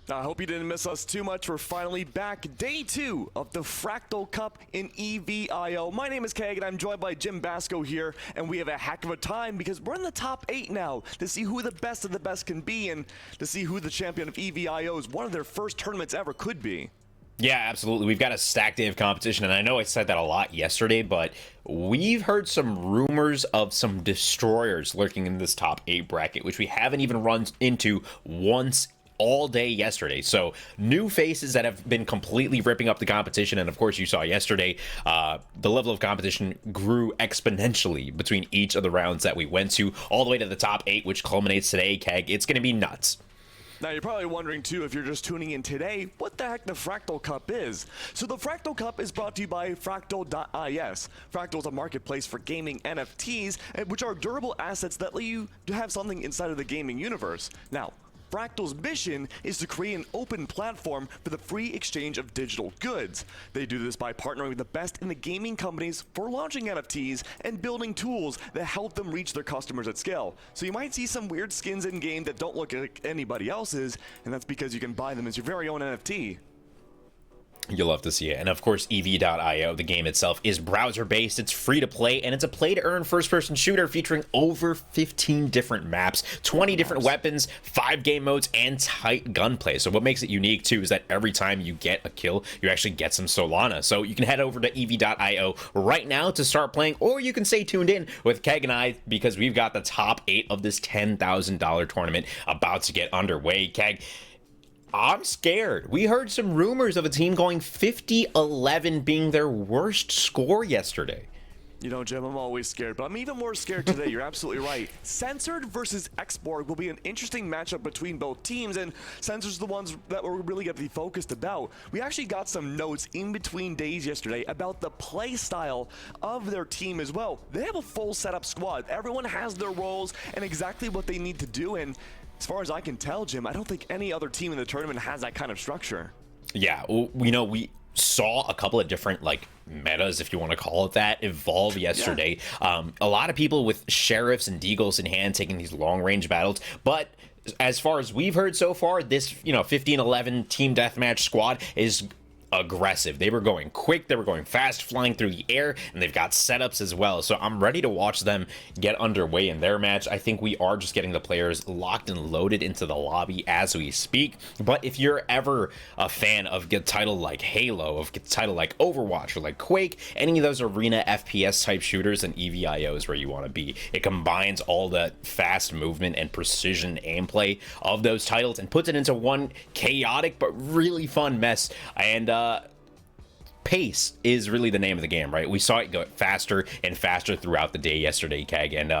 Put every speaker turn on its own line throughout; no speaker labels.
I hope you didn't miss us too much. We're finally back. Day 2 of the Fractal Cup in EVIO. My name is Keg, and I'm joined by Jim Basco here, and we have a heck of a time because we're in the top 8 now to see who the best of the best can be and to see who the champion of EVIO's one of their first tournaments ever could be.
Yeah, absolutely. We've got a stacked day of competition, and I know I said that a lot yesterday, but we've heard some rumors of some destroyers lurking in this top 8 bracket, which we haven't even run into once all day yesterday. So new faces that have been completely ripping up the competition. And of course, you saw yesterday, the level of competition grew exponentially between each of the rounds that we went to, all the way to the top 8, which culminates today. Keg, it's going to be nuts.
Now, you're probably wondering, too, if you're just tuning in today, what the heck the Fractal Cup is. So the Fractal Cup is brought to you by Fractal.is. Fractal is a marketplace for gaming NFTs, which are durable assets that let you have something inside of the gaming universe. Now, Fractal's mission is to create an open platform for the free exchange of digital goods. They do this by partnering with the best in the gaming companies for launching NFTs and building tools that help them reach their customers at scale. So you might see some weird skins in game that don't look like anybody else's, and that's because you can buy them as your very own NFT.
You'll love to see it. And of course, EV.io, the game itself, is browser-based, it's free to play, and it's a play-to-earn first-person shooter featuring over 15 different maps, 20 different weapons, 5 game modes, and tight gunplay. So what makes it unique, too, is that every time you get a kill, you actually get some Solana. So you can head over to EV.io right now to start playing, or you can stay tuned in with Keg and I, because we've got the top 8 of this $10,000 tournament about to get underway. Keg, I'm scared. We heard some rumors of a team going 50-11 being their worst score yesterday.
You know, Jim, I'm always scared, but I'm even more scared today. You're absolutely right. Censored versus Xborg will be an interesting matchup between both teams, and Censored's the ones that we're really going to be focused about. We actually got some notes in between days yesterday about the play style of their team as well. They have a full setup squad. Everyone has their roles and exactly what they need to do, and as far as I can tell, Jim, I don't think any other team in the tournament has that kind of structure.
Yeah, we saw a couple of different, metas, if you want to call it that, evolve yesterday. Yeah. A lot of people with sheriffs and deagles in hand taking these long-range battles, but as far as we've heard so far, this 15-11 team deathmatch squad is aggressive. They were going quick, they were going fast, flying through the air, and they've got setups as well. So I'm ready to watch them get underway in their match. I think we are just getting the players locked and loaded into the lobby as we speak. But if you're ever a fan of a title like Halo, of a title like Overwatch or like Quake, any of those arena FPS type shooters, then EVIO is where you want to be. It combines all the fast movement and precision aim play of those titles and puts it into one chaotic but really fun mess. And pace is really the name of the game, right? We saw it go faster and faster throughout the day yesterday, Keg, and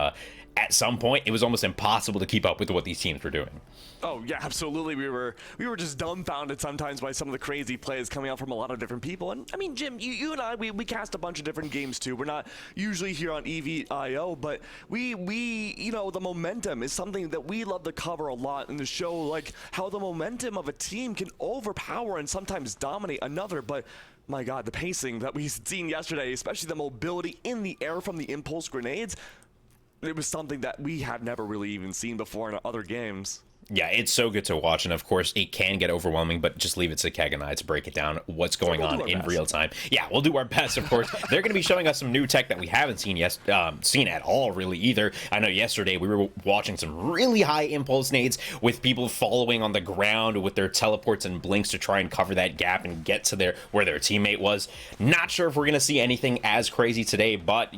at some point it was almost impossible to keep up with what these teams were doing.
Oh yeah, absolutely. We were just dumbfounded sometimes by some of the crazy plays coming out from a lot of different people. And I mean, Jim, you and I, we cast a bunch of different games too. We're not usually here on EVIO, but we the momentum is something that we love to cover a lot in the show, like how the momentum of a team can overpower and sometimes dominate another. But my God, the pacing that we've seen yesterday, especially the mobility in the air from the impulse grenades, it was something that we had never really even seen before in other games.
Yeah, it's so good to watch, and of course, it can get overwhelming, but just leave it to Keg and I to break it down, what's going on in real time. Yeah, we'll do our best, of course. They're going to be showing us some new tech that we haven't seen at all, really, either. I know yesterday we were watching some really high impulse nades with people following on the ground with their teleports and blinks to try and cover that gap and get to where their teammate was. Not sure if we're going to see anything as crazy today, but,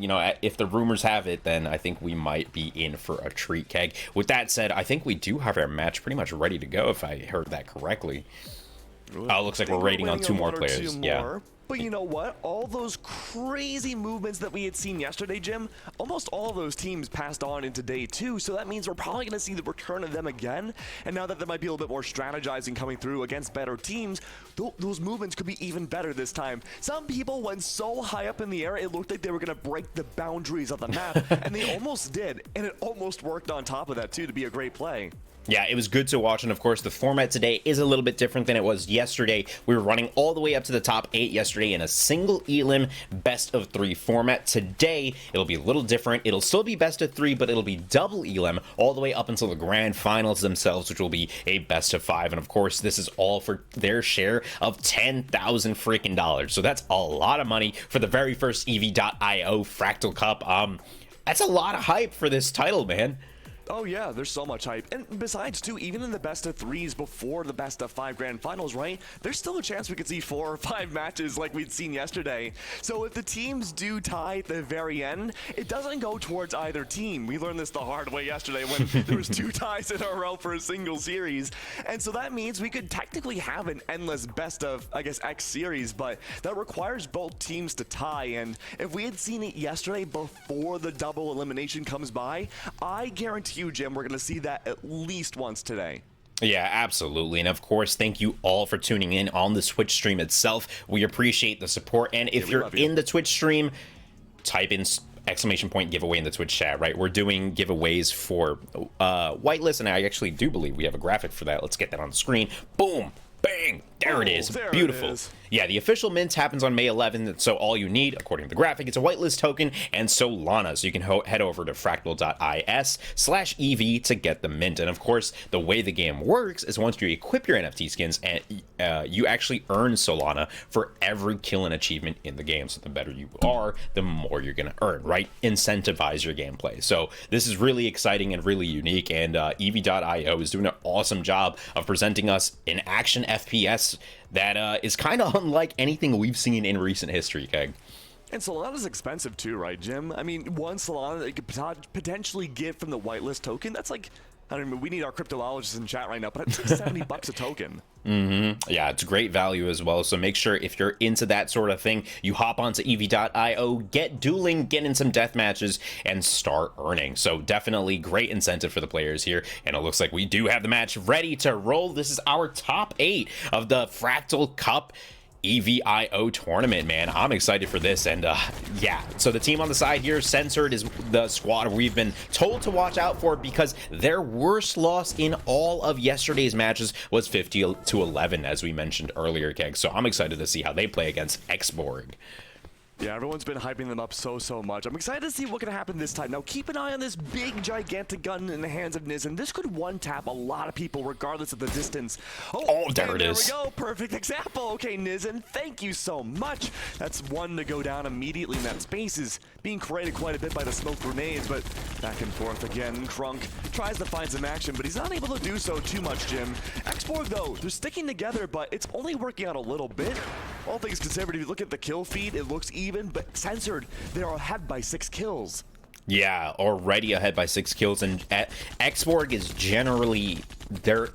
if the rumors have it, then I think we might be in for a treat, Keg. With that said, I think we do have our match pretty much ready to go, if I heard that correctly. Looks like we're waiting on two more players. Yeah.
But you know what? All those crazy movements that we had seen yesterday, Jim, almost all of those teams passed on into day 2, so that means we're probably going to see the return of them again. And now that there might be a little bit more strategizing coming through against better teams, those movements could be even better this time. Some people went so high up in the air, it looked like they were going to break the boundaries of the map, and they almost did, and it almost worked on top of that, too, to be a great play.
Yeah, it was good to watch, and of course, the format today is a little bit different than it was yesterday. We were running all the way up to the top 8 yesterday in a single elim best-of-3 format. Today, it'll be a little different. It'll still be best-of-3, but it'll be double elim all the way up until the grand finals themselves, which will be a best-of-5. And of course, this is all for their share of $10,000 freaking dollars. So that's a lot of money for the very first EV.io Fractal Cup. That's a lot of hype for this title, man.
Oh yeah, there's so much hype. And besides too, even in the best of 3s before the best of 5 grand finals, right? There's still a chance we could see 4 or 5 matches like we'd seen yesterday. So if the teams do tie at the very end, it doesn't go towards either team. We learned this the hard way yesterday when there was 2 ties in a row for a single series. And so that means we could technically have an endless best of, I guess, X series, but that requires both teams to tie. And if we had seen it yesterday before the double elimination comes by, I guarantee you, Jim, we're going to see that at least once today.
Yeah, absolutely. And of course, thank you all for tuning in on the Twitch stream itself. We appreciate the support. And if you're in the Twitch stream, type in ! giveaway in the Twitch chat, right? We're doing giveaways for whitelist, and I actually do believe we have a graphic for that. Let's get that on the screen. Boom. Bang! There it is. Beautiful. Yeah, the official mint happens on May 11th, so all you need, according to the graphic, it's a whitelist token and Solana. So you can head over to fractal.is/EV to get the mint. And of course, the way the game works is once you equip your NFT skins, and you actually earn Solana for every kill and achievement in the game. So the better you are, the more you're going to earn, right? Incentivize your gameplay. So this is really exciting and really unique, and EV.io is doing an awesome job of presenting us an action FPS that is kind of unlike anything we've seen in recent history, Keg.
And Solana's expensive too, right, Jim? I mean, one Solana that you could potentially get from the whitelist token, that's like, I don't know, we need our cryptologists in chat right now, but it's like 70 bucks a token. Yeah, it's great value as well. So make sure if you're into that sort of thing, you hop onto EV.io, get dueling, get in some death matches, and start earning. So definitely great incentive for the players here. And it looks like we do have the match ready to roll. This is our top 8 of the Fractal Cup EVIO tournament, man. I'm excited for this. And yeah, so the team on the side here, Censored, is the squad we've been told to watch out for because their worst loss in all of yesterday's matches was 50-11, as we mentioned earlier, Keg. So I'm excited to see how they play against Xborg. Yeah, everyone's been hyping them up so much. I'm excited to see what can happen this time. Now, keep an eye on this big, gigantic gun in the hands of Niz, and this could one-tap a lot of people regardless of the distance.
Oh, there it is.
There we go. Perfect example. Okay, Niz, and thank you so much. That's one to go down immediately, and that space is being created quite a bit by the smoke grenades, but back and forth again. Crunk tries to find some action, but he's not able to do so too much, Jim. Xborg, though, they're sticking together, but it's only working out a little bit. All things considered, if you look at the kill feed, it looks even, but Censored, they're ahead by 6 kills.
Yeah, already ahead by 6 kills, and Xborg is generally, they're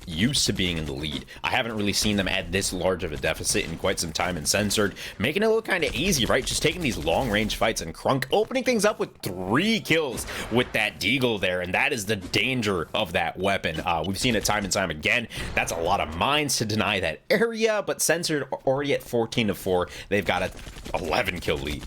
used to being in the lead. I haven't really seen them at this large of a deficit in quite some time, and Censored making it look kind of easy, right? Just taking these long-range fights, and Crunk opening things up with 3 kills with that Deagle there, and that is the danger of that weapon. We've seen it time and time again. That's a lot of mines to deny that area, but Censored already at 14-4. They've got a 11 kill lead.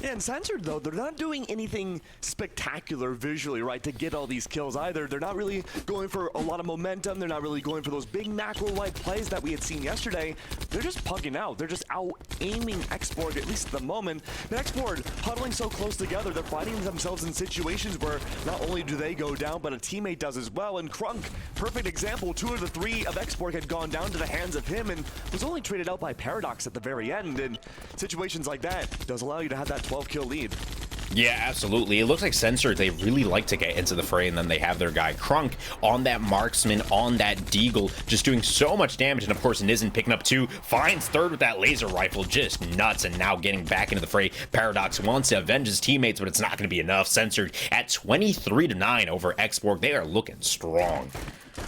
Yeah, and Censored, though, they're not doing anything spectacular visually, right, to get all these kills either. They're not really going for a lot of momentum. They're not really going for those big macro-like plays that we had seen yesterday. They're just pugging out. They're just out-aiming Xborg, at least at the moment. But Xborg, huddling so close together, they're finding themselves in situations where not only do they go down, but a teammate does as well. And Crunk, perfect example, 2 of the 3 of Xborg had gone down to the hands of him and was only traded out by Paradox at the very end. And situations like that does allow you to have that 12-kill lead.
Yeah, absolutely. It looks like Censored, they really like to get into the fray, and then they have their guy Crunk on that marksman, on that Deagle, just doing so much damage. And of course, Nizen picking up 2, finds 3rd with that laser rifle, just nuts, and now getting back into the fray. Paradox wants to avenge his teammates, but it's not going to be enough. Censored at 23-9 over Xborg. They are looking strong.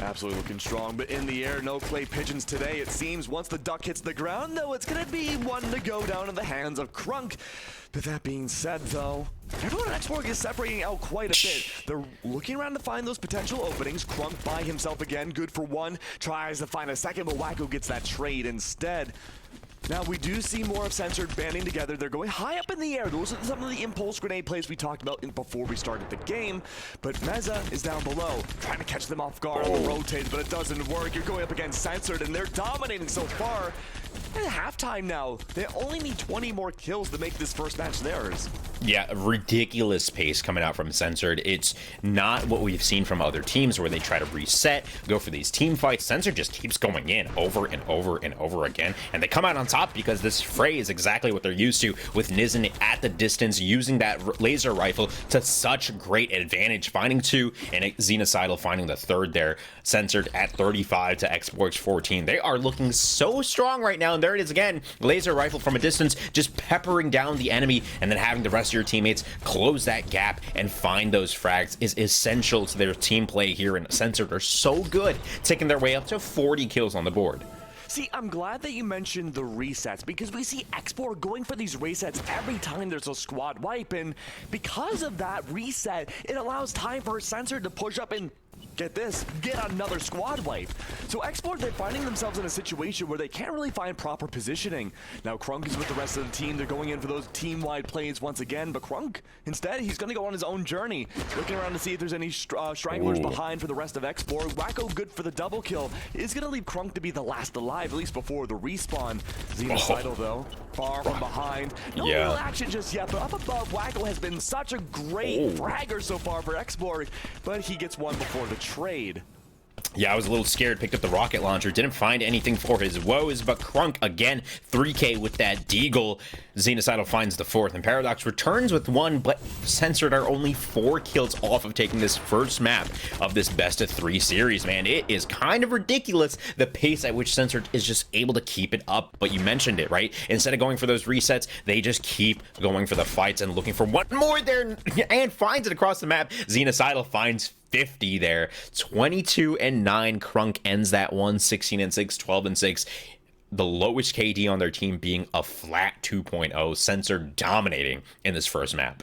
Absolutely looking strong, but in the air, no clay pigeons today, it seems. Once the duck hits the ground, though, it's going to be one to go down in the hands of Crunk. But that being said, though, everyone at Xborg is separating out quite a bit. They're looking around to find those potential openings. Crunk by himself again, good for 1. Tries to find a second, but Wacko gets that trade instead. Now, we do see more of Censored banding together. They're going high up in the air. Those are some of the impulse grenade plays we talked about before we started the game. But Meza is down below, trying to catch them off guard on the rotate, but it doesn't work. You're going up against Censored, and they're dominating so far. At halftime now, they only need 20 more kills to make this first match theirs.
Yeah, ridiculous pace coming out from Censored. It's not what we've seen from other teams where they try to reset, go for these team fights. Censored just keeps going in over and over and over again, and they come out on top because this fray is exactly what they're used to, with Nizen at the distance, using that laser rifle to such great advantage, finding 2, and Xenocidal finding the 3rd there. Censored at 35 to Xborg's 14. They are looking so strong right now, and there it is again. Laser rifle from a distance, just peppering down the enemy, and then having the rest of your teammates close that gap and find those frags is essential to their team play here, and Censored are so good, taking their way up to 40 kills on the board.
See, I'm glad that you mentioned the resets, because we see Xborg going for these resets every time there's a squad wipe, and because of that reset, it allows time for Censored to push up and get this, get another squad wipe. So Xborg, they're finding themselves in a situation where they can't really find proper positioning. Now Crunk is with the rest of the team. They're going in for those team-wide plays once again, but Crunk, instead, he's going to go on his own journey, looking around to see if there's any stranglers behind for the rest of Xborg. Wacko good for the double kill. Is going to leave Crunk to be the last alive, at least before the respawn. Xenocidal, though, far from behind. No real action just yet, but up above, Wacko has been such a great fragger so far for Xborg, but he gets one before the trade.
Yeah, I was a little scared, picked up the rocket launcher, didn't find anything for his woes, but Crunk again, 3K with that deagle. Xenocidal finds the 4th, and Paradox returns with 1, but Censored are only 4 kills off of taking this first map of this best of 3 series, man. It is kind of ridiculous, the pace at which Censored is just able to keep it up, but you mentioned it, right? Instead of going for those resets, they just keep going for the fights and looking for one more there, and finds it across the map. Xenocidal finds 50 there. 22-9. Crunk ends that one. 16-6, 12-6. The lowest KD on their team being a flat 2.0. Censored dominating in this first map.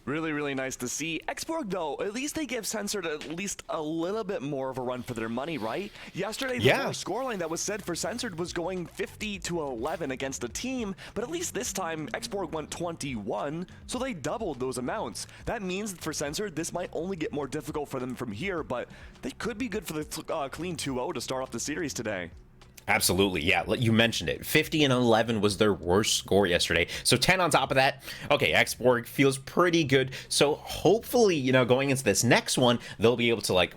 Really, really nice to see. Xborg, though, at least they give Censored at least a little bit more of a run for their money, right? Yesterday, the scoreline that was said for Censored was going 50-11 against a team, but at least this time, Xborg went 21, so they doubled those amounts. That means that for Censored, this might only get more difficult for them from here, but they could be good for the clean 2-0 to start off the series today.
Absolutely, yeah, you mentioned it. 50-11 was their worst score yesterday. So 10 on top of that. Okay, Xborg feels pretty good. So hopefully, you know, going into this next one, they'll be able to, like,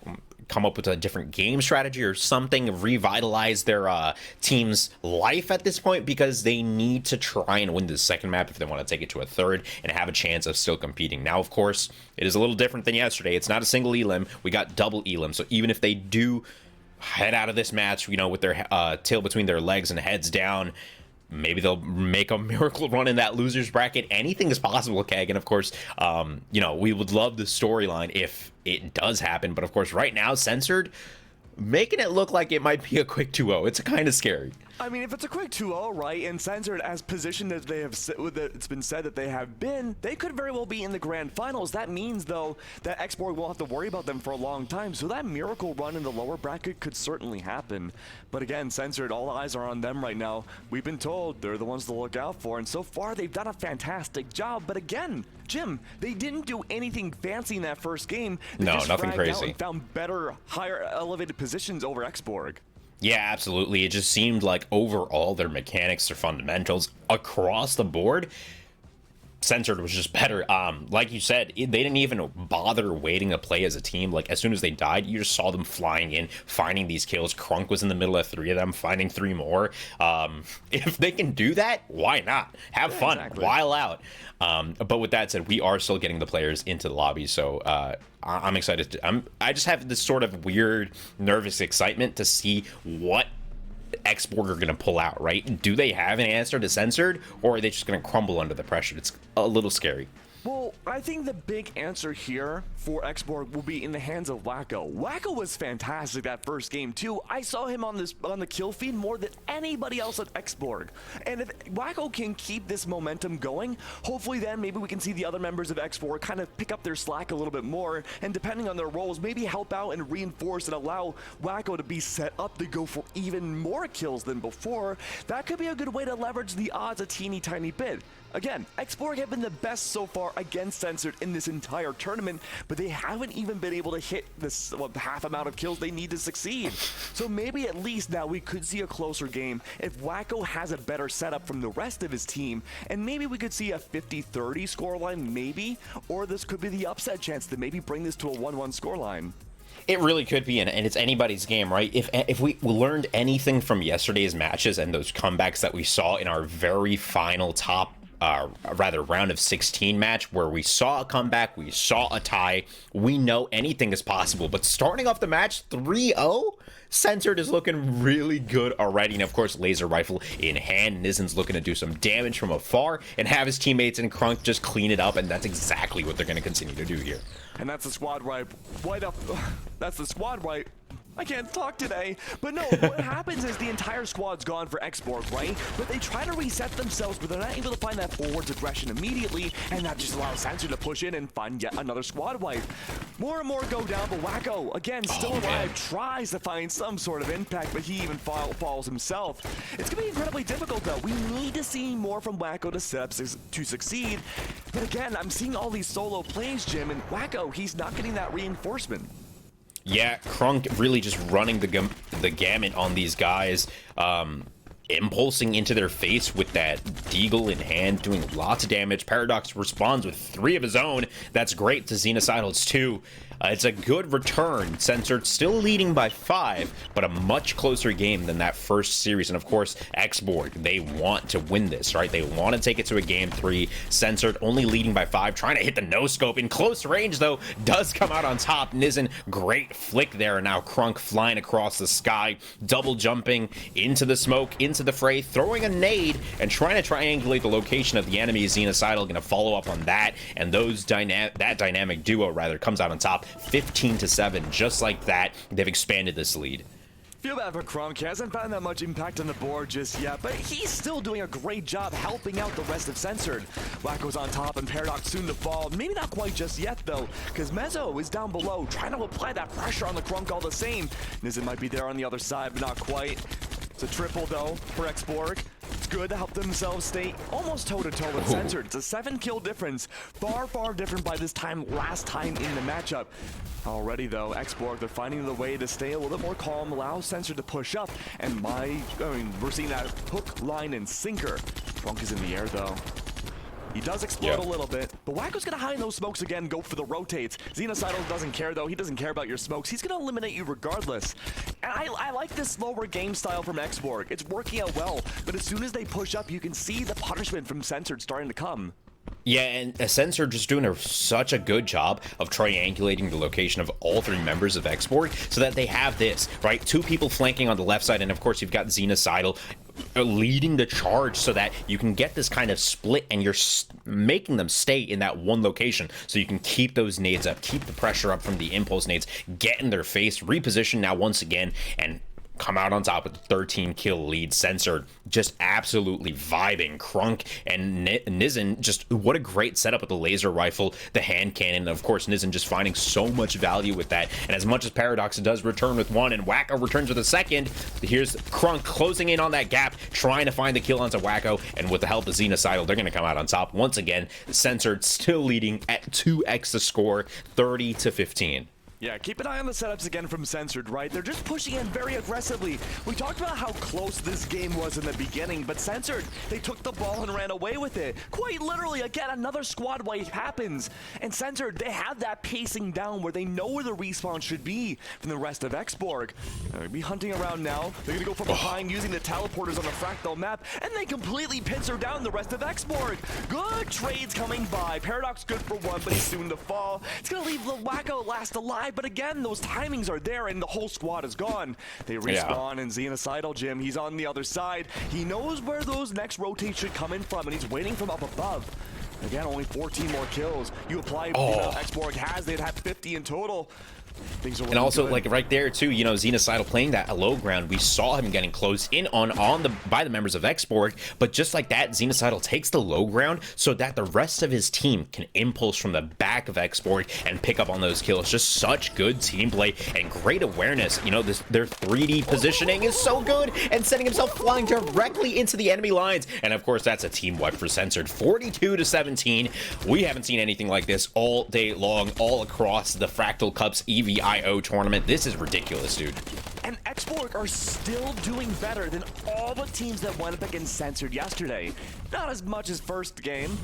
come up with a different game strategy or something, revitalize their team's life at this point, because they need to try and win the second map if they want to take it to a third and have a chance of still competing. Now, of course, it is a little different than yesterday. It's not a single elim. We got double elim. So even if they do head out of this match, you know, with their tail between their legs and heads down, maybe they'll make a miracle run in that losers bracket. Anything is possible, Keg. And of course, you know, we would love the storyline if it does happen. But of course, right now, Censored making it look like it might be a quick 2-0. It's kind of scary.
I mean, if it's a quick 2-0, right, and Censored as positioned as they have, it's been said that they have been, they could very well be in the grand finals. That means, though, that Xborg won't have to worry about them for a long time, so that miracle run in the lower bracket could certainly happen. But again, Censored, all eyes are on them right now. We've been told they're the ones to look out for, and so far they've done a fantastic job. But again, Jim, they didn't do anything fancy in that first game. They just
nothing crazy.
Out and found better, higher elevated positions over Xborg.
Yeah, absolutely. It just seemed like overall their mechanics, their fundamentals across the board, Censored was just better. Like you said, they didn't even bother waiting to play as a team. Like, as soon as they died, you just saw them flying in, finding these kills. Crunk was in the middle of 3 of them, finding 3 more. If they can do that, why not? Have fun,
exactly.
While out. But with that said, we are still getting the players into the lobby, so I'm excited. I just have this sort of weird, nervous excitement to see what Xborg are going to pull out, right? Do they have an answer to Censored, or are they just going to crumble under the pressure? It's a little scary.
Well, I think the big answer here for Xborg will be in the hands of Wacko. Wacko was fantastic that first game too. I saw him on the kill feed more than anybody else at Xborg. And if Wacko can keep this momentum going, hopefully then maybe we can see the other members of Xborg kind of pick up their slack a little bit more, and depending on their roles, maybe help out and reinforce and allow Wacko to be set up to go for even more kills than before. That could be a good way to leverage the odds a teeny tiny bit. Again, Xborg have been the best so far against Censored in this entire tournament, but they haven't even been able to hit this half amount of kills they need to succeed. So maybe at least now we could see a closer game if Wacko has a better setup from the rest of his team, and maybe we could see a 50-30 scoreline, maybe, or this could be the upset chance to maybe bring this to a 1-1 scoreline.
It really could be, and it's anybody's game, right? If we learned anything from yesterday's matches and those comebacks that we saw in our very final round of 16 match, where we saw a comeback, we saw a tie, we know anything is possible. But starting off the match 3-0, Censored is looking really good already. And of course, laser rifle in hand, Nizen's looking to do some damage from afar and have his teammates and Crunk just clean it up, and that's exactly what they're going to continue to do here.
And that's the squad wipe. That's the squad wipe. I can't talk today. But no, what happens is the entire squad's gone for Xborg, right? But they try to reset themselves, but they're not able to find that forwards aggression immediately, and that just allows Censored to push in and find yet another squad wipe. More and more go down, but Wacko, again, still alive, tries to find some sort of impact, but he even falls himself. It's going to be incredibly difficult, though. We need to see more from Wacko to set up to succeed. But again, I'm seeing all these solo plays, Jim, and Wacko, he's not getting that reinforcement.
Yeah, Crunk really just running the gamut on these guys, impulsing into their face with that deagle in hand, doing lots of damage. Paradox responds with 3 of his own. That's great to Xenocidal's 2. It's a good return. Censored still leading by 5, but a much closer game than that first series. And of course, Xborg, they want to win this, right? They want to take it to a game 3. Censored only leading by 5, trying to hit the no-scope. In close range, though, does come out on top. Nizen, great flick there. And now Crunk flying across the sky, double jumping into the smoke, into the fray, throwing a nade, and trying to triangulate the location of the enemy. Xenocidal going to follow up on that, and that dynamic duo, rather, comes out on top. 15-7, just like that. They've expanded this lead.
Feel bad for Crunk. He hasn't found that much impact on the board just yet, but he's still doing a great job helping out the rest of Censored. Wacko's on top and Paradox soon to fall. Maybe not quite just yet, though, because Mezzo is down below, trying to apply that pressure on the Crunk all the same. Nizen might be there on the other side, but not quite. It's a triple, though, for Xborg. It's good to help themselves stay almost toe-to-toe with Censored. It's a 7-kill difference. Far, far different by this time last time in the matchup. Already, though, Xborg, they're finding the way to stay a little bit more calm, allow Censored to push up, and we're seeing that hook, line, and sinker. Crunk is in the air, though. He does explode a little bit, but Wacko's gonna hide in those smokes again, go for the rotates. Xenocidal doesn't care, though. He doesn't care about your smokes. He's gonna eliminate you regardless. And I like this slower game style from Xborg. It's working out well, but as soon as they push up, you can see the punishment from Censored starting to come.
Yeah, and Censored just doing such a good job of triangulating the location of all 3 members of Xborg so that they have this, right? 2 people flanking on the left side, and of course you've got Xenocidal leading the charge so that you can get this kind of split, and you're making them stay in that one location so you can keep those nades up, keep the pressure up from the impulse nades, get in their face, reposition now once again, and come out on top with the 13-kill lead. Censored just absolutely vibing. Crunk and Nizen, just what a great setup with the laser rifle, the hand cannon, and of course Nizen just finding so much value with that. And as much as Paradox does return with 1 and Wacko returns with a 2nd, here's Crunk closing in on that gap, trying to find the kill onto Wacko, and with the help of Xenocidal, they're going to come out on top once again. Censored still leading at 2x the score, 30-15.
Yeah, keep an eye on the setups again from Censored, right? They're just pushing in very aggressively. We talked about how close this game was in the beginning, but Censored, they took the ball and ran away with it. Quite literally, again, another squad wipe happens. And Censored, they have that pacing down where they know where the respawn should be from the rest of Xborg. They'll be hunting around now. They're gonna go from behind using the teleporters on the Fractal map, and they completely pincer down the rest of Xborg. Good trades coming by. Paradox good for 1, but he's soon to fall. It's gonna leave the Wacko last alive. But again, those timings are there, and the whole squad is gone. They respawn, and Xenocidal, Jim, he's on the other side. He knows where those next rotates should come in from, and he's waiting from up above. Again, only 14 more kills. You apply Xborg has, they'd have 50 in total. Things are
and also,
good.
like right there too, you know, Xenocidal playing that low ground. We saw him getting closed in by the members of Xborg, but just like that, Xenocidal takes the low ground so that the rest of his team can impulse from the back of Xborg and pick up on those kills. Just such good team play and great awareness. You know, their 3D positioning is so good, and sending himself flying directly into the enemy lines. And of course, that's a team wipe for Censored, 42-17. We haven't seen anything like this all day long, all across the Fractal Cup's EVIO tournament. This is ridiculous, dude.
And Xborg are still doing better than all the teams that went up against Censored yesterday. Not as much as first game,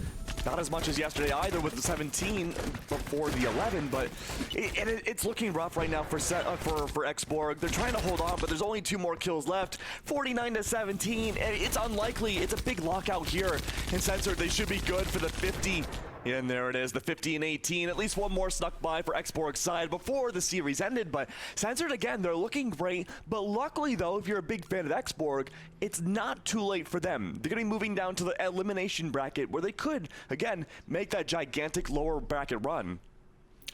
not as much as yesterday either with the 17 before the 11, but it's looking rough right now for Xborg. They're trying to hold on, but there's only 2 more kills left. 49-17, and it's unlikely. It's a big lockout here in Censored. They should be good for the 50. And there it is, the 50 and 18. At least one more snuck by for Xborg's side before the series ended. But Censored, again, they're looking great. But luckily, though, if you're a big fan of Xborg, it's not too late for them. They're going to be moving down to the elimination bracket where they could, again, make that gigantic lower bracket run.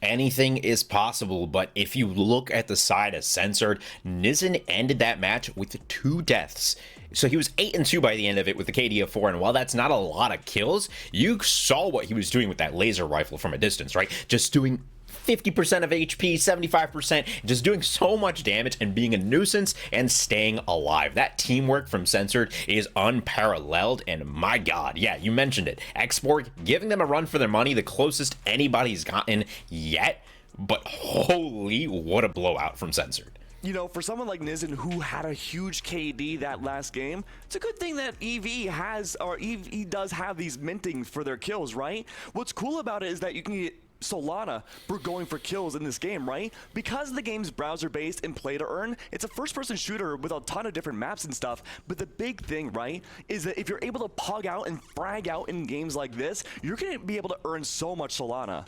Anything is possible, but if you look at the side of Censored, Nizen ended that match with 2 deaths. So he was 8-2 by the end of it with the KD of 4, and while that's not a lot of kills, you saw what he was doing with that laser rifle from a distance, right? Just doing 50% of HP, 75%, just doing so much damage and being a nuisance and staying alive. That teamwork from Censored is unparalleled, and my god, yeah, you mentioned it. Xborg giving them a run for their money, the closest anybody's gotten yet, but holy, what a blowout from Censored.
You know, for someone like Nizen who had a huge KD that last game, it's a good thing that EV does have these mintings for their kills, right? What's cool about it is that you can get Solana for going for kills in this game, right? Because the game's browser-based and play-to-earn, it's a first-person shooter with a ton of different maps and stuff, but the big thing, right, is that if you're able to pug out and frag out in games like this, you're going to be able to earn so much Solana.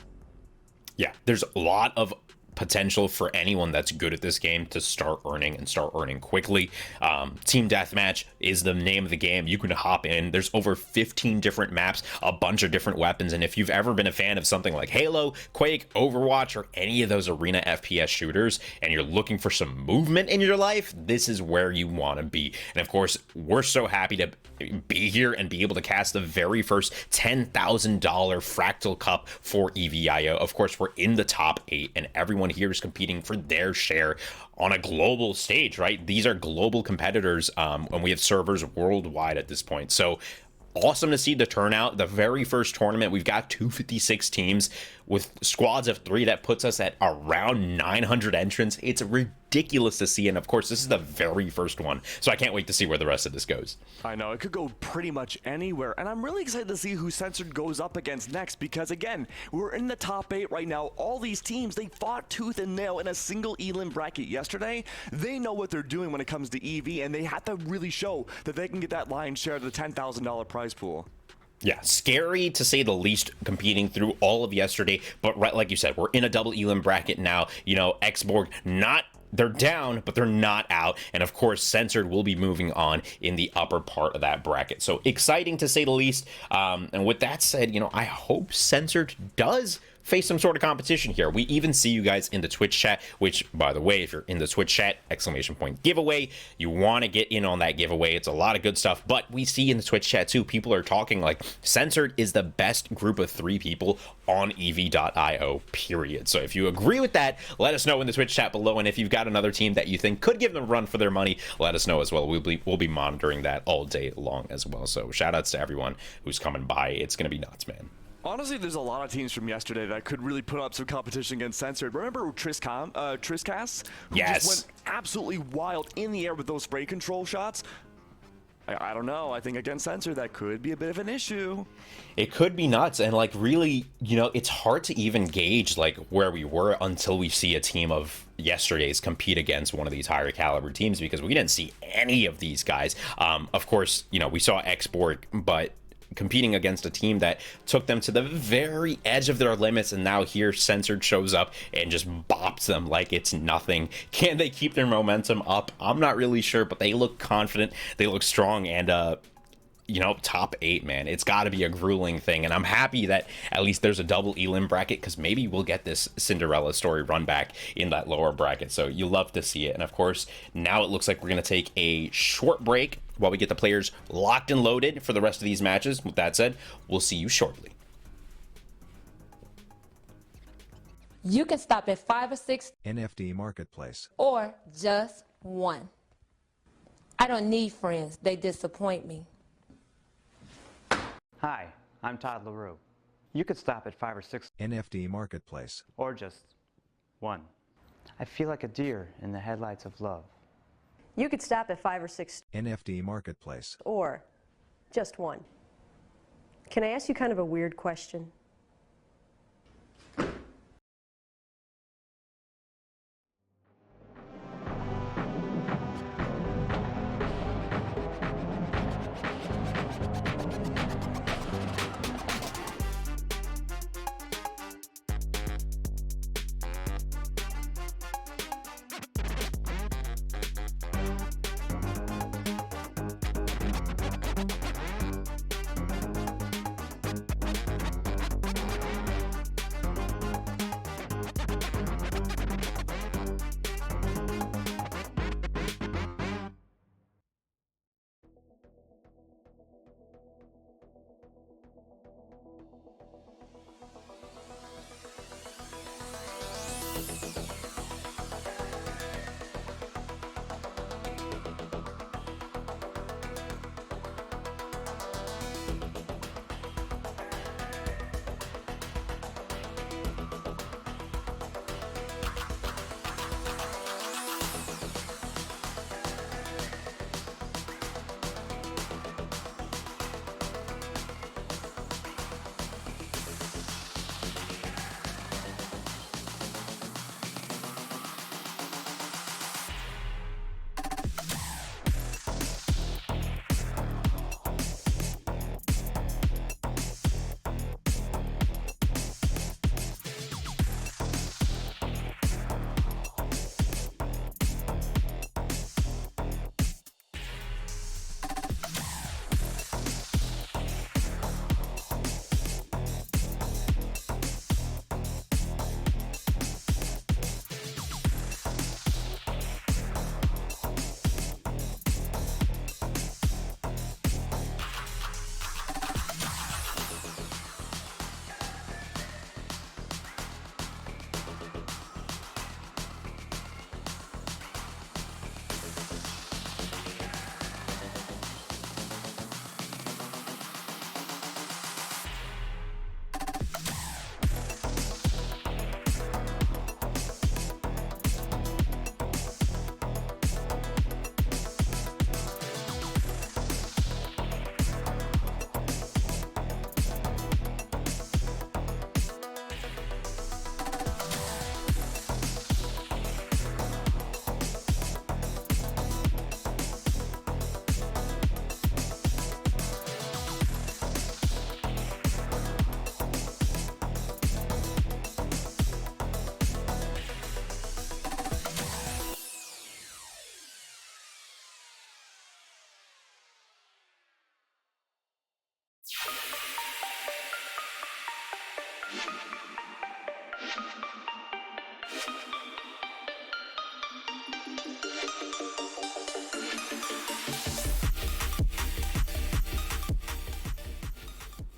Yeah, there's a lot of potential for anyone that's good at this game to start earning quickly. Team Deathmatch is the name of the game. You can hop in. There's over 15 different maps, a bunch of different weapons, and if you've ever been a fan of something like Halo, Quake, Overwatch, or any of those arena FPS shooters, and you're looking for some movement in your life, this is where you want to be. And of course, we're so happy to be here and be able to cast the very first $10,000 Fractal Cup for EVIO. Of course, we're in the top 8, and everyone here is competing for their share on a global stage, right? These are global competitors, and we have servers worldwide at this point. So awesome to see the turnout. The very first tournament, we've got 256 teams with squads of 3. That puts us at around 900 entrants. It's ridiculous to see, and of course, this is the very first one, so I can't wait to see where the rest of this goes.
I know, it could go pretty much anywhere, and I'm really excited to see who Censored goes up against next, because again, we're in the top 8 right now. All these teams, they fought tooth and nail in a single elim bracket yesterday. They know what they're doing when it comes to EV, and they have to really show that they can get that lion's share of the $10,000 prize pool.
Yeah, scary to say the least, competing through all of yesterday, but right, like you said, we're in a double elim bracket now. You know, Xborg, they're down, but they're not out. And of course, Censored will be moving on in the upper part of that bracket. So exciting to say the least. And with that said, you know, I hope Censored does face some sort of competition here. We even see you guys in the Twitch chat, which, by the way, if you're in the Twitch chat, ! giveaway, you want to get in on that giveaway. It's a lot of good stuff, but we see in the Twitch chat too, people are talking like Censored is the best group of 3 people on EV.io, period. So if you agree with that, let us know in the Twitch chat below, and if you've got another team that you think could give them a run for their money, let us know as well. We'll be monitoring that all day long as well. So shout outs to everyone who's coming by. It's going to be nuts, man.
Honestly, there's a lot of teams from yesterday that could really put up some competition against Censored. Remember Triscas, who just went absolutely wild in the air with those spray control shots? I don't know. I think against Censored, that could be a bit of an issue.
It could be nuts, and like really, you know, it's hard to even gauge like where we were until we see a team of yesterday's compete against one of these higher caliber teams, because we didn't see any of these guys. Of course, you know, we saw Xborg, but competing against a team that took them to the very edge of their limits, and now here Censored shows up and just bops them like it's nothing. Can they keep their momentum up? I'm not really sure, but they look confident, they look strong, and you know, top 8, man. It's got to be a grueling thing, and I'm happy that at least there's a double elim bracket, because maybe we'll get this Cinderella story run back in that lower bracket. So you love to see it. And of course, now it looks like we're going to take a short break while we get the players locked and loaded for the rest of these matches. With that said, we'll see you shortly.
You can stop at 5 or 6
NFT marketplace.
or just 1. I don't need friends. They disappoint me.
Hi, I'm Todd LaRue. You could stop at 5 or 6
NFT marketplace.
or just 1. I feel like a deer in the headlights of love.
You could stop at 5 or 6
NFT marketplace.
or just 1. Can I ask you kind of a weird question?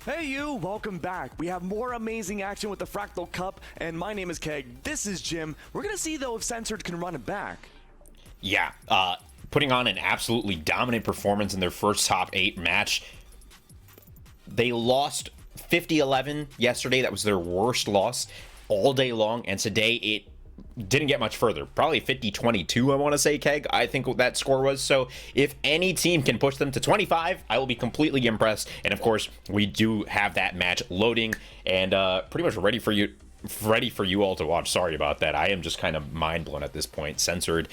Hey you, welcome back. We have more amazing action with the Fractal Cup, and my name is Keg. This is Jim. We're gonna see though if Censored can run it back.
Yeah, putting on an absolutely dominant performance in their first top 8 match. They lost 50-11 yesterday. That was their worst loss all day long, and today it didn't get much further. Probably 50-22, I want to say, Keg. I think that score was. So if any team can push them to 25, I will be completely impressed. And of course, we do have that match loading and pretty much ready for you all to watch. Sorry about that. I am just kind of mind blown at this point. Censored.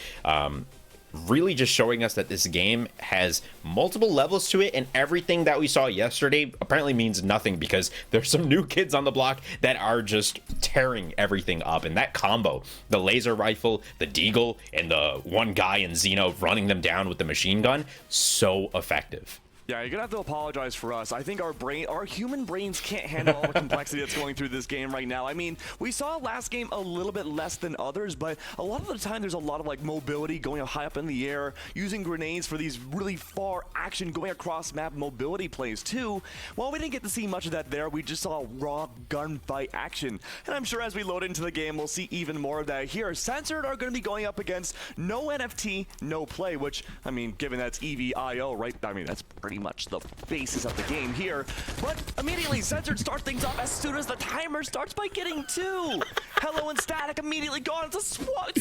Really just showing us that this game has multiple levels to it, and everything that we saw yesterday apparently means nothing because there's some new kids on the block that are just tearing everything up. And that combo, the laser rifle, the deagle, and the one guy in Xeno running them down with the machine gun, so effective.
Yeah, you're gonna have to apologize for us. I think our human brains can't handle all the complexity that's going through this game right now. I mean, we saw last game a little bit less than others, but a lot of the time there's a lot of like mobility going high up in the air, using grenades for these really far action, going across map mobility plays too. While we didn't get to see much of that there, we just saw raw gunfight action. And I'm sure as we load into the game, we'll see even more of that here. Censored are gonna be going up against no NFT, no play, which, I mean, given that's EVIO, right? I mean, that's pretty much the basis of the game here. But immediately Censored start things off as soon as the timer starts by getting 2. Hello and Static immediately gone. It's a squad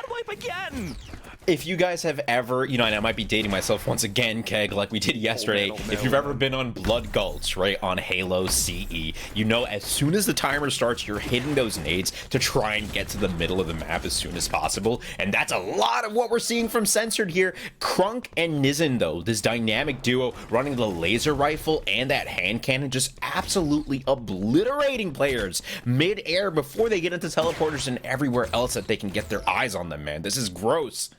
wipe again.
If you guys have ever, and I might be dating myself once again, Keg, like we did yesterday, if you've ever been on Blood Gulch, right, on Halo CE, as soon as the timer starts, you're hitting those nades to try and get to the middle of the map as soon as possible, and that's a lot of what we're seeing from Censored here. Crunk and Nizen, though, this dynamic duo running the laser rifle and that hand cannon, just absolutely obliterating players mid-air before they get into teleporters and everywhere else that they can get their eyes on them, man. This is gross.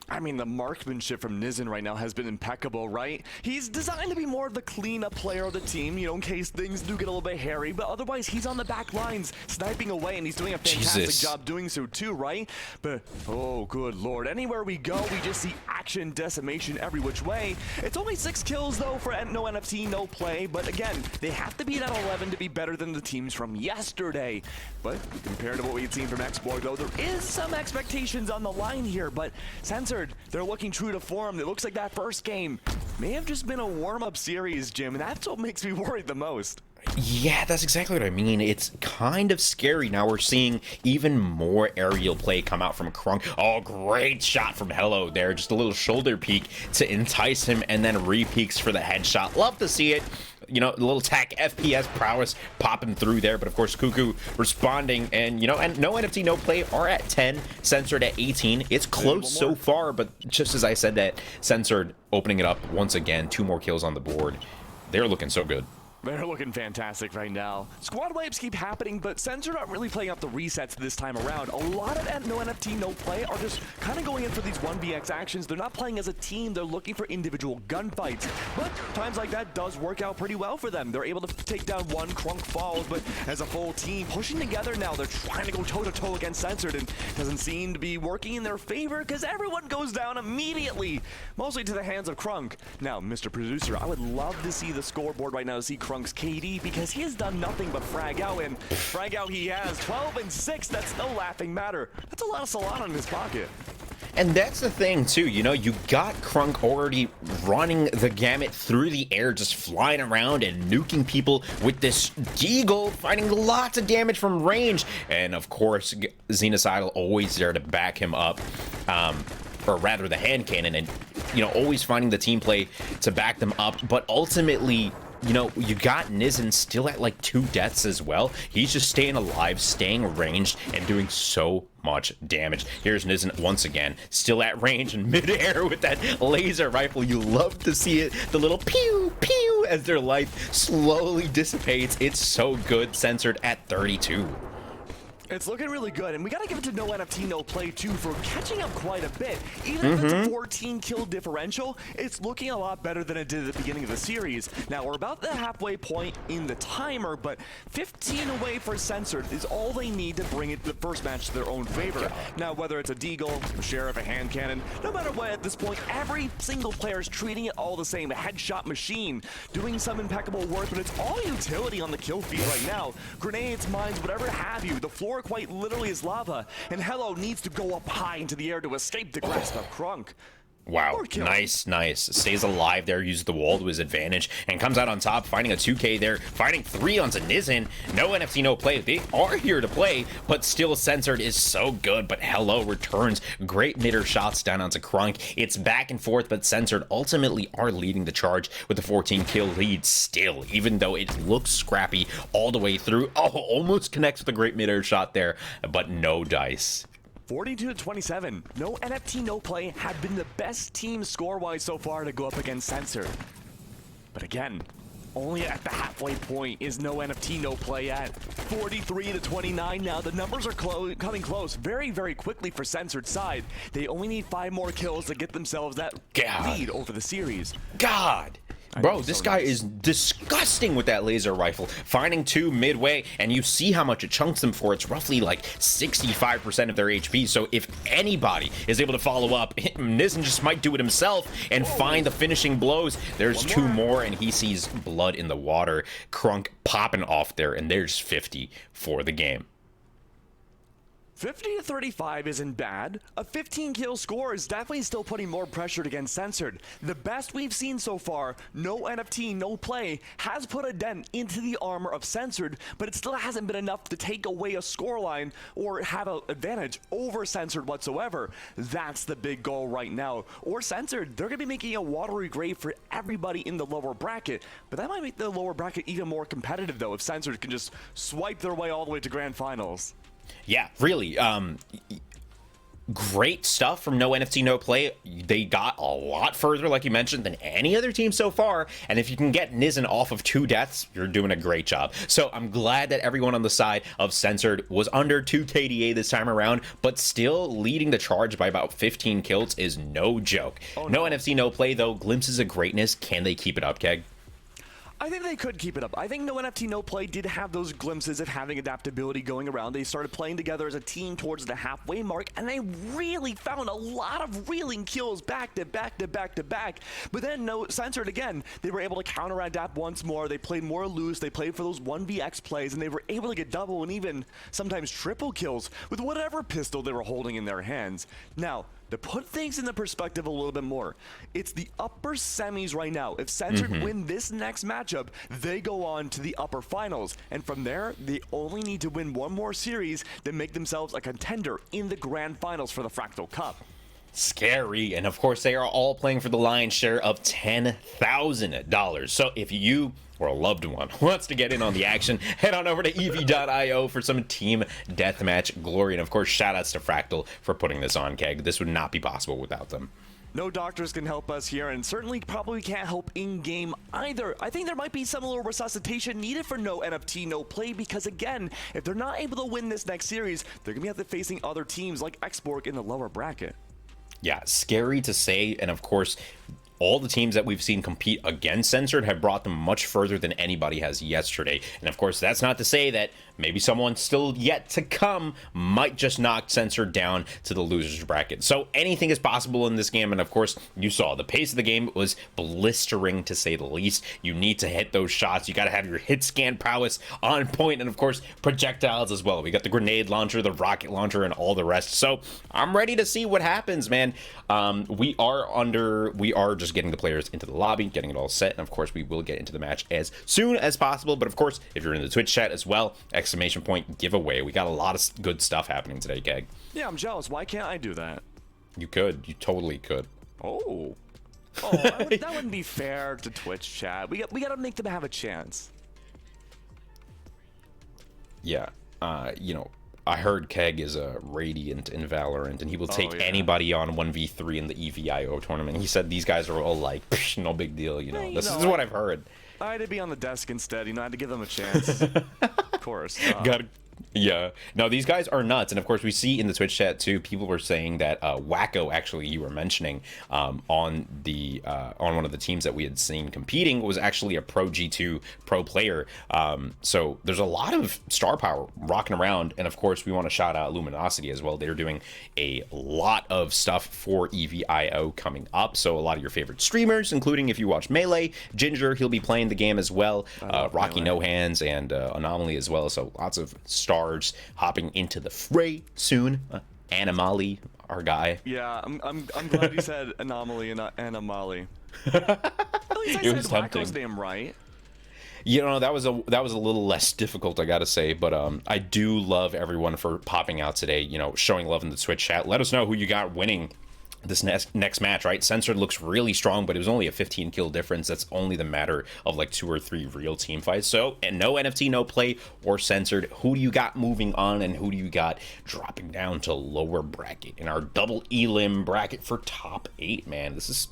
I mean, the marksmanship from Nizen right now has been impeccable, right? He's designed to be more of the cleanup player of the team, in case things do get a little bit hairy, but otherwise he's on the back lines, sniping away, and he's doing a fantastic job doing so too, right? But, oh, good lord, anywhere we go, we just see action, decimation every which way. It's only 6 kills, though, for no NFT, no play, but again, they have to be at 11 to be better than the teams from yesterday. But compared to what we had seen from Xborg, though, there is some expectations on the line here, but Censored, they're looking true to form. It looks like that first game may have just been a warm-up series, Jim, and that's what makes me worried the most.
Yeah, that's exactly what I mean. It's kind of scary. Now we're seeing even more aerial play come out from Crunk. Oh, great shot from Hello there. Just a little shoulder peek to entice him, and then re-peeks for the headshot. Love to see it. A little tack FPS prowess popping through there, but of course Cuckoo responding, and and no NFT, no play are at 10, Censored at 18. It's close so far, but just as I said that, Censored opening it up once again, 2 more kills on the board. They're looking so good.
They're looking fantastic right now. Squad wipes keep happening, but Censored aren't really playing up the resets this time around. A lot of no NFT, no play are just kind of going in for these 1vx actions. They're not playing as a team. They're looking for individual gunfights. But times like that does work out pretty well for them. They're able to take down one, Crunk falls, but as a full team, pushing together now, they're trying to go toe-to-toe against Censored, and doesn't seem to be working in their favor because everyone goes down immediately, mostly to the hands of Crunk. Now, Mr. Producer, I would love to see the scoreboard right now to see Crunk's KD, because he has done nothing but frag out, and frag out he has 12 and 6. That's no laughing matter. That's a lot of Solana in his pocket.
And that's the thing too, you got Crunk already running the gamut through the air, just flying around and nuking people with this Deagle, finding lots of damage from range, and of course Xenocidal always there to back him up, or rather the hand cannon, and always finding the team play to back them up. But ultimately, you got Nizen still at like 2 deaths as well. He's just staying alive, staying ranged, and doing so much damage. Here's Nizen once again, still at range in midair with that laser rifle. You love to see it, the little pew pew as their life slowly dissipates. It's so good. Censored at 32.
It's looking really good, and we gotta give it to no NFT, no play too for catching up quite a bit. Even if it's a 14 kill differential, it's looking a lot better than it did at the beginning of the series. Now we're about the halfway point in the timer, but 15 away for Censored is all they need to bring it the first match to their own favor. Now whether it's a Deagle, a Sheriff, a hand cannon, no matter what at this point, every single player is treating it all the same. A headshot machine, doing some impeccable work, but it's all utility on the kill feed right now. Grenades, mines, whatever have you. The floor quite literally is lava, and Hello needs to go up high into the air to escape the grasp of Crunk.
Wow, nice. Stays alive there, uses the wall to his advantage, and comes out on top, finding a 2K there, finding 3 onto Nizen. No NFT, no play. They are here to play, but still Censored is so good, but Hello returns. Great midair shots down onto Crunk. It's back and forth, but Censored ultimately are leading the charge with the 14 kill lead still, even though it looks scrappy all the way through. Oh, almost connects with a great midair shot there, but no dice.
42-27. No NFT, no play have been the best team score-wise so far to go up against Censored. But again, only at the halfway point is no NFT, no play at 43-29 now. The numbers are coming close very, very quickly for Censored side. They only need 5 more kills to get themselves that lead over the series.
God! Bro, this guy is disgusting with that laser rifle. Finding two midway, and you see how much it chunks them for. It's roughly like 65% of their HP. So if anybody is able to follow up, Nissen just might do it himself and find the finishing blows. There's two more, and he sees blood in the water. Crunk popping off there, and there's 50 for the game.
50 to 35 isn't bad. A 15 kill score is definitely still putting more pressure against Censored. The best we've seen so far, no NFT, no play, has put a dent into the armor of Censored, but it still hasn't been enough to take away a scoreline or have an advantage over Censored whatsoever. That's the big goal right now. Or Censored, they're going to be making a watery grave for everybody in the lower bracket, but that might make the lower bracket even more competitive though if Censored can just swipe their way all the way to grand finals.
Yeah, really. Great stuff from No NFT, No Play. They got a lot further, like you mentioned, than any other team so far. And if you can get Nissen off of 2 deaths, you're doing a great job. So I'm glad that everyone on the side of Censored was under 2 KDA this time around, but still leading the charge by about 15 kills is no joke. Oh, no NFT, No Play, though. Glimpses of greatness. Can they keep it up, Keg?
I think they could keep it up. I think No NFT, No Play did have those glimpses of having adaptability going around. They started playing together as a team towards the halfway mark, and they really found a lot of reeling kills back to back to back to back. But then No Censored again, they were able to counter-adapt once more. They played more loose. They played for those 1vx plays, and they were able to get double and even sometimes triple kills with whatever pistol they were holding in their hands. Now, to put things in the perspective a little bit more, it's the upper semis right now. If Censored win this next matchup, they go on to the upper finals. And from there, they only need to win one more series to make themselves a contender in the grand finals for the Fractal Cup.
Scary. And of course, they are all playing for the lion's share of $10,000. So if you or a loved one wants to get in on the action, head on over to ev.io for some team deathmatch glory. And of course, shout outs to Fractal for putting this on, Keg. This would not be possible without them.
No doctors can help us here, and certainly probably can't help in-game either. I think there might be some little resuscitation needed for No NFT, No Play, because again, if they're not able to win this next series, they're going to be facing other teams like Xborg in the lower bracket.
Yeah, scary to say, and of course, all the teams that we've seen compete against Censored have brought them much further than anybody has yesterday. And of course, that's not to say that maybe someone still yet to come might just knock Censored down to the losers bracket. So anything is possible in this game. And of course, you saw the pace of the game was blistering to say the least. You need to hit those shots. You got to have your hit scan prowess on point, and of course, projectiles as well. We got the grenade launcher, the rocket launcher, and all the rest. So I'm ready to see what happens, man. We are just getting the players into the lobby, getting it all set, and of course we will get into the match as soon as possible. But of course, if you're in the Twitch chat as well, exclamation point giveaway. We got a lot of good stuff happening today, Keg.
Yeah, I'm jealous. Why can't I do that?
You could. You totally could.
Oh, that wouldn't be fair to Twitch chat. We got to make them have a chance.
Yeah, you know, I heard Keg is a Radiant in Valorant, and he will take anybody on 1v3 in the EVIO tournament. He said these guys are all like, no big deal, you know. This is what I've heard.
I had to be on the desk instead, you know, I had to give them a chance. Of course.
Yeah. No, these guys are nuts. And of course, we see in the Twitch chat too, people were saying that Wacko, actually, you were mentioning on one of the teams that we had seen competing, was actually a Pro G2 pro player. So there's a lot of star power rocking around. And of course, we want to shout out Luminosity as well. They're doing a lot of stuff for EVIO coming up. So a lot of your favorite streamers, including if you watch Melee, Ginger, he'll be playing the game as well. Rocky
Melee.
No Hands and Anomaly as well. So lots of stars hopping into the fray soon. Animali, our guy.
Yeah, I'm glad you said Anomaly and not Animali. At least I said Wacko's name right.
You know, that was a little less difficult, I gotta say, but I do love everyone for popping out today, you know, showing love in the Twitch chat. Let us know who you got winning this next match, right? Censored looks really strong, but it was only a 15 kill difference. That's only the matter of like 2 or 3 real team fights. So, and no NFT, no play or Censored. Who do you got moving on, and who do you got dropping down to lower bracket in our double elim bracket for top 8, man? It's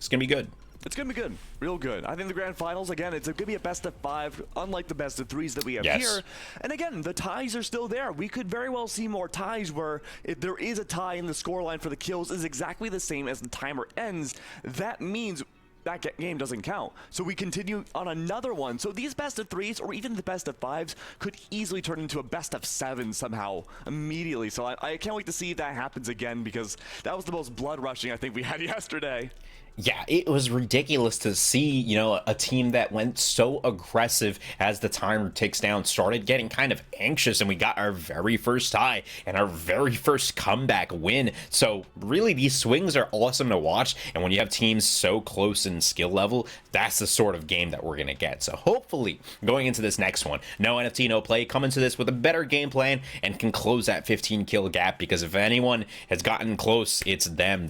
gonna be good.
It's going to be good. Real good. I think the grand finals, again, it's going to be a best of 5, unlike the best of 3s that we have here. And again, the ties are still there. We could very well see more ties where if there is a tie in the scoreline for the kills is exactly the same as the timer ends. That means that game doesn't count. So we continue on another one. So these best of 3s or even the best of 5s could easily turn into a best of 7 somehow immediately. So I can't wait to see if that happens again, because that was the most blood rushing I think we had yesterday.
Yeah, it was ridiculous to see, you know, a team that went so aggressive as the timer ticks down, started getting kind of anxious, and we got our very first tie and our very first comeback win. So really, these swings are awesome to watch, and when you have teams so close in skill level, that's the sort of game that we're going to get. So hopefully, going into this next one, no NFT, no play, come into this with a better game plan and can close that 15 kill gap, because if anyone has gotten close, it's them.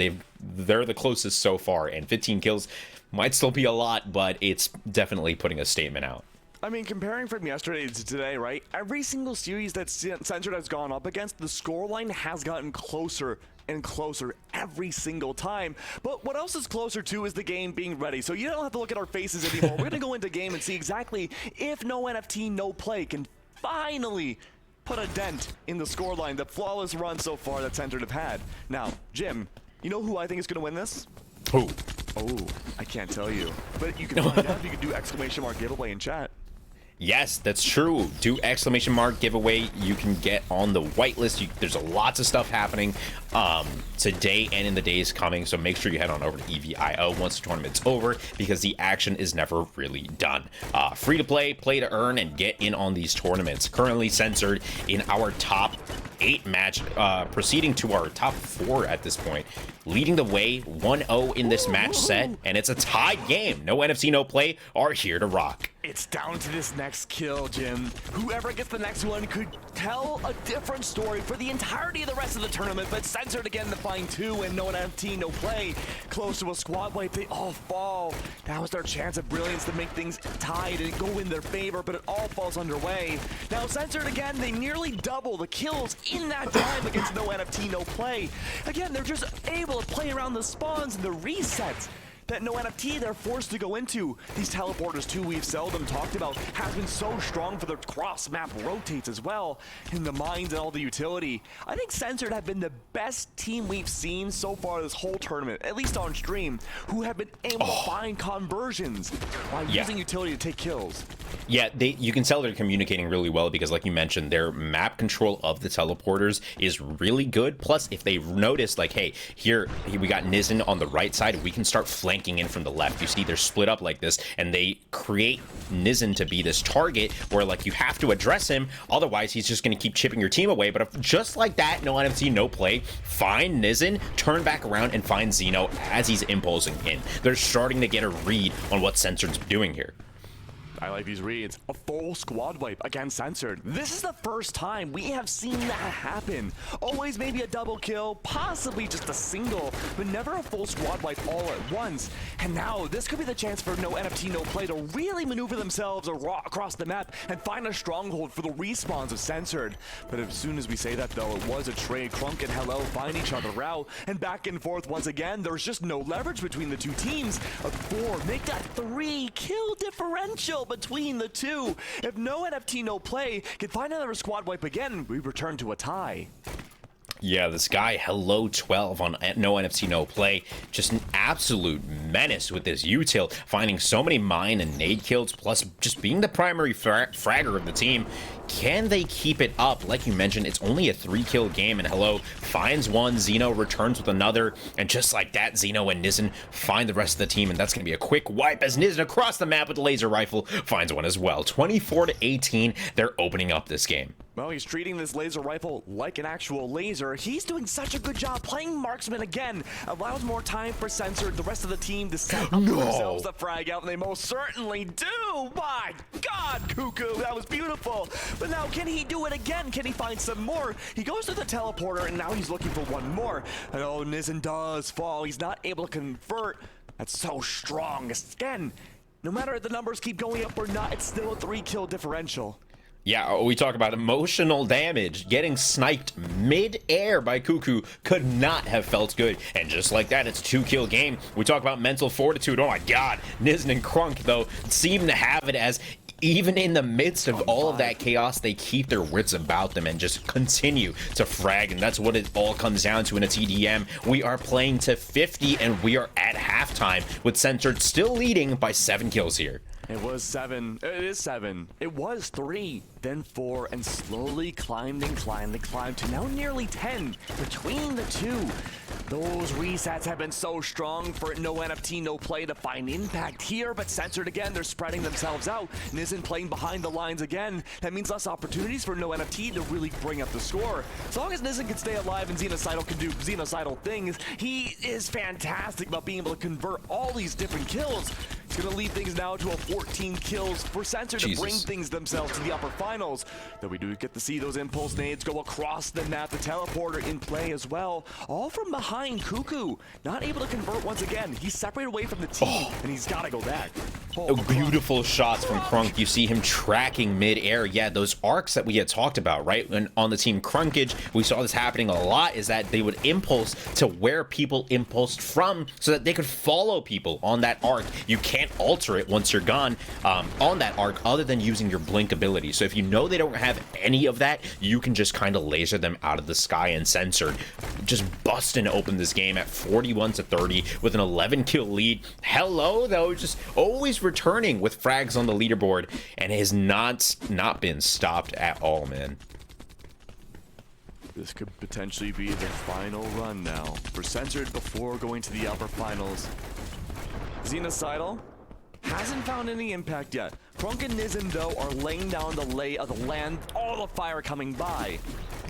They're the closest so far, and 15 kills might still be a lot, but it's definitely putting a statement out.
I mean, comparing from yesterday to today, right? Every single series that Censored has gone up against, the scoreline has gotten closer and closer every single time. But what else is closer to is the game being ready. So you don't have to look at our faces anymore. We're going to go into game and see exactly if no NFT, no play can finally put a dent in the scoreline, the flawless run so far that Censored have had. Now, Jim, you know who I think is going to win this?
Who?
Oh, I can't tell you. But you can find out if you can do exclamation mark giveaway in chat.
Yes, that's true. Do exclamation mark giveaway. You can get on the whitelist. There's lots of stuff happening today and in the days coming. So make sure you head on over to EVIO once the tournament's over, because the action is never really done. Free to play, play to earn, and get in on these tournaments. Currently Censored in our top 8 match, proceeding to our top 4 at this point. Leading the way 1-0 in this match set, and it's a tied game. No NFC, no play are here to rock.
It's down to this next kill, Jim. Whoever gets the next one could tell a different story for the entirety of the rest of the tournament, but Censored again to find 2 and no NFT, no play. Close to a squad wipe, they all fall. That was their chance of brilliance to make things tied and go in their favor, but it all falls underway. Now Censored again, they nearly double the kills in that time against no NFT, no play. Again, they're just able to play around the spawns and the resets that no NFT they're forced to go into. These teleporters too, we've seldom talked about, have been so strong for their cross-map rotates as well, in the mines and all the utility. I think Censored have been the best team we've seen so far this whole tournament, at least on stream, who have been able to find conversions while using utility to take kills.
Yeah, you can tell they're communicating really well, because like you mentioned, their map control of the teleporters is really good. Plus, if they notice, like, hey, here we got Nizen on the right side, we can start flanking in from the left. You see they're split up like this, and they create Nizen to be this target where, like, you have to address him, otherwise he's just going to keep chipping your team away. But if, just like that, no NFC, no play, find Nizen, turn back around, and find Xeno as he's impulsing in. They're starting to get a read on what Censored's doing here.
I like these reads. A full squad wipe against Censored. This is the first time we have seen that happen. Always maybe a double kill, possibly just a single, but never a full squad wipe all at once. And now this could be the chance for no NFT, no play to really maneuver themselves across the map and find a stronghold for the respawns of Censored. But as soon as we say that though, it was a trade. Crunk and Hello find each other out, and back and forth once again. There's just no leverage between the two teams. A 4, make that 3 kill differential between the two. If no NFT, no play can find another squad wipe again, we return to a tie.
Yeah, this guy, Hello 12 on no NFC, no play. Just an absolute menace with this util, finding so many mine and nade kills, plus just being the primary fragger of the team. Can they keep it up? Like you mentioned, it's only a 3-kill game, and Hello finds one, Xeno returns with another, and just like that, Xeno and Nizen find the rest of the team, and that's going to be a quick wipe as Nizen across the map with the laser rifle finds one as well. 24-18, they're opening up this game.
Well, he's treating this laser rifle like an actual laser. He's doing such a good job playing marksman again. Allows more time for Censored, the rest of the team, to set up for themselves the frag out, and they most certainly do. My God, Cuckoo, that was beautiful. But now, can he do it again? Can he find some more? He goes to the teleporter, and now he's looking for one more. And oh, Nizen does fall. He's not able to convert. That's so strong. Again, no matter if the numbers keep going up or not, it's still a 3-kill differential.
Yeah, we talk about emotional damage. Getting sniped mid-air by Cuckoo could not have felt good. And just like that, it's a 2-kill game. We talk about mental fortitude. Oh my God. Nizen and Crunk, though, seem to have it as even in the midst of all of that chaos, they keep their wits about them and just continue to frag, and that's what it all comes down to in a TDM. We are playing to 50, and we are at halftime with Censored still leading by 7 kills here.
It was 7. It is 7. It was 3, then 4, and slowly climbed and climbed and climbed to now nearly 10 between the two. Those resets have been so strong for no NFT, no play to find impact here, but Censored again, they're spreading themselves out. Nizen playing behind the lines again. That means less opportunities for no NFT to really bring up the score. As long as Nizen can stay alive and Xenocidal can do Xenocidal things, he is fantastic about being able to convert all these different kills. It's going to lead things now to a 14 kills for Censored to bring things themselves to the upper finals. Though we do get to see those impulse nades go across the map, the teleporter in play as well. All from behind Cuckoo. Not able to convert once again. He's separated away from the team, and he's got to go back.
Beautiful shots from Crunk. You see him tracking mid-air. Yeah, those arcs that we had talked about, right? And on the team Crunkage, we saw this happening a lot, is that they would impulse to where people impulsed from so that they could follow people on that arc. You can't alter it once you're gone on that arc other than using your blink ability. So if you know they don't have any of that, you can just kind of laser them out of the sky. And Censored just busting open this game at 41-30 with an 11 kill lead. Hello though, just always returning with frags on the leaderboard, and has not been stopped at all, man.
This could potentially be the final run now for Censored before going to the upper finals. Xenocidal hasn't found any impact yet. Crunk and Nizen, though, are laying down the lay of the land, all the fire coming by.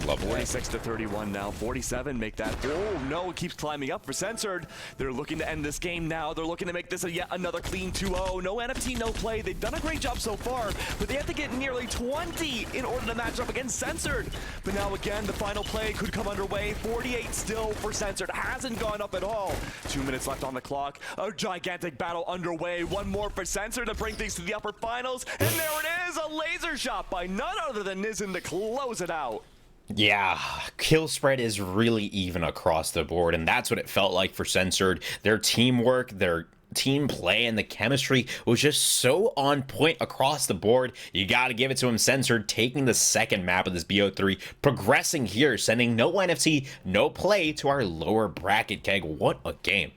Lovely.
46-31 now. 47 make that. Oh no, it keeps climbing up for Censored. They're looking to end this game now. They're looking to make this yet another clean 2-0. No NFT, no play. They've done a great job so far, but they have to get nearly 20 in order to match up against Censored. But now again, the final play could come underway. 48 still for Censored. Hasn't gone up at all. 2 minutes left on the clock. A gigantic battle underway. One more for Censored to bring things to the upper finals. And there it is, a laser shot by none other than Nizen to close it out.
Yeah, kill spread is really even across the board, and that's what it felt like for Censored. Their teamwork, their team play, and the chemistry was just so on point across the board. You got to give it to him. Censored taking the second map of this BO3, progressing here, sending no NFT, no play to our lower bracket. Keg, what a game.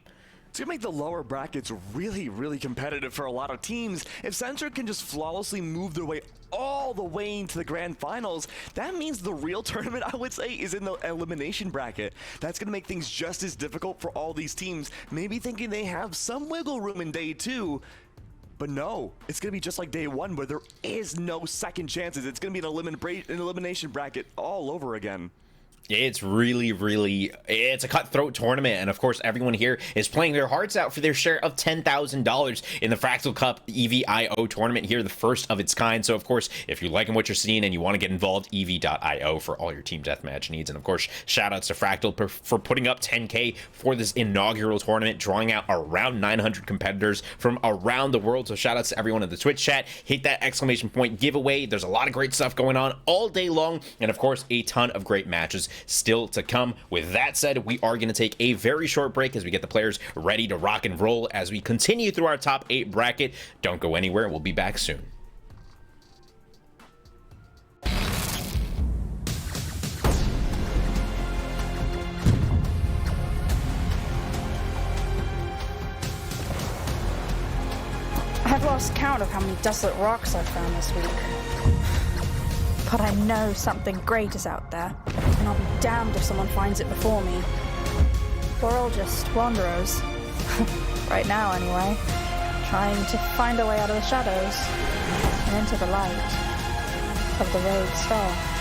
It's gonna make the lower brackets really, really competitive for a lot of teams. If Censored can just flawlessly move their way all the way into the grand finals, that means the real tournament, I would say, is in the elimination bracket. That's gonna make things just as difficult for all these teams, maybe thinking they have some wiggle room in day 2. But no, it's going to be just like day 1 where there is no second chances. It's going to be an elimination bracket all over again.
It's really, it's a cutthroat tournament, and of course everyone here is playing their hearts out for their share of $10,000 in the Fractal Cup EV.io tournament here, the first of its kind. So of course, if you're liking what you're seeing and you want to get involved, EV.io for all your team deathmatch needs. And of course, shout outs to Fractal for putting up 10K for this inaugural tournament, drawing out around 900 competitors from around the world. So shout outs to everyone in the Twitch chat. Hit that exclamation point giveaway. There's a lot of great stuff going on all day long, and of course a ton of great matches still to come. With that said, we are going to take a very short break as we get the players ready to rock and roll as we continue through our top 8 bracket. Don't go anywhere. We'll be back soon.
I've lost count of how many desolate rocks I've found this week. But I know something great is out there, and I'll be damned if someone finds it before me. We're all just wanderers. Right now, anyway. Trying to find a way out of the shadows and into the light of the road star.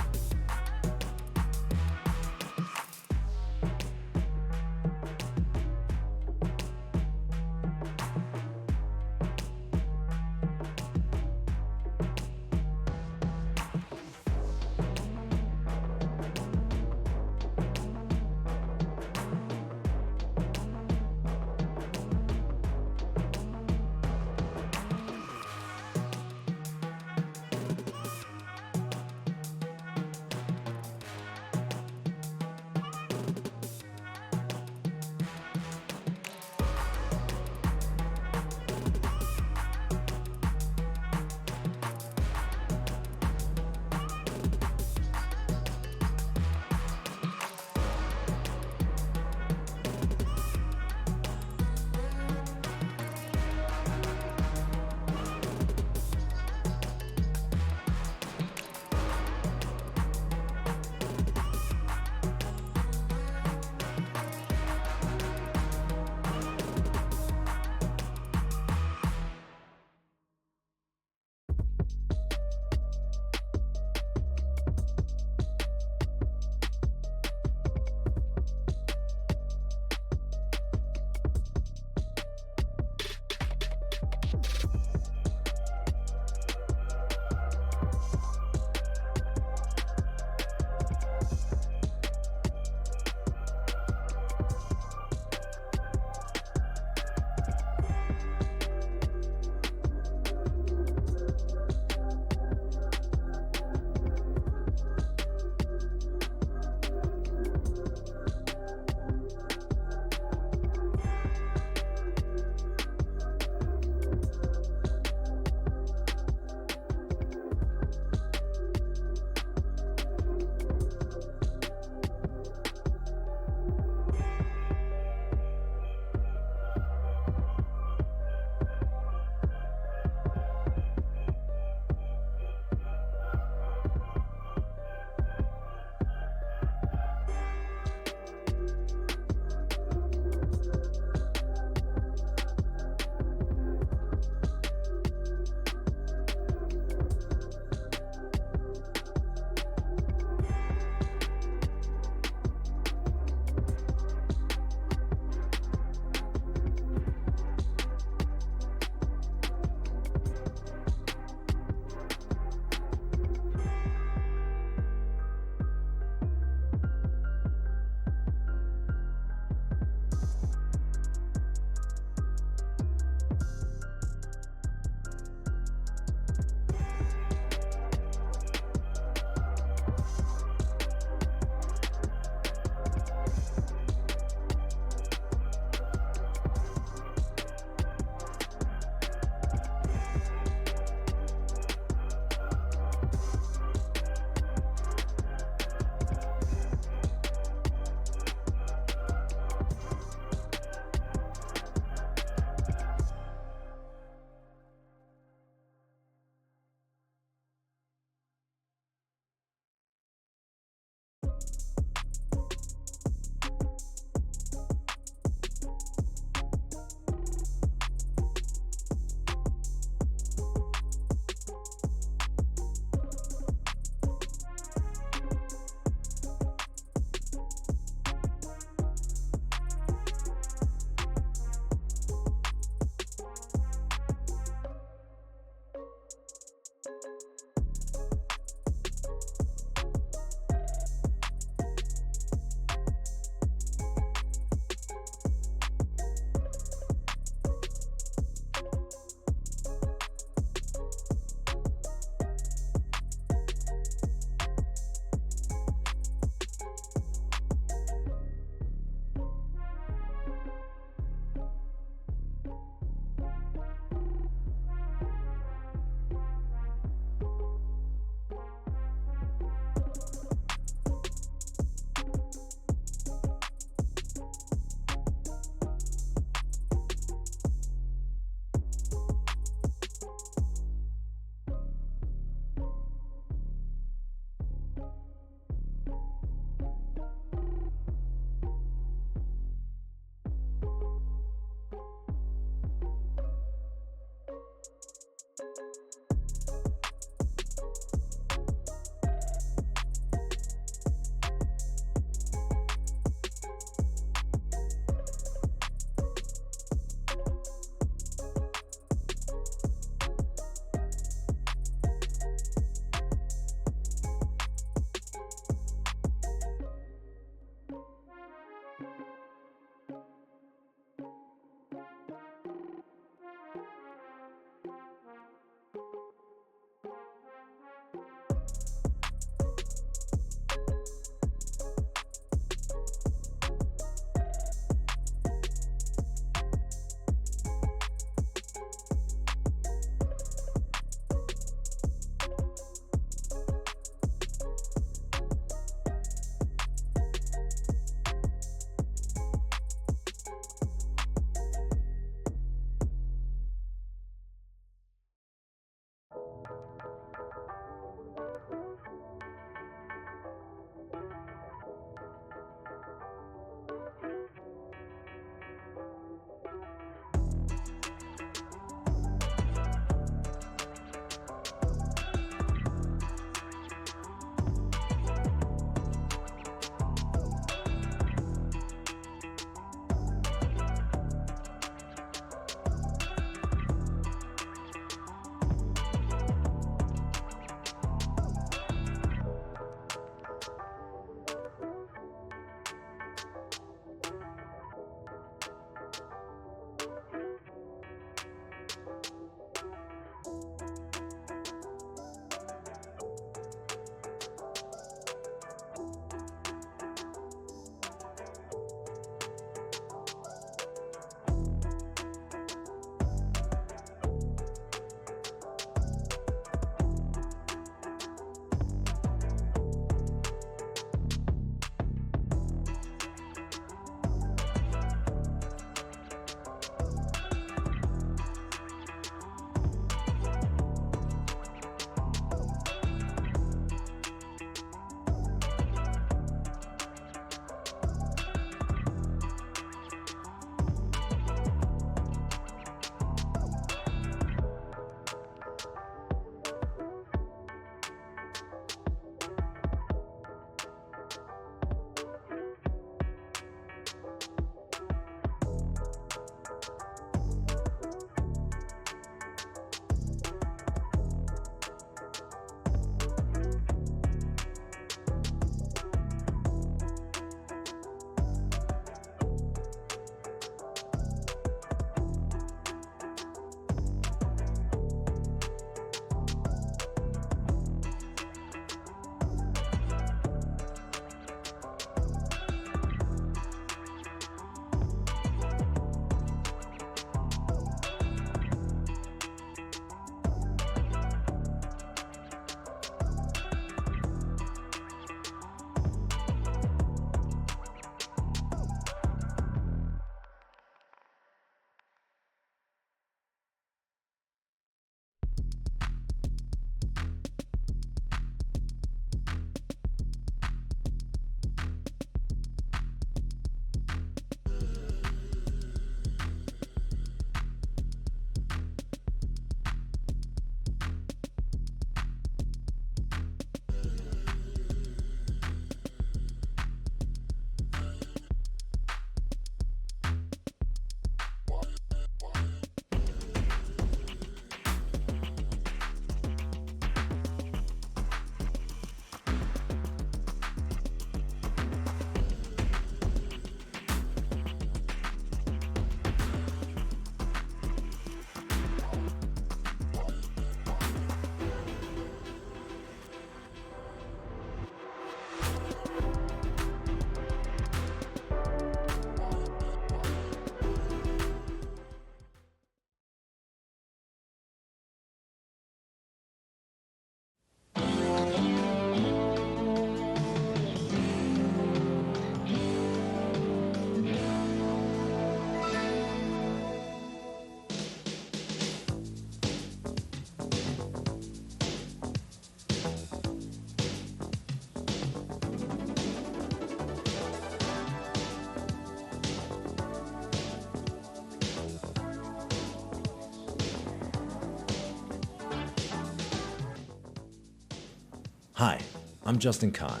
Hi, I'm Justin Cont,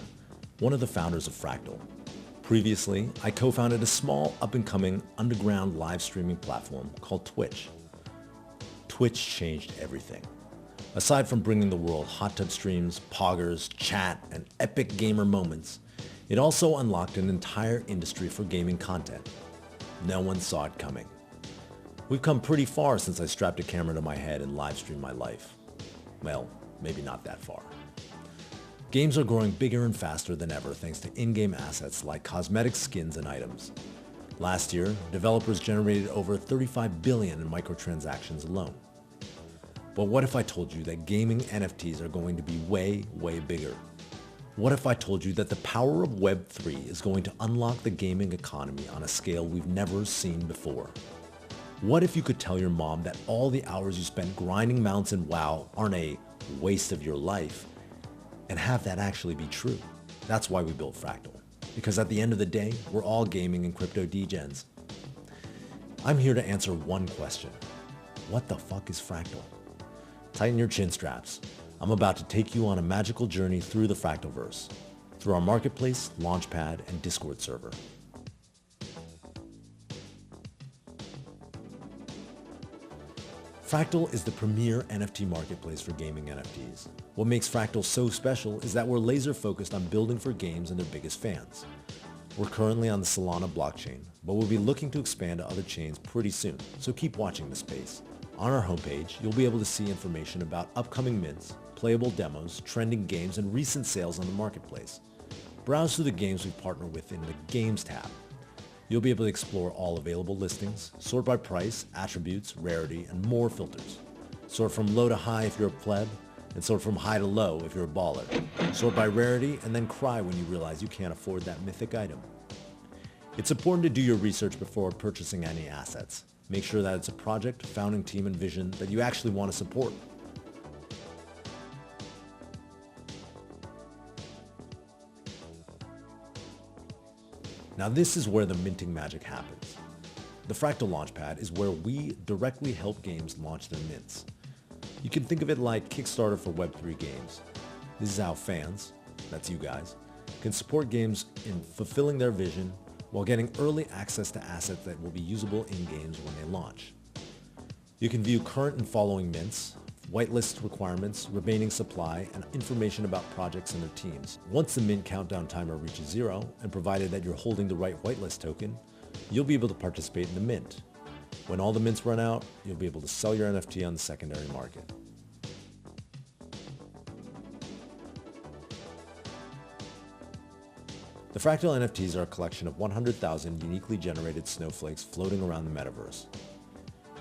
one of the founders of Fractal. Previously, I co-founded a small, up-and-coming, underground live streaming platform called Twitch. Twitch changed everything. Aside from bringing the world hot tub streams, poggers, chat, and epic gamer moments, it also unlocked an entire industry for gaming content. No one saw it coming. We've come pretty far since I strapped a camera to my head and live streamed my life. Well, maybe not that far. Games are growing bigger and faster than ever thanks to in-game assets like cosmetic skins and items. Last year, developers generated over 35 billion in microtransactions alone. But what if I told you that gaming NFTs are going to be way, way bigger? What if I told you that the power of Web3 is going to unlock the gaming economy on a scale we've never seen before? What if you could tell your mom that all the hours you spent grinding mounts in WoW aren't a waste of your life, and have that actually be true? That's why we built Fractal. Because at the end of the day, we're all gaming and crypto degens. I'm here to answer one question. What the fuck is Fractal? Tighten your chin straps. I'm about to take you on a magical journey through the Fractalverse, through our marketplace, launchpad, and Discord server. Fractal is the premier NFT marketplace for gaming NFTs. What makes Fractal so special is that we're laser focused on building for games and their biggest fans. We're currently on the Solana blockchain, but we'll be looking to expand to other chains pretty soon, so keep watching the space. On our homepage, you'll be able to see information about upcoming mints, playable demos, trending games, and recent sales on the marketplace. Browse through the games we've partnered with in the Games tab. You'll be able to explore all available listings, sort by price, attributes, rarity, and more filters. Sort from low to high if you're a pleb, and sort from high to low if you're a baller. Sort by rarity, and then cry when you realize you can't afford that mythic item. It's important to do your research before purchasing any assets. Make sure that it's a project, founding team, and vision that you actually want to support. Now this is where the minting magic happens. The Fractal Launchpad is where we directly help games launch their mints. You can think of it like Kickstarter for Web3 games. This is how fans, that's you guys, can support games in fulfilling their vision while getting early access to assets that will be usable in games when they launch. You can view current and following mints, whitelist requirements, remaining supply, and information about projects and their teams. Once the mint countdown timer reaches 0, and provided that you're holding the right whitelist token, you'll be able to participate in the mint. When all the mints run out, you'll be able to sell your NFT on the secondary market. The Fractal NFTs are a collection of 100,000 uniquely generated snowflakes floating around the metaverse.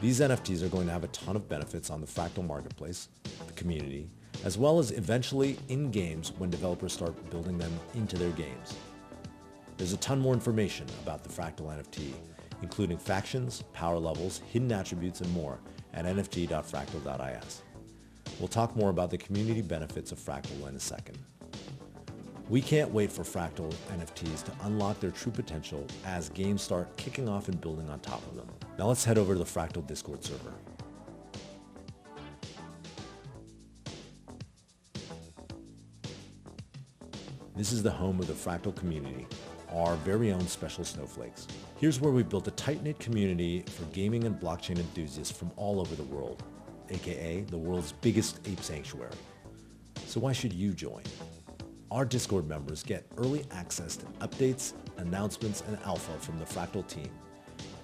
These NFTs are going to have a ton of benefits on the Fractal marketplace, the community, as well as eventually in games when developers start building them into their games. There's a ton more information about the Fractal NFT, including factions, power levels, hidden attributes, and more at nft.fractal.is. We'll talk more about the community benefits of Fractal in a second. We can't wait for Fractal NFTs to unlock their true potential as games start kicking off and building on top of them. Now let's head over to the Fractal Discord server. This is the home of the Fractal community, our very own special snowflakes. Here's where we built a tight-knit community for gaming and blockchain enthusiasts from all over the world, aka the world's biggest ape sanctuary. So why should you join? Our Discord members get early access to updates, announcements, and alpha from the Fractal team,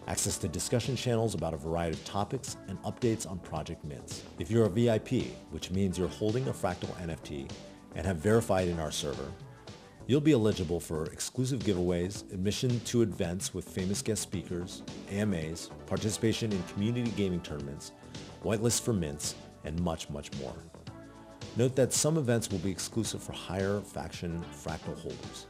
access to discussion channels about a variety of topics, and updates on project mints. If you're a VIP, which means you're holding a Fractal NFT and have verified in our server, you'll be eligible for exclusive giveaways, admission to events with famous guest speakers, AMAs, participation in community gaming tournaments, whitelists for mints, and much, much more. Note that some events will be exclusive for higher faction Fractal holders.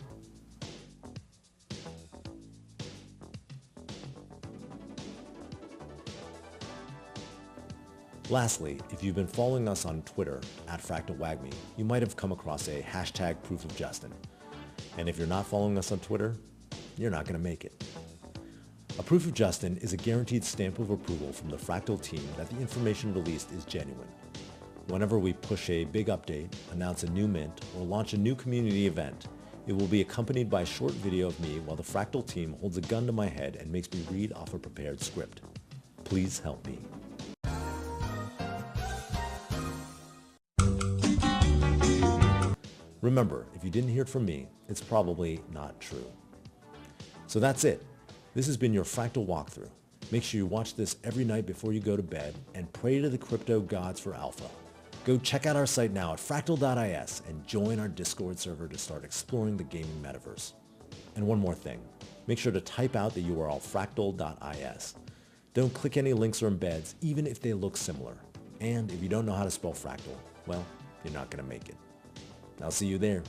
Lastly, if you've been following us on Twitter @FractalWagMe, you might have come across a hashtag Proof of Justin. And if you're not following us on Twitter, you're not going to make it. A Proof of Justin is a guaranteed stamp of approval from the Fractal team that the information released is genuine. whenever we push a big update, announce a new mint, or launch a new community event, it will be accompanied by a short video of me while the Fractal team holds a gun to my head and makes me read off a prepared script. Please help me. Remember, if you didn't hear it from me, it's probably not true. So that's it. This has been your Fractal walkthrough. Make sure you watch this every night before you go to bed and pray to the crypto gods for alpha. Go check out our site now at fractal.is and join our Discord server to start exploring the gaming metaverse. And one more thing, make sure to type out the URL fractal.is. Don't click any links or embeds, even if they look similar. And if you don't know how to spell fractal, well, you're not going to make it. I'll see you there.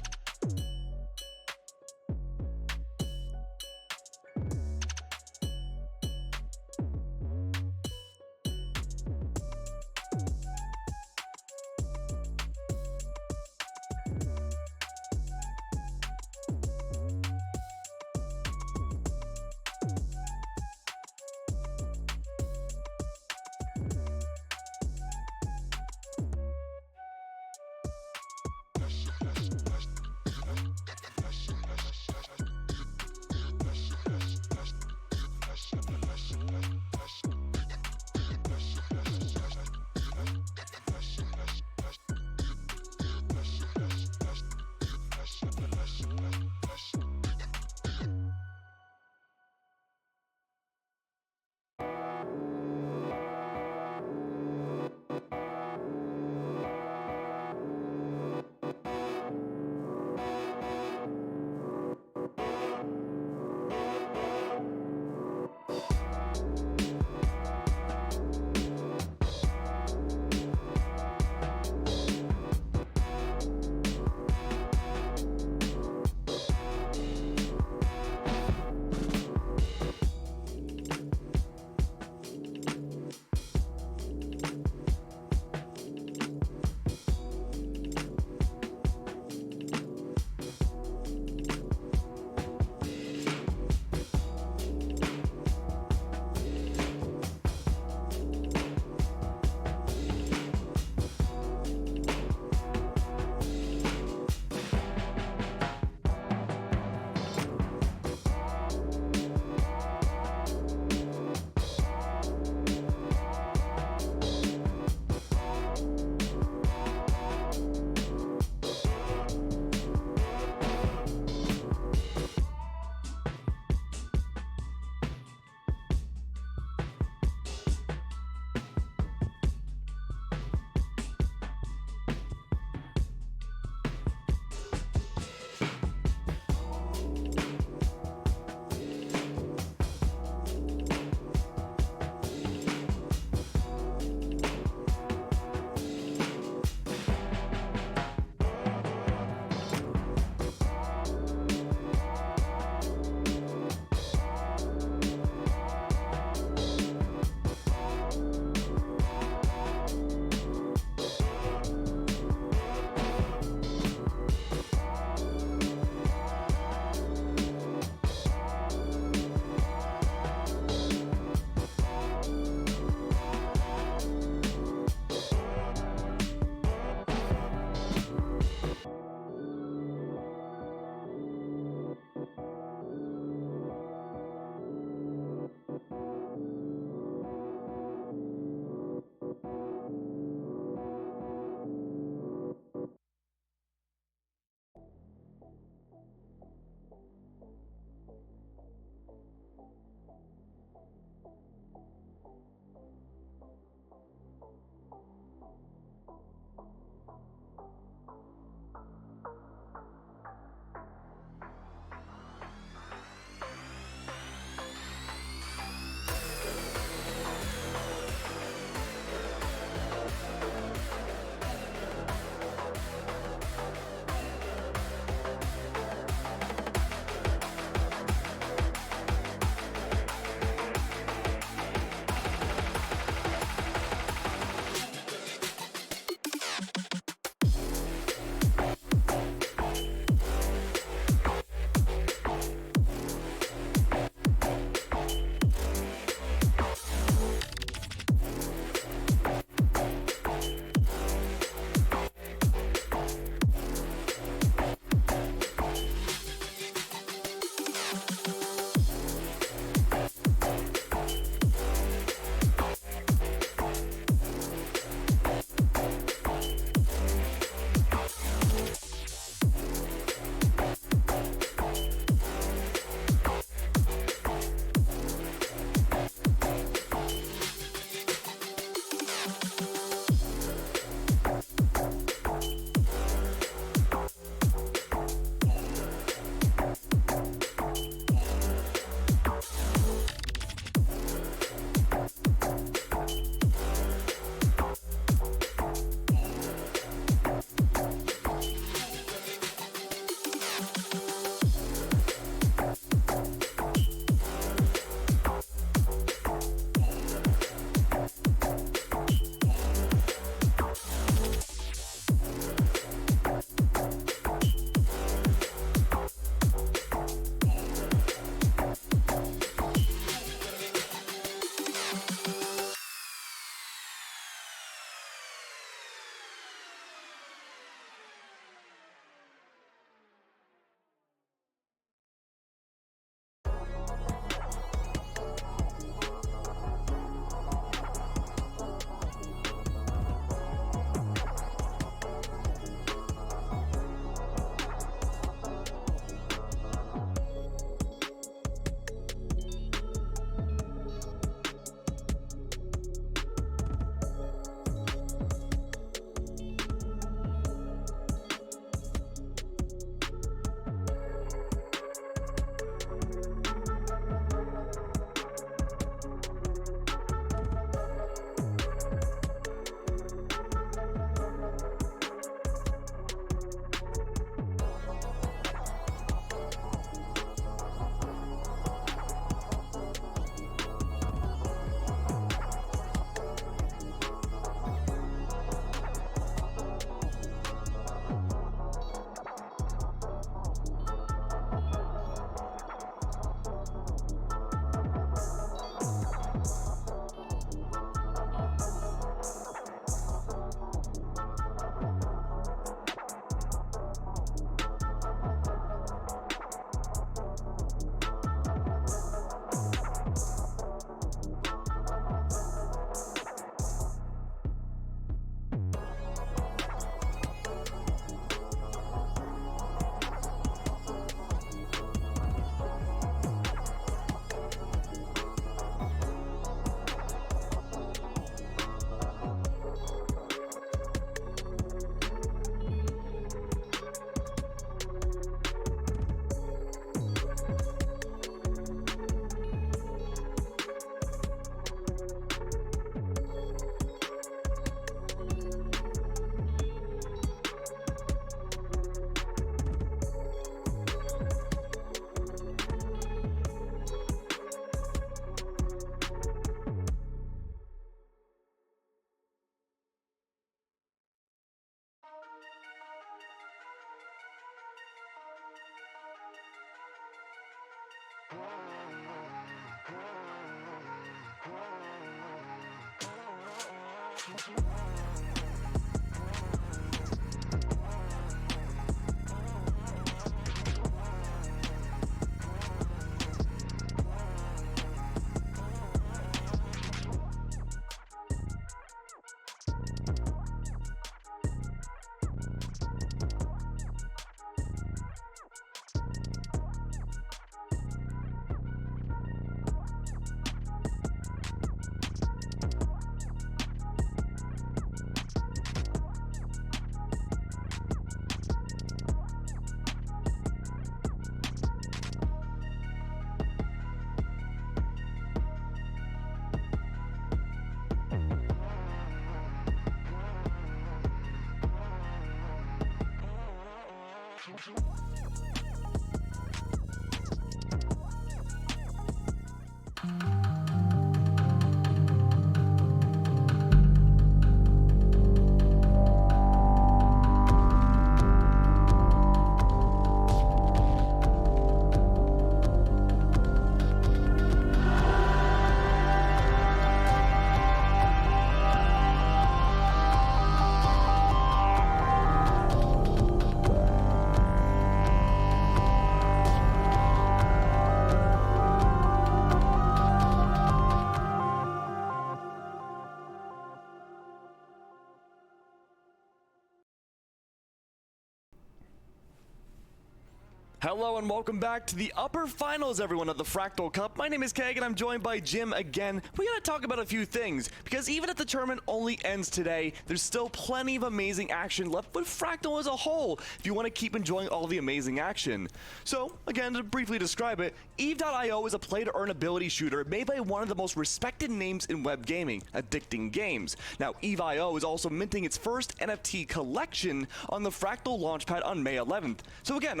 Hello and welcome back to the upper finals, everyone, of the Fractal Cup. My name is Keg and I'm joined by Jim again. We gotta talk about a few things, because even if the tournament only ends today, there's still plenty of amazing action left with Fractal as a whole, if you want to keep enjoying all the amazing action. So, again, to briefly describe it, Eve.io is a play-to-earn ability shooter made by one of the most respected names in web gaming, Addicting Games. Now, Eve.io is also minting its first NFT collection on the Fractal launchpad on May 11th. So again,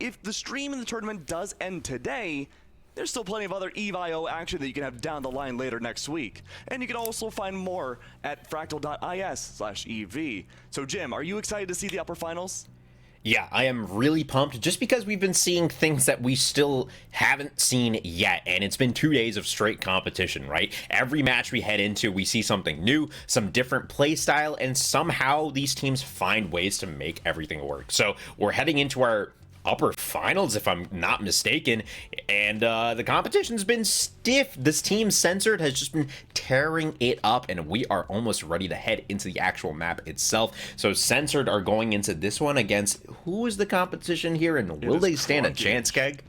if the stream in the tournament does end today, there's still plenty of other Eve.io action that you can have down the line later next week. And you can also find more at fractal.is/EV. So Jim, are you excited to see the upper finals?
Yeah, I am really pumped just because we've been seeing things that we still haven't seen yet, and it's been 2 days of straight competition, right? Every match we head into, we see something new, some different play style, and somehow these teams find ways to make everything work. So we're heading into our upper finals, if I'm not mistaken, and the competition's been stiff. This team Censored has just been tearing it up, and we are almost ready to head into the actual map itself. So Censored are going into this one against, who is the competition here, and will they stand a chance, Keg?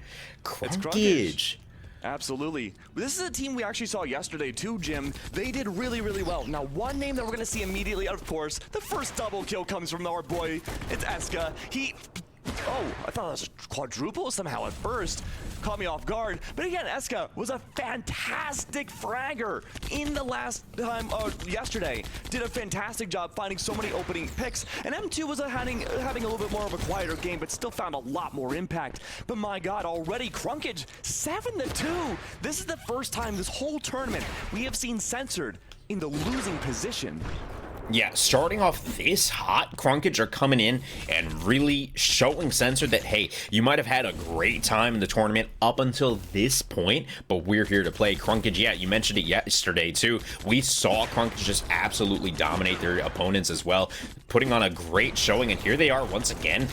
Crunkage.
Absolutely. This is a team we actually saw yesterday too, Jim. They did really, really well. Now, one name that we're going to see immediately, of course, the first double kill comes from our boy. It's Eska. Oh, I thought it was a quadruple somehow at first. Caught me off guard. But again, Eska was a fantastic fragger in the last time, yesterday. Did a fantastic job finding so many opening picks. And M2 was having a little bit more of a quieter game, but still found a lot more impact. But my God, already Crunkage 7-2. This is the first time this whole tournament we have seen Censored in the losing position.
Yeah, starting off this hot, Crunkage are coming in and really showing Censored that, hey, you might have had a great time in the tournament up until this point, but we're here to play. Crunkage, yeah, you mentioned it yesterday too. We saw Crunkage just absolutely dominate their opponents as well, putting on a great showing, and here they are once again,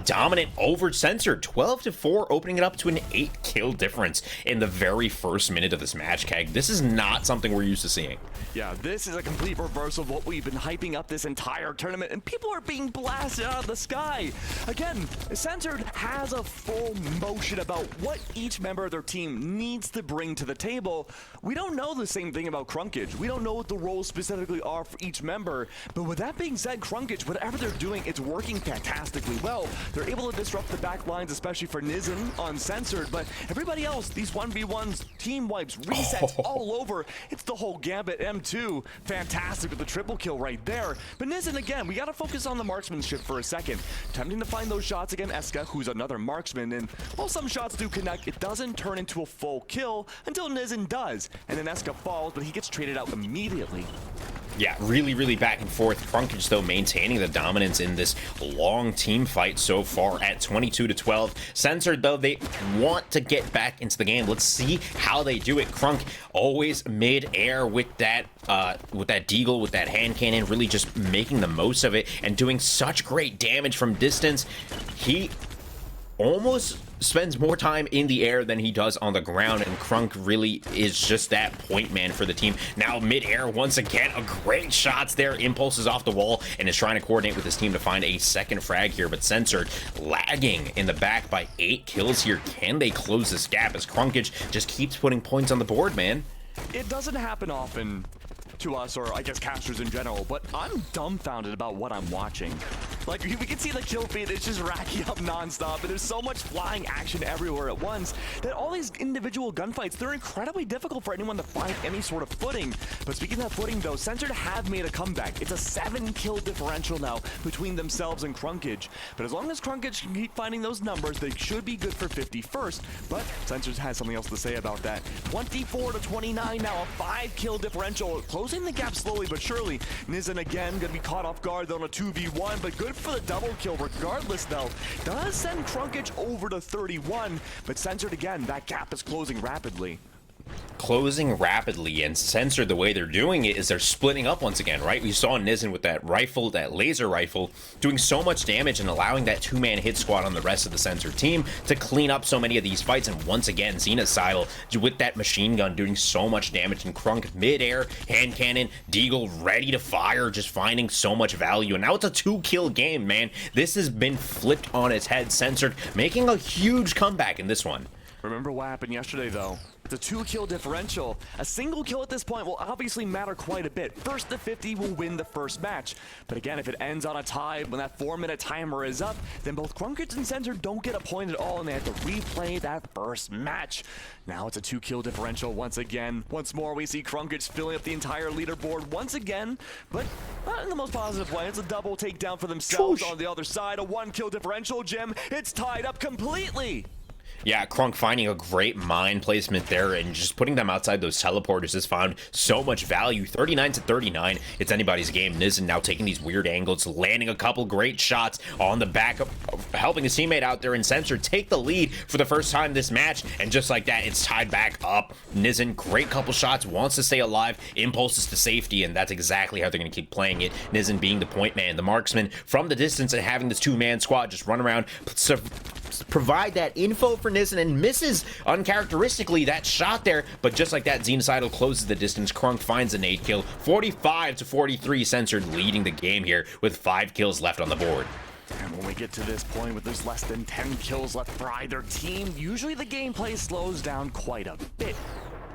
dominant over Censored, 12-4, opening it up to an 8-kill difference in the very first minute of this match, Keg. This is not something we're used to seeing.
Yeah, this is a complete reversal of what we've been hyping up this entire tournament, and people are being blasted out of the sky. Again, Censored has a full motion about what each member of their team needs to bring to the table. We don't know the same thing about Crunkage. We don't know what the roles specifically are for each member, but with that being said, Crunkage, whatever they're doing, it's working fantastically well. They're able to disrupt the back lines, especially for Nizin on Censored, but everybody else, these 1v1s, team wipes, resets all over. It's the whole gambit. M2, fantastic with the triple kill right there. But Nizin, again, we gotta focus on the marksmanship for a second. Attempting to find those shots again, Eska, who's another marksman, and while some shots do connect, it doesn't turn into a full kill until Nizin does. And then Eska falls, but he gets traded out immediately.
Yeah, really, really back and forth. Crunkage, though, maintaining the dominance in this long team fight so far at 22-12. Censored, though, they want to get back into the game. Let's see how they do it. Crunk always mid-air with that deagle, with that hand cannon, really just making the most of it and doing such great damage from distance. He almost spends more time in the air than he does on the ground, and Crunk really is just that point man for the team. Now mid-air once again, a great shots there, impulses off the wall, and is trying to coordinate with his team to find a second frag here, but Censored lagging in the back by 8 kills here. Can they close this gap as Crunkage just keeps putting points on the board, man?
It doesn't happen often to us, or I guess casters in general, but I'm dumbfounded about what I'm watching. Like, we can see the kill feed, it's just racking up non-stop, and there's so much flying action everywhere at once that all these individual gunfights, they're incredibly difficult for anyone to find any sort of footing. But speaking of footing, though, Censored have made a comeback. It's a 7-kill differential now between themselves and Crunkage. But as long as Crunkage can keep finding those numbers, they should be good for 51st. But Censored has something else to say about that. 24-29 now, a 5-kill differential, closing the gap slowly but surely. Nizin again gonna be caught off guard though on a 2v1, but good for the double kill regardless though. Does send Crunkage over to 31, but Censored again, that gap is closing rapidly.
closing rapidly, and Censored, the way they're doing it is they're splitting up once again, right? We saw Nizen with that rifle, that laser rifle, doing so much damage and allowing that two-man hit squad on the rest of the Censored team to clean up so many of these fights. And once again, Xenocidal with that machine gun doing so much damage, and Crunk mid-air, hand cannon, Deagle ready to fire, just finding so much value. And now it's a 2-kill game, man. This has been flipped on its head. Censored making a huge comeback in this one.
Remember what happened yesterday, though? The 2-kill differential. A single kill at this point will obviously matter quite a bit. First to 50 will win the first match. But again, if it ends on a tie when that 4-minute timer is up, then both Crunkage and Censored don't get a point at all, and they have to replay that first match. Now it's a 2-kill differential once again. Once more, we see Crunkage filling up the entire leaderboard once again, but not in the most positive way. It's a double takedown for themselves. On the other side, a 1-kill differential, Jim. It's tied up completely.
Yeah, Crunk finding a great mine placement there and just putting them outside those teleporters has found so much value. 39-39, it's anybody's game. Nizen now taking these weird angles, landing a couple great shots on the back of helping his teammate out there, and Censored take the lead for the first time this match, and just like that, it's tied back up. Nizen, great couple shots, wants to stay alive, impulses to safety, and that's exactly how they're going to keep playing it. Nizen being the point man, the marksman from the distance, and having this two-man squad just run around, provide that info for Nizen, and misses uncharacteristically that shot there, but just like that, Xenocidal closes the distance. Crunk finds a nade kill. 45-43, Censored leading the game here with 5 kills left on the board.
And when we get to this point with there's less than 10 kills left for either team, usually the gameplay slows down quite a bit.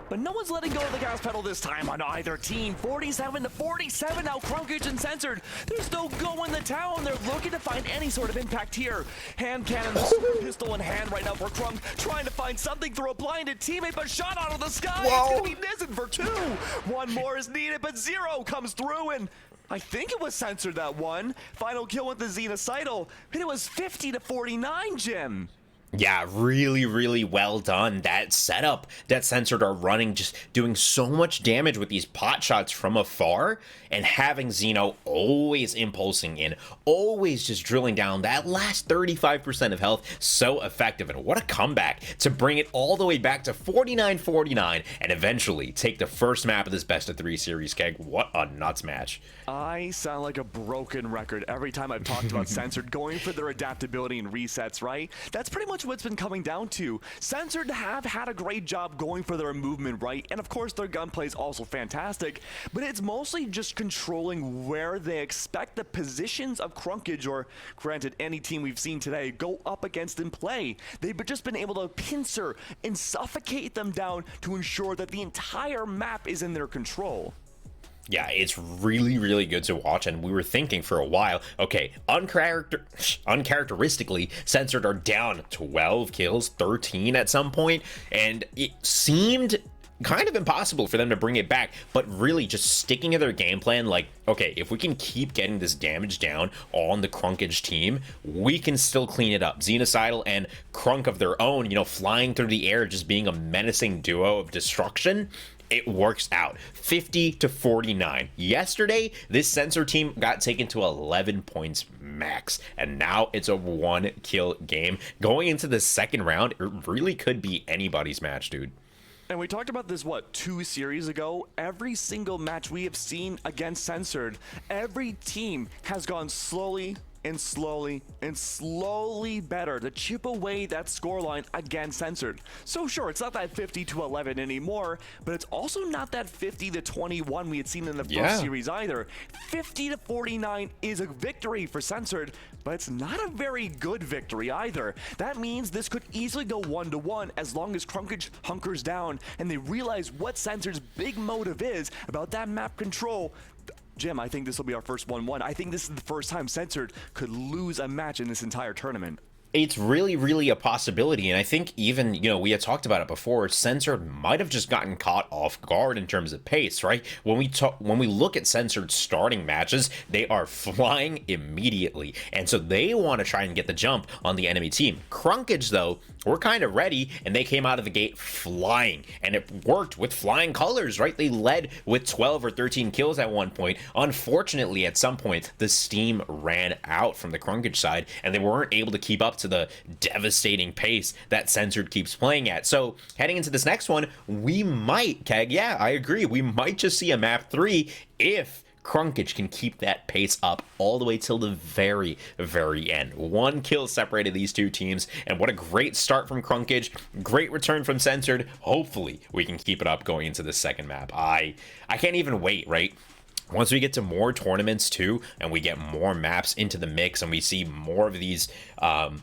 But no one's letting go of the gas pedal this time on either team. 47-47 now, Crunkage and Censored. There's no go in the town. They're looking to find any sort of impact here. Hand cannon, the super pistol in hand right now for Crunk, trying to find something through a blinded teammate, but shot out of the sky. Whoa. It's gonna be Nizen for 2. One more is needed, but 0 comes through, and I think it was Censored that one. Final kill with the Xenocidal, and it was 50-49, Jim.
Yeah, really, really well done. That setup that Censored are running, just doing so much damage with these pot shots from afar, and having Xeno always impulsing in, always just drilling down that last 35% of health. So effective, and what a comeback to bring it all the way back to 49-49 and eventually take the first map of this best-of-3 series, Keg. What a nuts match.
I sound like a broken record every time I've talked about Censored going for their adaptability and resets, right? That's pretty much what's been coming down to. Censored have had a great job going for their movement, right? And of course their gunplay is also fantastic, but it's mostly just controlling where they expect the positions of Crunkage, or granted any team we've seen today, go up against in play. They've just been able to pincer and suffocate them down to ensure that the entire map is in their control.
Yeah, it's really, really good to watch, and we were thinking for a while, okay, uncharacteristically, Censored are down 12 kills, 13 at some point, and it seemed kind of impossible for them to bring it back, but really just sticking to their game plan, like, okay, if we can keep getting this damage down on the Crunkage team, we can still clean it up. Xenocidal and Crunk of their own, you know, flying through the air, just being a menacing duo of destruction. It works out. 50-49. Yesterday, this Censored team got taken to 11 points max, and now it's a 1-kill game. Going into the second round, it really could be anybody's match, dude.
And we talked about this, what, 2 series ago? Every single match we have seen against Censored, every team has gone slowly and slowly better to chip away that scoreline against Censored. So sure, it's not that 50-11 anymore, but it's also not that 50-21 we had seen in the first series either. 50-49 is a victory for Censored, but it's not a very good victory either. That means this could easily go 1-1 as long as Crunkage hunkers down and they realize what Censored's big motive is about that map control. Jim, I think this will be our first 1-1. I think this is the first time Censored could lose a match in this entire tournament.
It's really, really a possibility, and I think even, you know, we had talked about it before, Censored might have just gotten caught off guard in terms of pace, right? When we look at Censored starting matches, they are flying immediately, and so they want to try and get the jump on the enemy team. Crunkage, though, were kind of ready, and they came out of the gate flying, and it worked with flying colors, right? They led with 12 or 13 kills at one point. Unfortunately, at some point, the steam ran out from the Crunkage side, and they weren't able to keep up to the devastating pace that Censored keeps playing at. So heading into this next one, we might, Keg, yeah, I agree, we might just see a map 3 if Crunkage can keep that pace up all the way till the very, very end. 1 kill separated these two teams, and what a great start from Crunkage. Great return from Censored. Hopefully, we can keep it up going into the second map. I can't even wait, right? Once we get to more tournaments too, and we get more maps into the mix, and we see more of these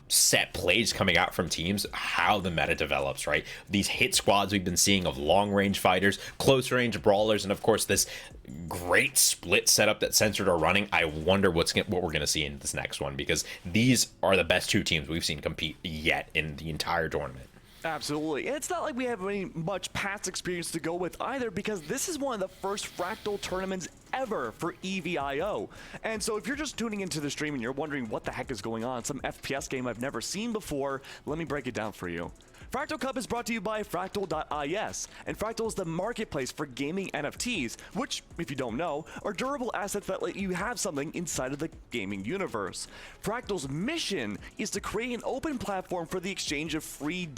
set plays coming out from teams, how the meta develops, right? These hit squads we've been seeing of long-range fighters, close-range brawlers, and of course this great split setup that Censored are running. I wonder what we're going to see in this next one, because these are the best 2 teams we've seen compete yet in the entire tournament.
Absolutely. And it's not like we have much past experience to go with either, because this is one of the first Fractal tournaments ever for EVIO. And so if you're just tuning into the stream and you're wondering what the heck is going on, some FPS game I've never seen before, let me break it down for you. Fractal Cup is brought to you by Fractal.is, and Fractal is the marketplace for gaming NFTs, which, if you don't know, are durable assets that let you have something inside of the gaming universe. Fractal's mission is to create an open platform for the exchange of free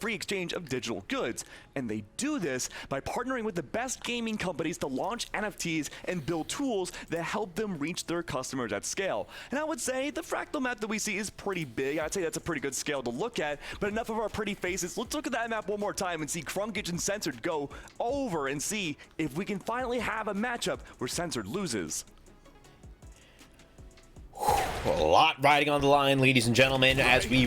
exchange of digital goods, and they do this by partnering with the best gaming companies to launch NFTs and build tools that help them reach their customers at scale. And I would say the Fractal map that we see is pretty big. I'd say that's a pretty good scale to look at, but enough of our pretty faces. Let's look at that map one more time and see Crunkage and Censored go over and see if we can finally have a matchup where Censored loses.
A lot riding on the line, ladies and gentlemen, as we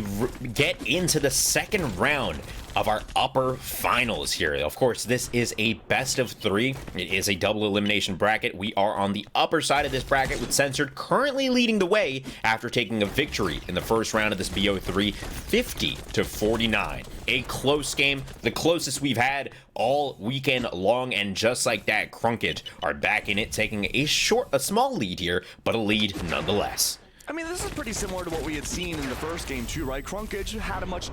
get into the second round of our upper finals here. Of course, this is a best of 3. It is a double elimination bracket. We are on the upper side of this bracket with Censored currently leading the way after taking a victory in the first round of this BO3, 50-49. A close game, the closest we've had all weekend long, and just like that, Crunkage are back in it, taking a small lead here, but a lead nonetheless.
I mean, this is pretty similar to what we had seen in the first game too, right? Crunkage had a much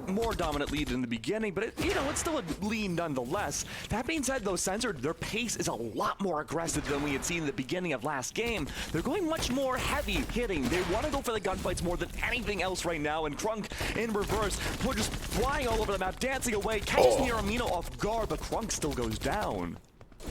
more dominant lead in the beginning, but it's still a lead nonetheless. That being said, though, Censored, their pace is a lot more aggressive than we had seen in the beginning of last game. They're going much more heavy hitting. They want to go for the gunfights more than anything else right now, and Crunk in reverse, we're just flying all over the map, dancing away, catches Niramino off guard, but Crunk still goes down.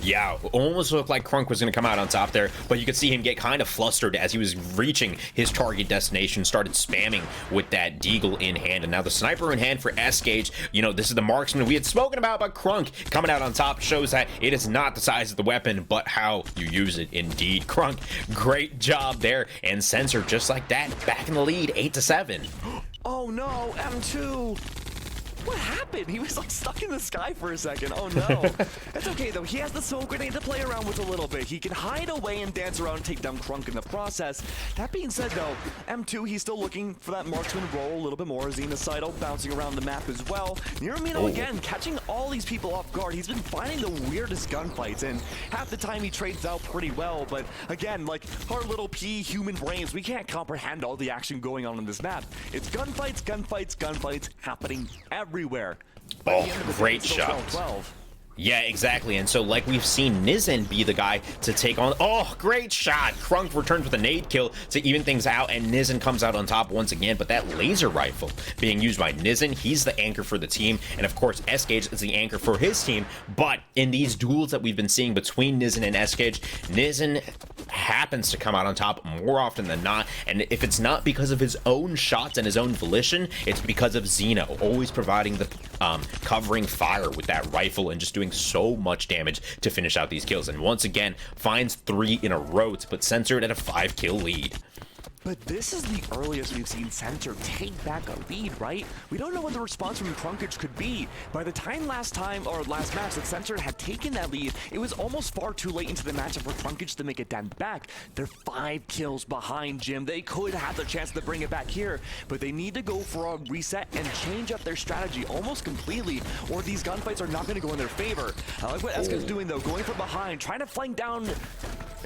Yeah, almost looked like Crunk was going to come out on top there, but you could see him get kind of flustered as he was reaching his target destination, started spamming with that deagle in hand, and now the sniper in hand for S-Gage. You know, this is the marksman we had spoken about, but Crunk coming out on top shows that it is not the size of the weapon, but how you use it indeed. Crunk, great job there, and Censored just like that, back in the lead, 8-7.
Oh no, M2! What happened? He was like stuck in the sky for a second. Oh no. It's okay though. He has the smoke grenade to play around with a little bit. He can hide away and dance around and take down Crunk in the process. That being said though, M2, he's still looking for that marksman role a little bit more. Xenocidal bouncing around the map as well. Niramino again, catching all these people off guard. He's been finding the weirdest gunfights, and half the time he trades out pretty well. But again, like our little P human brains, we can't comprehend all the action going on this map. It's gunfights, gunfights, gunfights happening everywhere.
Oh, great shot.
12-12.
Yeah, exactly. And so, like we've seen Nizen be the guy to take on... Oh, great shot! Crunk returns with a nade kill to even things out, and Nizen comes out on top once again. But that laser rifle being used by Nizen, he's the anchor for the team. And of course, S-Gage is the anchor for his team. But in these duels that we've been seeing between Nizen and S-Gage, Nizen happens to come out on top more often than not. And if it's not because of his own shots and his own volition, it's because of Xeno always providing the covering fire with that rifle and just doing so much damage to finish out these kills, and once again finds 3 in a row to put Censored at a 5-kill lead.
But this is the earliest we've seen Censored take back a lead, right? We don't know what the response from Crunkage could be. By the time last match that Censored had taken that lead, it was almost far too late into the matchup for Crunkage to make it down back. They're 5 kills behind Jim. They could have the chance to bring it back here, but they need to go for a reset and change up their strategy almost completely, or these gunfights are not going to go in their favor. I like what Eska's doing though, going from behind, trying to flank down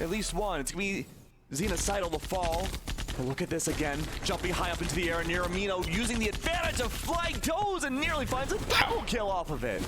at least one. It's going to be Xenocidal to fall. But look at this again, jumping high up into the air, and Niramino using the advantage of flying toes and nearly finds a double kill off of it.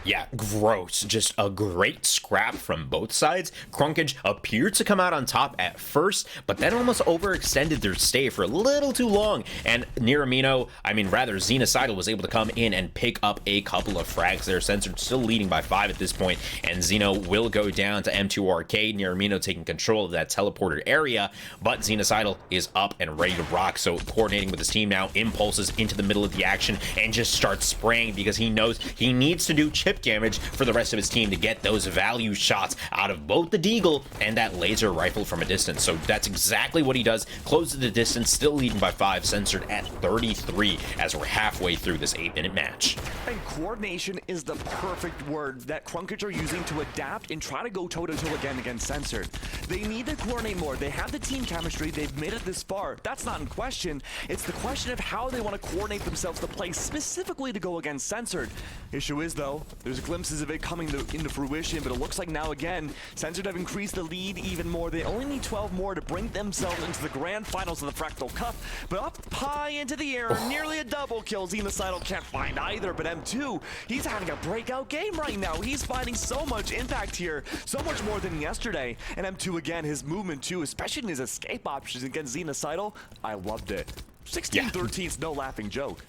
Yeah, gross. Just a great scrap from both sides. Crunkage appeared to come out on top at first, but then almost overextended their stay for a little too long. And Niramino, Xenocidal was able to come in and pick up a couple of frags there. Censored still leading by 5 at this point, and Xeno will go down to M2 Arcade. Niramino taking control of that teleported area, but Xenocidal is up and ready to rock. So coordinating with his team now, impulses into the middle of the action and just starts spraying because he knows he needs to do chip damage for the rest of his team to get those value shots out of both the Deagle and that laser rifle from a distance. So that's exactly what he does. Closes the distance, still leading by 5, Censored at 33 as we're halfway through this 8-minute match.
And coordination is the perfect word that Crunkage are using to adapt and try to go toe-to-toe again against Censored. They need to coordinate more. They have the team chemistry. They've made it this far. That's not in question. It's the question of how they want to coordinate themselves to play specifically to go against Censored. Issue is, though, there's glimpses of it coming into fruition, but it looks like now again, Censored have increased the lead even more. They only need 12 more to bring themselves into the grand finals of the Fractal Cup, but up high into the air, nearly a double kill. Xenocidal can't find either, but M2, he's having a breakout game right now. He's finding so much impact here, so much more than yesterday. And M2 again, his movement too, especially in his escape options against Xenocidal, I loved it. 16-13 is no laughing joke.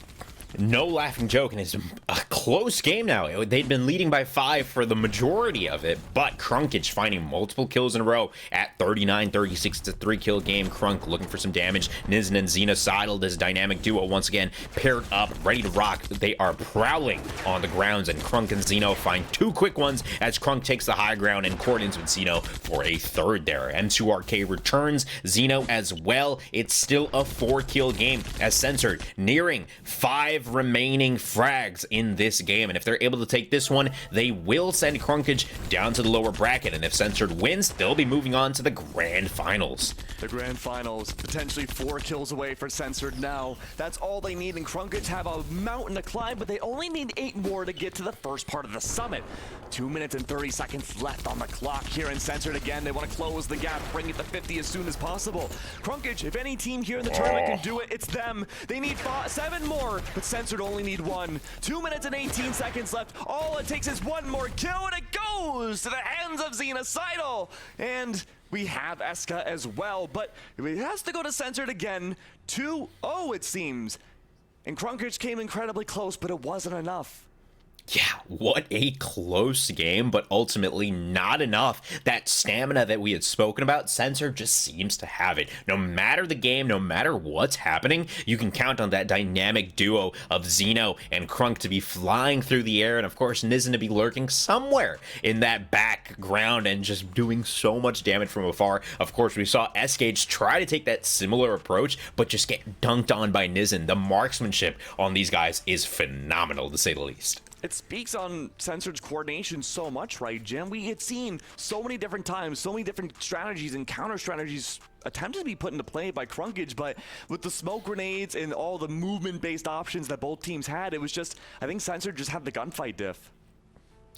No laughing joke, and it's a close game now. They'd been leading by 5 for the majority of it, but Crunkage finding multiple kills in a row at 39-36. It's a 3-kill game. Crunk looking for some damage. Nizen and Xenocidal, this dynamic duo once again paired up, ready to rock. They are prowling on the grounds, and Crunk and Xeno find 2 quick ones as Crunk takes the high ground and coordinates with Xeno for a 3rd there. M2 Arcade returns, Xeno as well. It's still a 4-kill game as Censored nearing 5 remaining frags in this game, and if they're able to take this one, they will send Crunkage down to the lower bracket, and if Censored wins, they'll be moving on to the grand finals.
The grand finals, potentially 4 kills away for Censored now. That's all they need, and Crunkage have a mountain to climb, but they only need 8 more to get to the first part of the summit. 2 minutes and 30 seconds left on the clock here in Censored again. They want to close the gap, bring it to 50 as soon as possible. Crunkage, if any team here in the tournament can do it, it's them. They need 7 more, but Censored only need 1. 2 minutes and 18 seconds left. All it takes is 1 more kill, and it goes to the hands of Xenocidal. And we have Eska as well, but it has to go to Censored again. 2-0 it seems. And Crunkage came incredibly close, but it wasn't enough.
Yeah, what a close game, but ultimately not enough. That stamina that we had spoken about, Censored just seems to have it. No matter the game, no matter what's happening, you can count on that dynamic duo of Xeno and Crunk to be flying through the air, and of course Nizen to be lurking somewhere in that background and just doing so much damage from afar. Of course, we saw S-Gage try to take that similar approach, but just get dunked on by Nizen. The marksmanship on these guys is phenomenal, to say the least.
It speaks on Censored's coordination so much, right, Jim? We had seen so many different times, so many different strategies and counter strategies attempted to be put into play by Crunkage, but with the smoke grenades and all the movement-based options that both teams had, it was just, I think Censored just had the gunfight diff.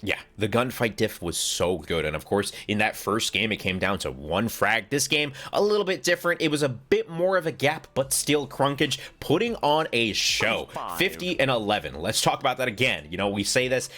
Yeah, the gunfight diff was so good, and of course, in that first game, it came down to 1 frag. This game, a little bit different. It was a bit more of a gap, but still Crunkage putting on a show. 50 and 11. Let's talk about that again. You know, we say this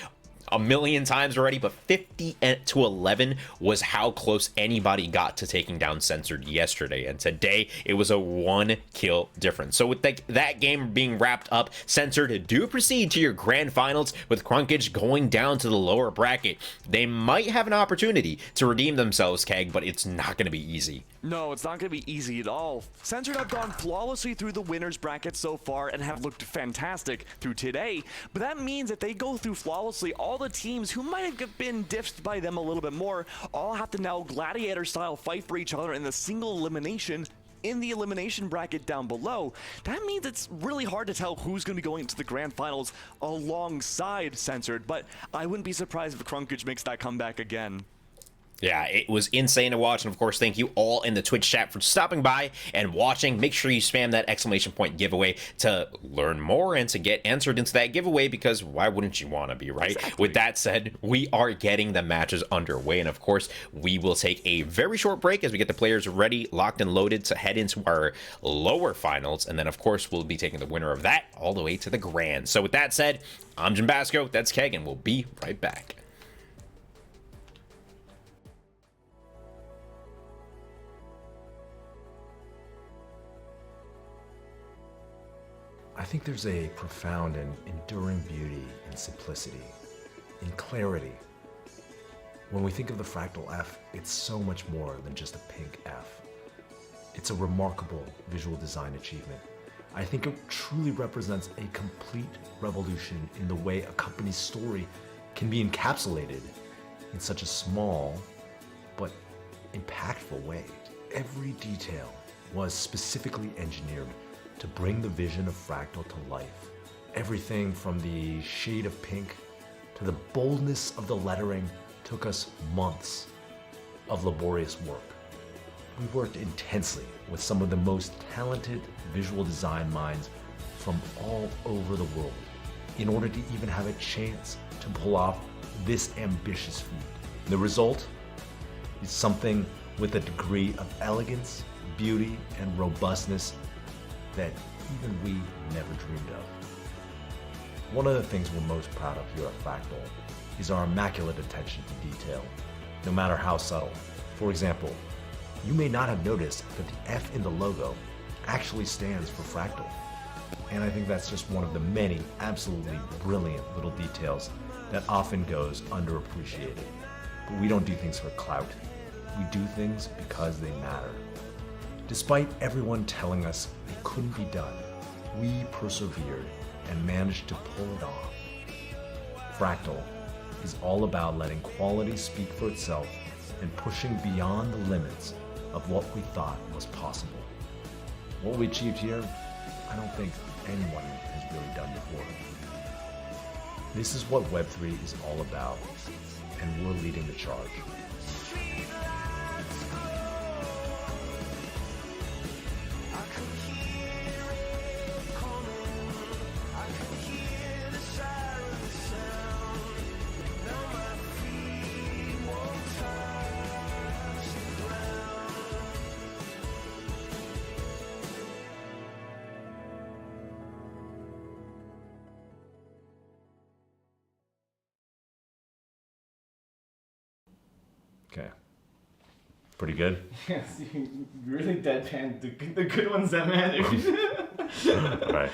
a million times already, but 50 to 11 was how close anybody got to taking down Censored yesterday, and today it was a 1-kill difference. So with that game being wrapped up, Censored do proceed to your grand finals with Crunkage going down to the lower bracket. They might have an opportunity to redeem themselves, Keg, but it's not going to be easy.
No, it's not going to be easy at all. Censored have gone flawlessly through the winner's bracket so far and have looked fantastic through today, but that means that they go through flawlessly, all the teams who might have been diffed by them a little bit more all have to now gladiator-style fight for each other in the single elimination in the elimination bracket down below. That means it's really hard to tell who's going to be going to the grand finals alongside Censored, but I wouldn't be surprised if Crunkage makes that comeback again.
Yeah, it was insane to watch. And of course, thank you all in the Twitch chat for stopping by and watching. Make sure you spam that exclamation point giveaway to learn more and to get entered into that giveaway, because why wouldn't you want to be, right?
Exactly.
With that said, we are getting the matches underway. And of course, we will take a very short break as we get the players ready, locked and loaded to head into our lower finals. And then of course, we'll be taking the winner of that all the way to the grand. So with that said, I'm Jim Basco, that's Keg, and we'll be right back.
I think there's a profound and enduring beauty in simplicity, in clarity. When we think of the Fractal F, it's so much more than just a pink F. It's a remarkable visual design achievement. I think it truly represents a complete revolution in the way a company's story can be encapsulated in such a small but impactful way. Every detail was specifically engineered to bring the vision of Fractal to life. Everything from the shade of pink to the boldness of the lettering took us months of laborious work. We worked intensely with some of the most talented visual design minds from all over the world in order to even have a chance to pull off this ambitious feat. The result is something with a degree of elegance, beauty, and robustness that even we never dreamed of. One of the things we're most proud of here at Fractal is our immaculate attention to detail, no matter how subtle. For example, you may not have noticed that the F in the logo actually stands for Fractal. And I think that's just one of the many absolutely brilliant little details that often goes underappreciated. But we don't do things for clout. We do things because they matter. Despite everyone telling us it couldn't be done, we persevered and managed to pull it off. Fractal is all about letting quality speak for itself and pushing beyond the limits of what we thought was possible. What we achieved here, I don't think anyone has really done before. This is what Web3 is all about, and we're leading the charge. Okay. Pretty good?
Yes, you really deadpan the good ones that matter.
All right.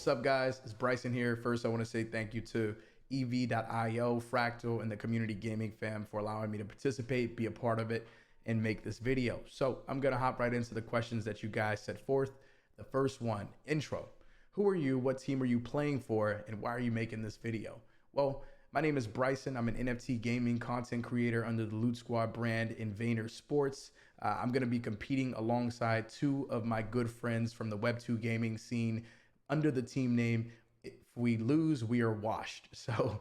What's up, guys? It's Bryson here. First, I want to say thank you to EV.io, Fractal, and the community gaming fam for allowing me to participate, be a part of it, and make this video. So I'm going to hop right into the questions that you guys set forth. The first one, intro. Who are you? What team are you playing for? And why are you making this video? Well, my name is Bryson. I'm an NFT gaming content creator under the Loot Squad brand in Vayner Sports. I'm going to be competing alongside two of my good friends from the Web2 gaming scene under the team name If We Lose, We Are Washed. So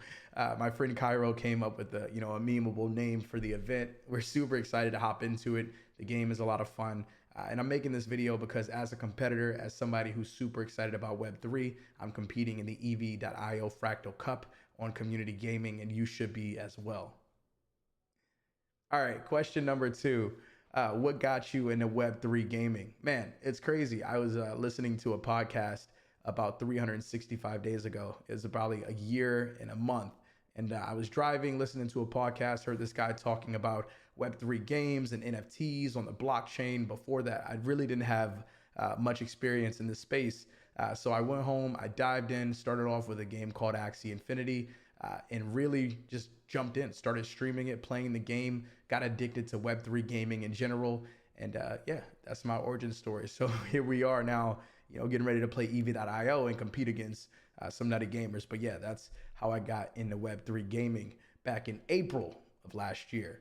my friend Cairo came up with a memeable name for the event. We're super excited to hop into it. The game is a lot of fun. And I'm making this video because as a competitor, as somebody who's super excited about Web3, I'm competing in the EV.io Fractal Cup on community gaming, and you should be as well. All right, question number 2. What got you into Web3 gaming? Man, it's crazy. I was listening to a podcast about 365 days ago. It was probably a year and a month. And I was driving, listening to a podcast, heard this guy talking about Web3 games and NFTs on the blockchain. Before that, I really didn't have much experience in this space. So I went home, I dived in, started off with a game called Axie Infinity, and really just jumped in, started streaming it, playing the game, got addicted to Web3 gaming in general. And yeah, that's my origin story. So here we are now, getting ready to play EV.io and compete against some nutty gamers. But yeah, that's how I got into Web3 gaming back in April of last year.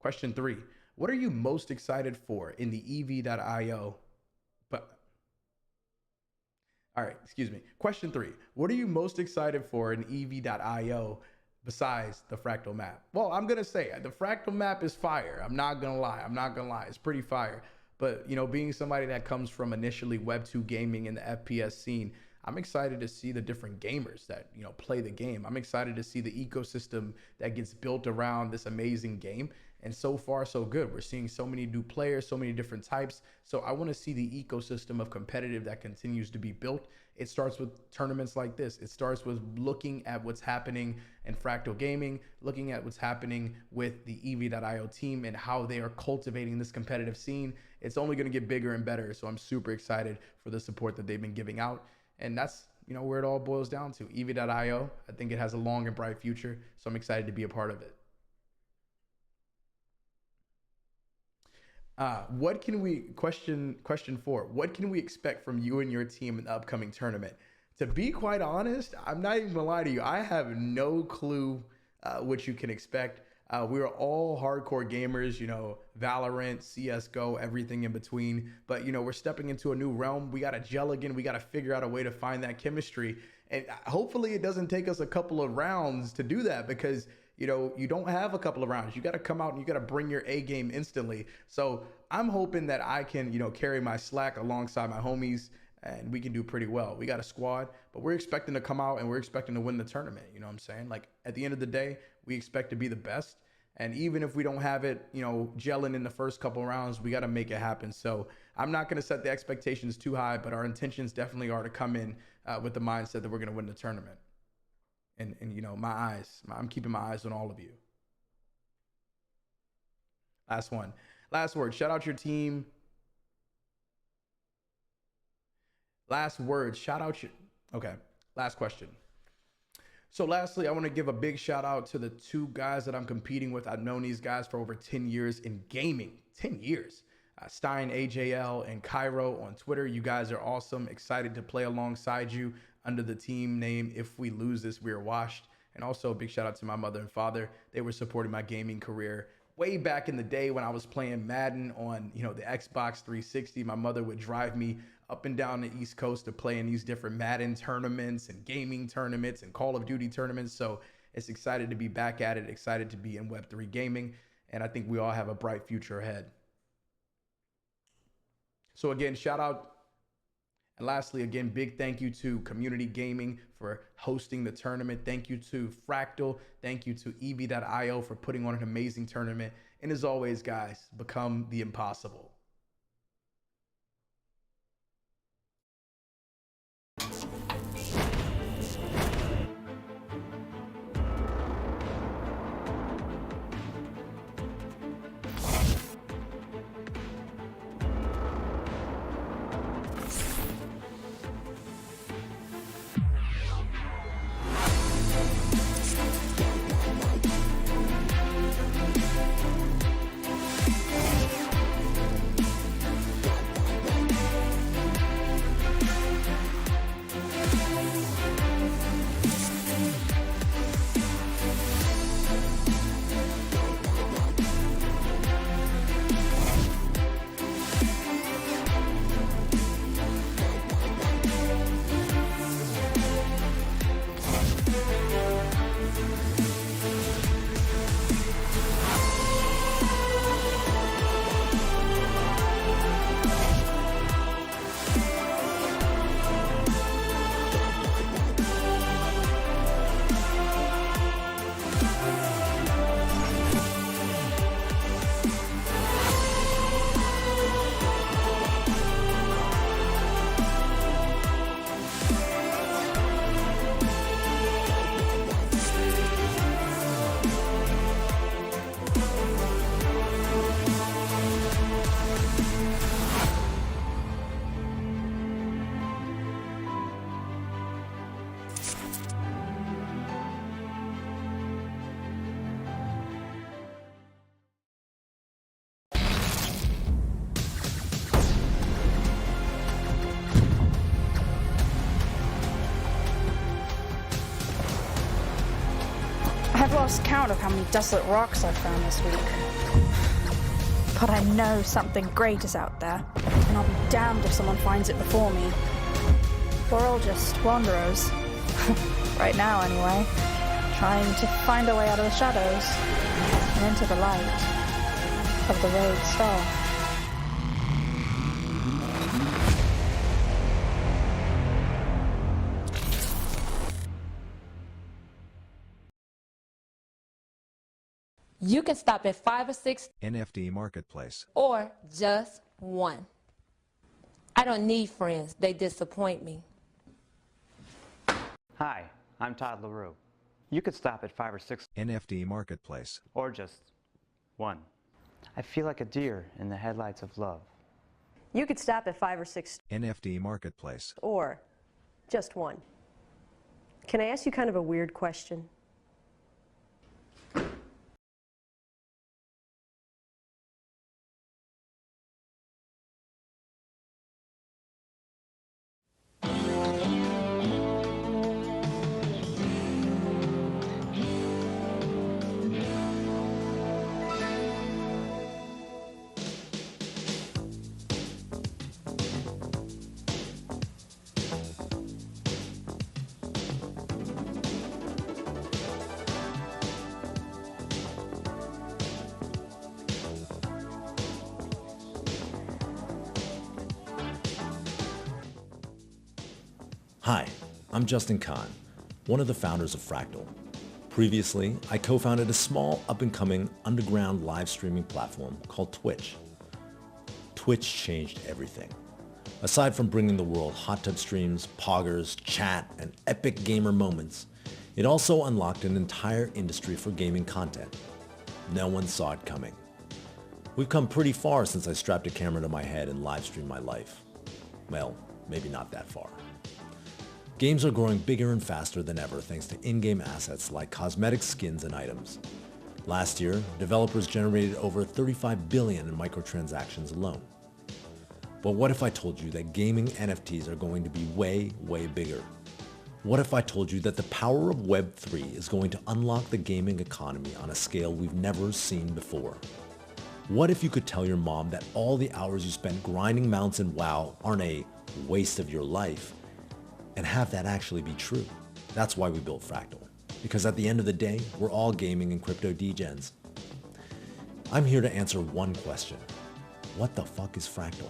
Question 3. What are you most excited for in the EV.io? Question 3. What are you most excited for in EV.io besides the Fractal map? Well, I'm going to say the Fractal map is fire. I'm not going to lie. It's pretty fire. But, being somebody that comes from initially Web2 gaming in the FPS scene, I'm excited to see the different gamers that, play the game. I'm excited to see the ecosystem that gets built around this amazing game. And so far, so good. We're seeing so many new players, so many different types. So I want to see the ecosystem of competitive that continues to be built. It starts with tournaments like this. It starts with looking at what's happening in Fractal Gaming, looking at what's happening with the EV.io team and how they are cultivating this competitive scene. It's only going to get bigger and better. So I'm super excited for the support that they've been giving out. And that's, where it all boils down to. EV.io, I think it has a long and bright future. So I'm excited to be a part of it. Question 4, what can we expect from you and your team in the upcoming tournament? To be quite honest, I'm not even gonna lie to you. I have no clue what you can expect. We are all hardcore gamers, Valorant, CSGO, everything in between. But, we're stepping into a new realm. We got to gel again. We got to figure out a way to find that chemistry. And hopefully it doesn't take us a couple of rounds to do that because, you don't have a couple of rounds. You got to come out and you got to bring your A game instantly. So I'm hoping that I can, carry my slack alongside my homies and we can do pretty well. We got a squad, but we're expecting to come out and we're expecting to win the tournament. You know what I'm saying? Like at the end of the day, we expect to be the best. And even if we don't have it, gelling in the first couple rounds, we got to make it happen. So I'm not going to set the expectations too high, but our intentions definitely are to come in with the mindset that we're going to win the tournament. And I'm keeping my eyes on all of you. Last word. Shout out your team. Okay. Last question. So lastly, I want to give a big shout out to the two guys that I'm competing with. I've known these guys for over 10 years in gaming. 10 years. Stein, AJL, and Cairo on Twitter. You guys are awesome. Excited to play alongside you under the team name If We Lose This, We Are Washed. And also a big shout out to my mother and father. They were supporting my gaming career way back in the day when I was playing Madden on, the Xbox 360. My mother would drive me up and down the East Coast to play in these different Madden tournaments and gaming tournaments and Call of Duty tournaments. So it's excited to be back at it, excited to be in Web3 gaming. And I think we all have a bright future ahead. So again, shout out. And lastly, again, big thank you to Community Gaming for hosting the tournament. Thank you to Fractal. Thank you to EV.io for putting on an amazing tournament. And as always, guys, become the impossible.
I've lost count of how many desolate rocks I've found this week. But I know something great is out there, and I'll be damned if someone finds it before me. We're all just wanderers. Right now, anyway. Trying to find a way out of the shadows and into the light of the road star.
You can stop at 5 or 6
NFT Marketplace.
or just 1. I don't need friends. They disappoint me.
Hi, I'm Todd LaRue. You could stop at 5 or 6
NFT Marketplace.
or just 1. I feel like a deer in the headlights of love.
You could stop at 5 or 6
NFT Marketplace.
or just 1. Can I ask you kind of a weird question?
Hi, I'm Justin Cont, one of the founders of Fractal. Previously, I co-founded a small up-and-coming underground live streaming platform called Twitch. Twitch changed everything. Aside from bringing the world hot tub streams, poggers, chat, and epic gamer moments, it also unlocked an entire industry for gaming content. No one saw it coming. We've come pretty far since I strapped a camera to my head and live streamed my life. Well, maybe not that far. Games are growing bigger and faster than ever thanks to in-game assets like cosmetic skins and items. Last year, developers generated over 35 billion in microtransactions alone. But what if I told you that gaming NFTs are going to be way, way bigger? What if I told you that the power of Web3 is going to unlock the gaming economy on a scale we've never seen before? What if you could tell your mom that all the hours you spent grinding mounts in WoW aren't a waste of your life, and have that actually be true? That's why we built Fractal. Because at the end of the day, we're all gaming and crypto degens. I'm here to answer one question. What the fuck is Fractal?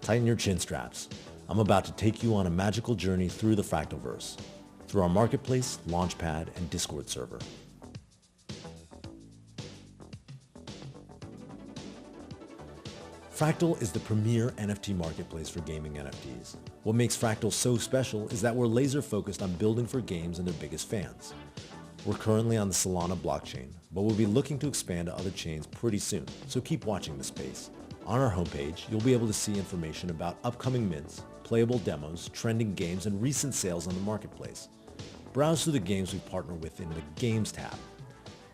Tighten your chin straps. I'm about to take you on a magical journey through the Fractalverse, through our marketplace, launchpad, and Discord server. Fractal is the premier NFT marketplace for gaming NFTs. What makes Fractal so special is that we're laser focused on building for games and their biggest fans. We're currently on the Solana blockchain, but we'll be looking to expand to other chains pretty soon, so keep watching the space. On our homepage, you'll be able to see information about upcoming mints, playable demos, trending games, and recent sales on the marketplace. Browse through the games we've partnered with in the Games tab.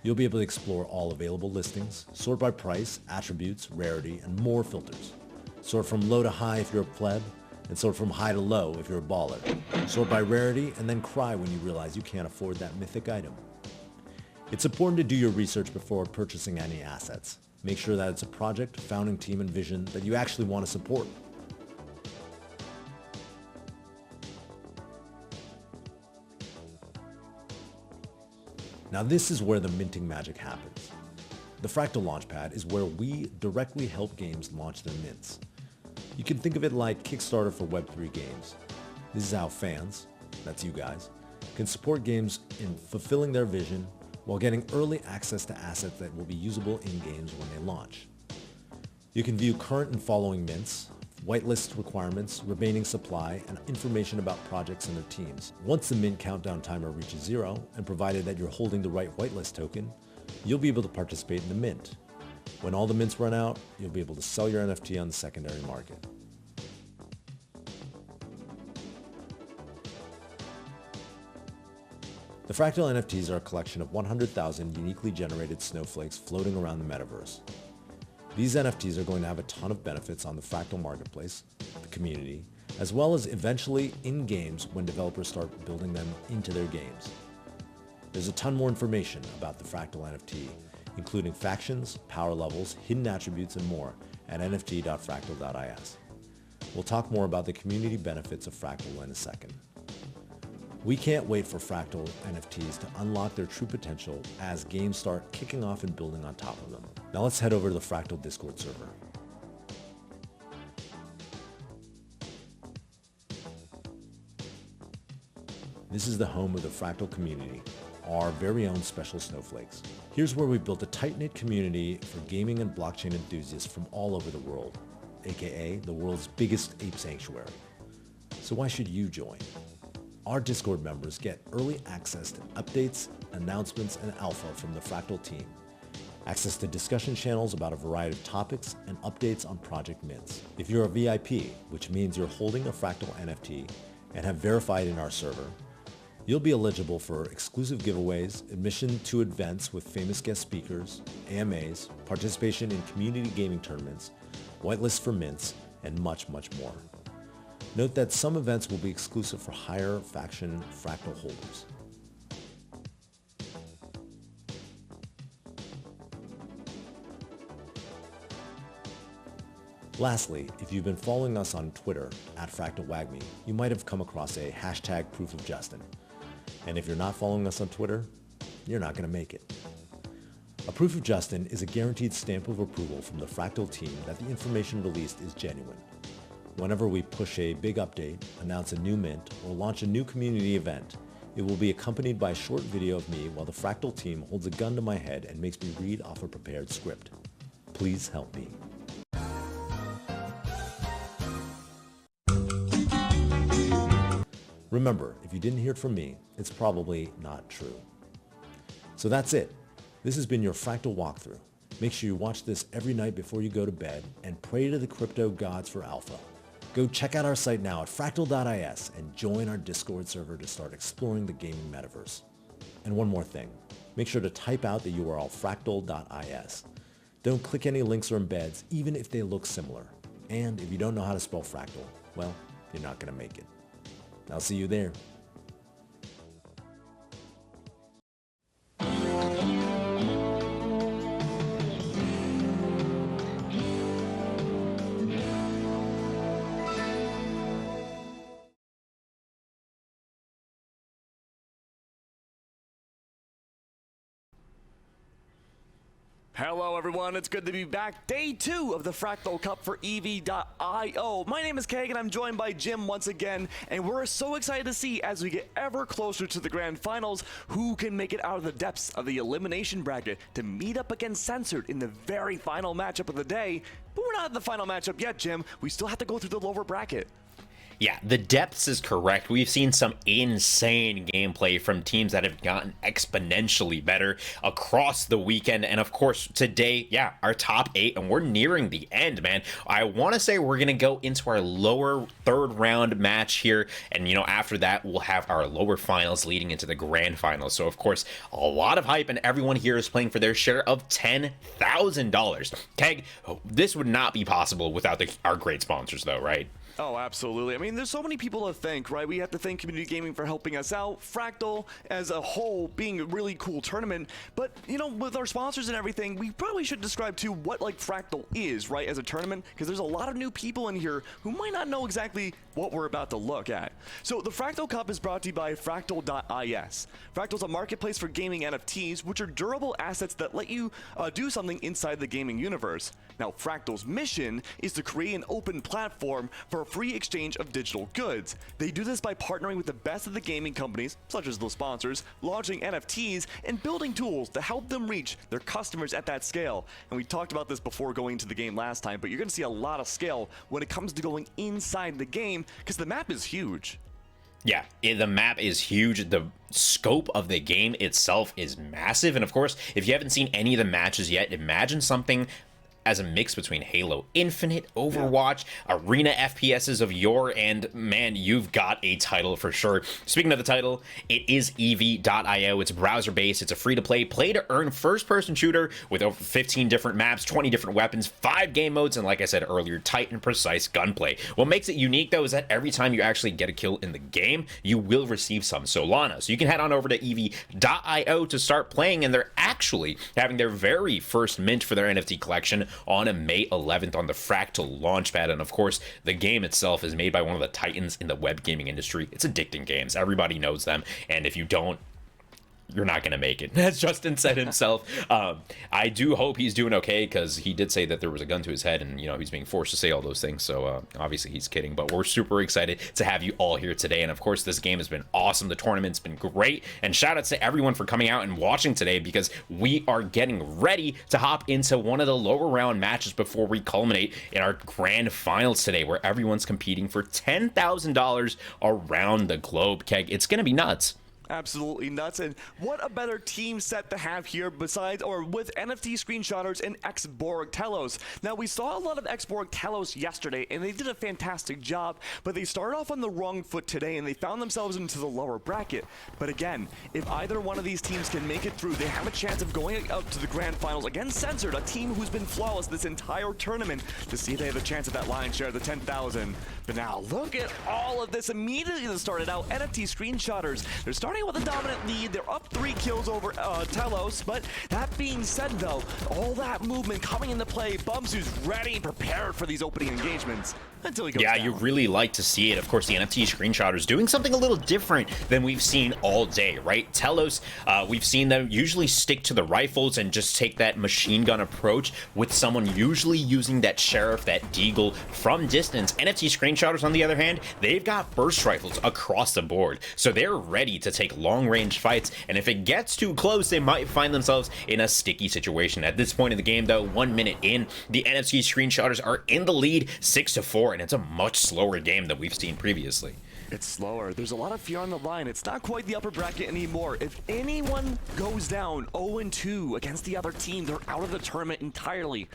You'll be able to explore all available listings, sort by price, attributes, rarity, and more filters. Sort from low to high if you're a pleb, and sort from high to low if you're a baller. Sort by rarity, and then cry when you realize you can't afford that mythic item. It's important to do your research before purchasing any assets. Make sure that it's a project, founding team, and vision that you actually want to support. Now this is where the minting magic happens. The Fractal Launchpad is where we directly help games launch their mints. You can think of it like Kickstarter for Web3 games. This is how fans, that's you guys, can support games in fulfilling their vision while getting early access to assets that will be usable in games when they launch. You can view current and following mints, whitelist requirements, remaining supply, and information about projects and their teams. Once the mint countdown timer reaches 0, and provided that you're holding the right whitelist token, you'll be able to participate in the mint. When all the mints run out, you'll be able to sell your NFT on the secondary market. The Fractal NFTs are a collection of 100,000 uniquely generated snowflakes floating around the metaverse. These NFTs are going to have a ton of benefits on the Fractal marketplace, the community, as well as eventually in games when developers start building them into their games. There's a ton more information about the Fractal NFT, including factions, power levels, hidden attributes, and more at nft.fractal.is. We'll talk more about the community benefits of Fractal in a second. We can't wait for Fractal NFTs to unlock their true potential as games start kicking off and building on top of them. Now let's head over to the Fractal Discord server. This is the home of the Fractal community, our very own special snowflakes. Here's where we built a tight-knit community for gaming and blockchain enthusiasts from all over the world, aka the world's biggest ape sanctuary. So why should you join? Our Discord members get early access to updates, announcements, and alpha from the Fractal team, access to discussion channels about a variety of topics, and updates on project mints. If you're a VIP, which means you're holding a Fractal NFT and have verified in our server, you'll be eligible for exclusive giveaways, admission to events with famous guest speakers, AMAs, participation in community gaming tournaments, whitelists for mints, and much, much more. Note that some events will be exclusive for higher faction Fractal holders. Lastly, if you've been following us on Twitter at FractalWagMe, you might have come across a hashtag proof of Justin. And if you're not following us on Twitter, you're not going to make it. A proof of Justin is a guaranteed stamp of approval from the Fractal team that the information released is genuine. Whenever we push a big update, announce a new mint, or launch a new community event, it will be accompanied by a short video of me while the Fractal team holds a gun to my head and makes me read off a prepared script. Please help me. Remember, if you didn't hear it from me, it's probably not true. So that's it. This has been your Fractal walkthrough. Make sure you watch this every night before you go to bed and pray to the crypto gods for alpha. Go check out our site now at fractal.is and join our Discord server to start exploring the gaming metaverse. And one more thing, make sure to type out the URL fractal.is. Don't click any links or embeds, even if they look similar. And if you don't know how to spell fractal, well, you're not going to make it. I'll see you there.
Hello everyone, it's good to be back. Day 2 of the Fractal Cup for EV.io. My name is Keg and I'm joined by Jim once again, and we're so excited to see as we get ever closer to the grand finals who can make it out of the depths of the elimination bracket to meet up against Censored in the very final matchup of the day. But we're not at the final matchup yet, Jim. We still have to go through the lower bracket.
Yeah, the depths is correct. We've seen some insane gameplay from teams that have gotten exponentially better across the weekend. And of course, today, yeah, our top 8, and we're nearing the end, man. I want to say we're going to go into our lower third round match here. And, you know, after that, we'll have our lower finals leading into the grand finals. So, of course, a lot of hype, and everyone here is playing for their share of $10,000. Keg, this would not be possible without our great sponsors, though, right?
Oh, absolutely. I mean, there's so many people to thank, right? We have to thank Community Gaming for helping us out, Fractal as a whole being a really cool tournament, but, you know, with our sponsors and everything, we probably should describe, too, what, like, Fractal is, right, as a tournament, because there's a lot of new people in here who might not know exactly what we're about to look at. So, the Fractal Cup is brought to you by Fractal.is. Fractal's a marketplace for gaming NFTs, which are durable assets that let you do something inside the gaming universe. Now, Fractal's mission is to create an open platform for free exchange of digital goods. They do this by partnering with the best of the gaming companies, such as the sponsors, launching NFTs, and building tools to help them reach their customers at that scale. And we talked about this before going into the game last time, but you're going to see a lot of scale when it comes to going inside the game, because the map is huge.
Yeah, the map is huge. The scope of the game itself is massive. And of course, if you haven't seen any of the matches yet, imagine something as a mix between Halo Infinite, Overwatch, arena FPSs of yore, and man, you've got a title for sure. Speaking of the title, it is EV.io. It's browser-based. It's a free-to-play, play-to-earn first-person shooter with over 15 different maps, 20 different weapons, 5 game modes, and like I said earlier, tight and precise gunplay. What makes it unique, though, is that every time you actually get a kill in the game, you will receive some Solana. So you can head on over to EV.io to start playing, and they're actually having their very first mint for their NFT collection on May 11th on the Fractal launchpad. And of course, the game itself is made by one of the titans in the web gaming industry. It's Addicting Games. Everybody knows them, and if you don't, you're not going to make it. As Justin said himself. I do hope he's doing okay, because he did say that there was a gun to his head, and, he's being forced to say all those things. So obviously he's kidding, but we're super excited to have you all here today. And of course, this game has been awesome. The tournament's been great. And shout outs to everyone for coming out and watching today, because we are getting ready to hop into one of the lower round matches before we culminate in our grand finals today, where everyone's competing for $10,000 around the globe. Keg, it's going to be nuts.
Absolutely nuts. And what a better team set to have here besides or with NFT screenshotters and Xborg Telos. Now, we saw a lot of Xborg Telos yesterday, and they did a fantastic job, but they started off on the wrong foot today, and they found themselves into the lower bracket. But again, if either one of these teams can make it through, they have a chance of going up to the grand finals against Censored, a team who's been flawless this entire tournament, to see if they have a chance at that lion's share of the 10,000. But now, look at all of this immediately that started out. NFT screenshotters, they're starting with a dominant lead. They're up 3 kills over Telos, but that being said, though, all that movement coming into play, Bumsu's ready and prepared for these opening engagements until he goes down.
You really like to see it. Of course, the NFT screenshotters doing something a little different than we've seen all day, right? Telos, we've seen them usually stick to the rifles and just take that machine gun approach with someone usually using that sheriff, that deagle from distance. NFT screenshotters, on the other hand, they've got burst rifles across the board, so they're ready to take long-range fights, and if it gets too close, they might find themselves in a sticky situation. At this point in the game, though, 1 minute in, the NFT screenshotters are in the lead 6-4, and it's a much slower game than we've seen previously.
It's slower. There's a lot of fear on the line. It's not quite the upper bracket anymore. If anyone goes down 0-2 against the other team, they're out of the tournament entirely.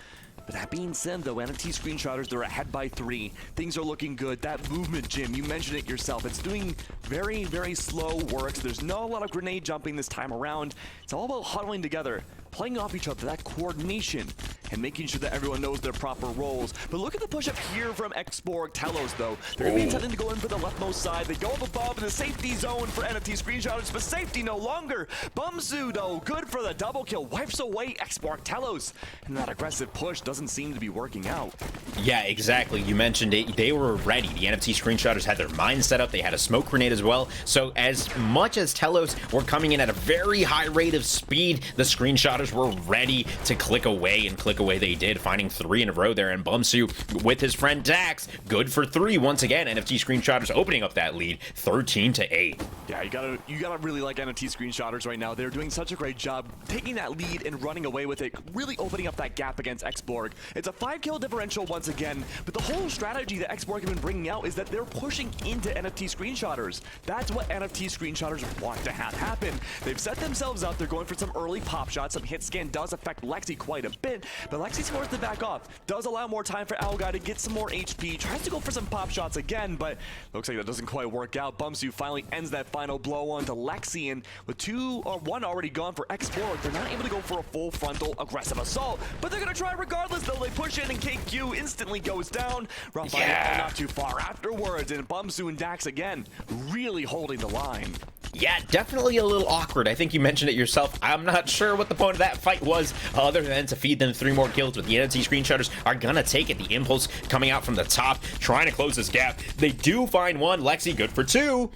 But that being said, though, NFT screenshotters, they're ahead by 3. Things are looking good. That movement, Jim, you mentioned it yourself. It's doing very, very slow works. There's not a lot of grenade jumping this time around. It's all about huddling together, playing off each other, that coordination, and making sure that everyone knows their proper roles. But look at the push up here from Xborg Telos, though. They're going to be intending to go in for the leftmost side. They go up above in the safety zone for NFT screenshotters, but safety no longer. Bumsu, though, good for the double kill. Wipes away Xborg Telos. And that aggressive push doesn't seem to be working out.
Yeah, exactly. You mentioned it. They were ready. The NFT screenshotters had their mind set up. They had a smoke grenade as well. So as much as Telos were coming in at a very high rate of speed, the screenshotters were ready to click away, and click away they did, finding 3 in a row there. And Bumsu with his friend Dax, good for 3 once again. NFT screenshotters opening up that lead 13-8.
Yeah, you gotta really like NFT screenshotters right now. They're doing such a great job taking that lead and running away with it, really opening up that gap against Xborg. It's a 5-kill differential once again, but the whole strategy that Xborg have been bringing out is that they're pushing into NFT screenshotters. That's what NFT screenshotters want to have happen. They've set themselves up. They're going for some early pop shots. Some hit scan does affect Lexi quite a bit, but Lexi's forced to back off. Does allow more time for Owl Guy to get some more HP. Tries to go for some pop shots again, but looks like that doesn't quite work out. Bumsu finally ends that final blow onto Lexi, and with 1 already gone for Xborg, they're not able to go for a full frontal aggressive assault, but they're gonna try regardless, though. They push in and KQ instantly goes down. Raphael not too far afterwards, and Bumsu and Dax again really holding the line.
Yeah, definitely a little awkward. I think you mentioned it yourself. I'm not sure what the point of that fight was, other than to feed them 3 more kills, but the NFT screenshotters are gonna take it. The impulse coming out from the top, trying to close this gap. They do find 1. Lexi, good for 2.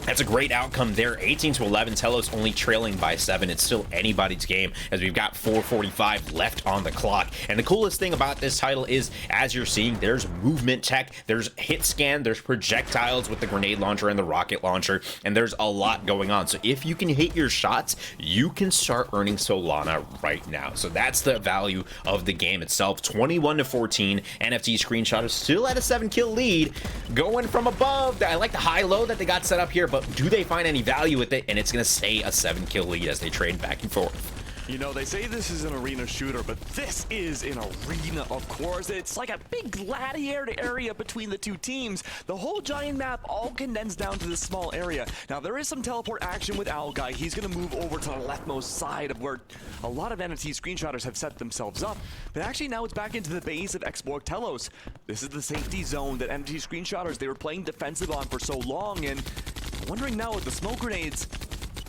That's a great outcome there. 18-11, Telos only trailing by 7. It's still anybody's game, as we've got 4:45 left on the clock. And the coolest thing about this title is, as you're seeing, there's movement tech, there's hit scan, there's projectiles with the grenade launcher and the rocket launcher, and there's a lot going on. So if you can hit your shots, you can start earning Solana right now. So that's the value of the game itself. 21-14, NFT screenshotters still at a 7-kill lead, going from above. I like the high-low that they got set up here, but do they find any value with it? And it's going to stay a 7-kill lead as they trade back and forth.
You know, they say this is an arena shooter, but this is an arena, of course. It's like a big gladiator area between the two teams. The whole giant map all condensed down to this small area. Now, there is some teleport action with Owl Guy. He's going to move over to the leftmost side of where a lot of NFT screenshotters have set themselves up. But actually, now it's back into the base of Xborg Telos. This is the safety zone that NFT screenshotters, they were playing defensive on for so long, and I'm wondering now with the smoke grenades,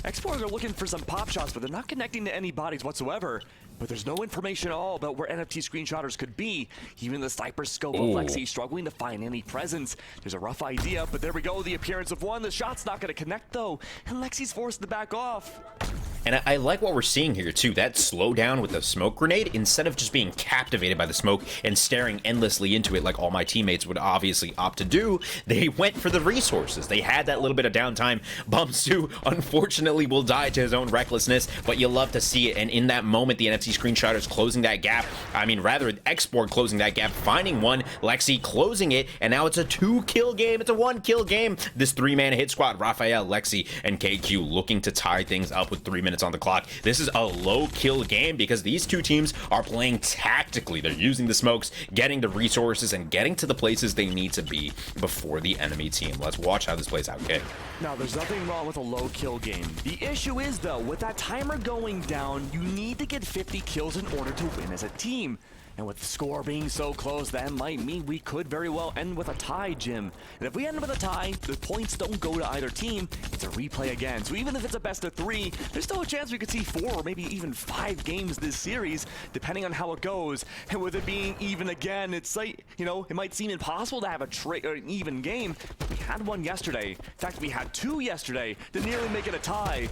Xborg are looking for some pop shots, but they're not connecting to any bodies whatsoever. But there's no information at all about where NFT screenshotters could be. Even the sniper scope of Lexi struggling to find any presence. There's a rough idea, but there we go. The appearance of one. The shot's not going to connect, though. And Lexi's forced to back off.
And I like what we're seeing here, too. That slowdown with the smoke grenade, instead of just being captivated by the smoke and staring endlessly into it like all my teammates would obviously opt to do, they went for the resources. They had that little bit of downtime. Bumsu, unfortunately, will die to his own recklessness, but you love to see it. And in that moment, the NFT screenshotters closing that gap. I mean, rather, Xborg closing that gap, finding one, Lexi closing it, and now it's a 2-kill game. It's a 1-kill game. This 3-man hit squad, Raphael, Lexi, and KQ looking to tie things up with 3 minutes on the clock. This is a low kill game because these two teams are playing tactically. They're using the smokes, getting the resources, and getting to the places they need to be before the enemy team. Let's watch how this plays out. Okay.
Now, there's nothing wrong with a low kill game. The issue is, though, with that timer going down, you need to get 50 kills in order to win as a team. And with the score being so close, that might mean we could very well end with a tie, Jim. And if we end with a tie, the points don't go to either team. It's a replay again. So even if it's a best of 3, there's still a chance we could see 4 or maybe even 5 games this series, depending on how it goes. And with it being even again, it's like, you know, it might seem impossible to have an even game. But we had one yesterday. In fact, we had 2 yesterday to nearly make it a tie.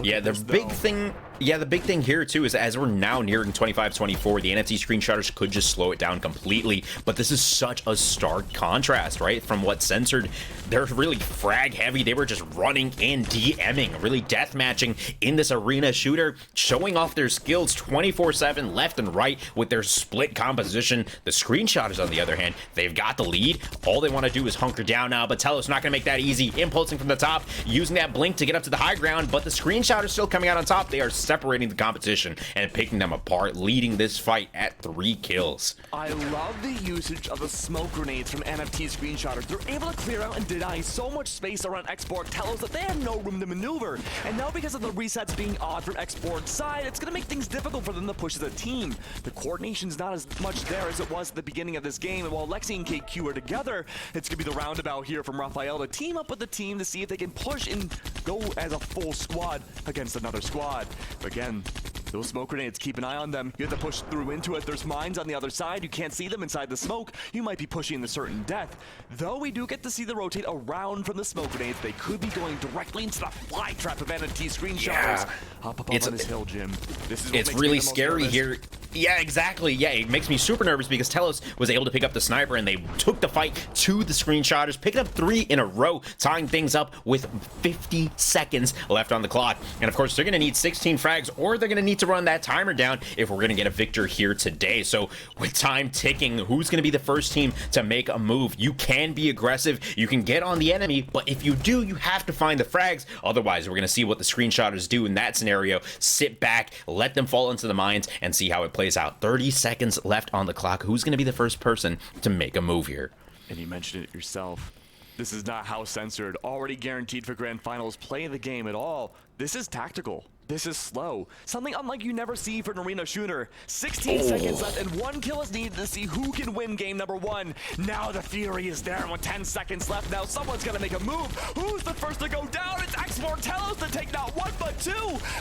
Yeah, the big thing here too is as we're now nearing 25-24, the NFT screenshotters could just slow it down completely, but this is such a stark contrast, right? From what Censored, they're really frag heavy. They were just running and DMing, really deathmatching in this arena shooter, showing off their skills 24/7 left and right with their split composition. The screenshotters, on the other hand, they've got the lead. All they want to do is hunker down now, but Telos not going to make that easy. Impulsing from the top, using that blink to get up to the high ground, but the screenshotters still coming out on top. They are separating the competition and picking them apart, leading this fight at 3 kills.
I love the usage of the smoke grenades from NFT screenshotters. They're able to clear out and deny so much space around Xborg Telos that they have no room to maneuver. And now because of the resets being odd from Xborg's side, it's going to make things difficult for them to push as a team. The coordination's not as much there as it was at the beginning of this game, and while Lexi and KQ are together, it's going to be the roundabout here from Raphael to team up with the team to see if they can push and go as a full squad against another squad. But again, those smoke grenades, keep an eye on them. You have to push through into it. There's mines on the other side. You can't see them inside the smoke. You might be pushing to certain death. Though we do get to see them rotate around from the smoke grenades, they could be going directly into the fly trap of NFT screenshotters.
Yeah.
Up on this hill, Jim. This is what
it's
makes
really
me the most
scary
nervous.
here. Yeah, exactly. Yeah, it makes me super nervous because Telos was able to pick up the sniper and they took the fight to the screenshotters, picking up 3 in a row, tying things up with 50 seconds left on the clock. And of course, they're going to need 16 frags or they're going to need to run that timer down if we're going to get a victor here today. So with time ticking, who's going to be the first team to make a move? You can be aggressive. You can get on the enemy, but if you do, you have to find the frags. Otherwise, we're going to see what the screenshotters do in that scenario. Sit back, let them fall into the mines, and see how it plays out. 30 seconds left on the clock. Who's going to be the first person to make a move here?
And you mentioned it yourself. This is not how Censored, already guaranteed for grand finals, play the game at all. This is tactical. This is slow. Something unlike you never see for an arena shooter. 16 seconds left and 1 kill is needed to see who can win game number 1. Now the fury is there and with 10 seconds left, now someone's gonna make a move. Who's the first to go down? It's Xborg Telos to take not 1 but 2.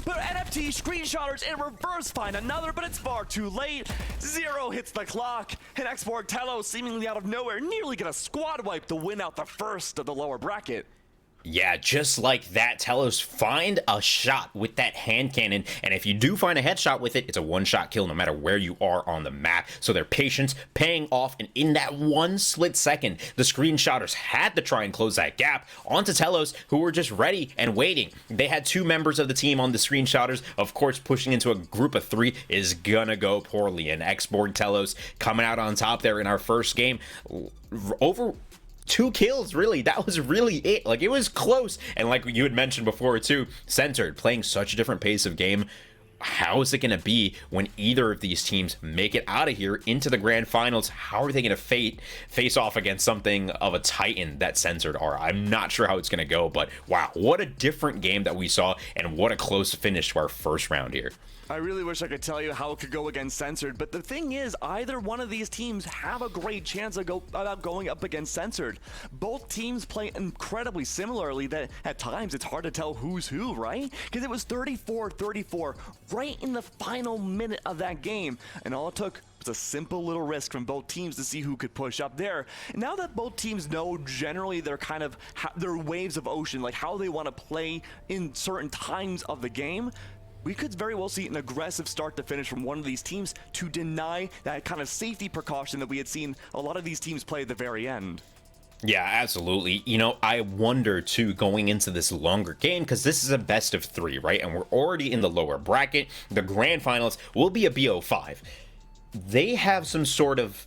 But NFT screenshotters in reverse find another, but it's far too late. 0 hits the clock and Xborg Telos seemingly out of nowhere nearly get a squad wipe to win out the first of the lower bracket.
Yeah, just like that, Telos find a shot with that hand cannon, and if you do find a headshot with it, it's a one-shot kill no matter where you are on the map. So their patience paying off, and in that 1 split second, the screenshotters had to try and close that gap onto Telos, who were just ready and waiting. They had 2 members of the team on the screenshotters. Of course, pushing into a group of 3 is gonna go poorly, and Xborg Telos coming out on top there in our first game. 2 kills, really. That was really it. Like, it was close. And like you had mentioned before too, Censored playing such a different pace of game. How is it going to be when either of these teams make it out of here into the grand finals? How are they going to face off against something of a titan that Censored are? I'm not sure how it's going to go, but wow, what a different game that we saw, and what a close finish to our first round here.
I really wish I could tell you how it could go against Censored, but the thing is, either one of these teams have a great chance of going up against Censored. Both teams play incredibly similarly that at times it's hard to tell who's who, right? Because it was 34-34 right in the final minute of that game, and all it took was a simple little risk from both teams to see who could push up there. And now that both teams know generally their kind of their waves of ocean, like how they want to play in certain times of the game, we could very well see an aggressive start to finish from one of these teams to deny that kind of safety precaution that we had seen a lot of these teams play at the very end.
Yeah, absolutely. You know, I wonder too, going into this longer game, because this is a best of 3, right? And we're already in the lower bracket. The grand finals will be a BO5. They have some sort of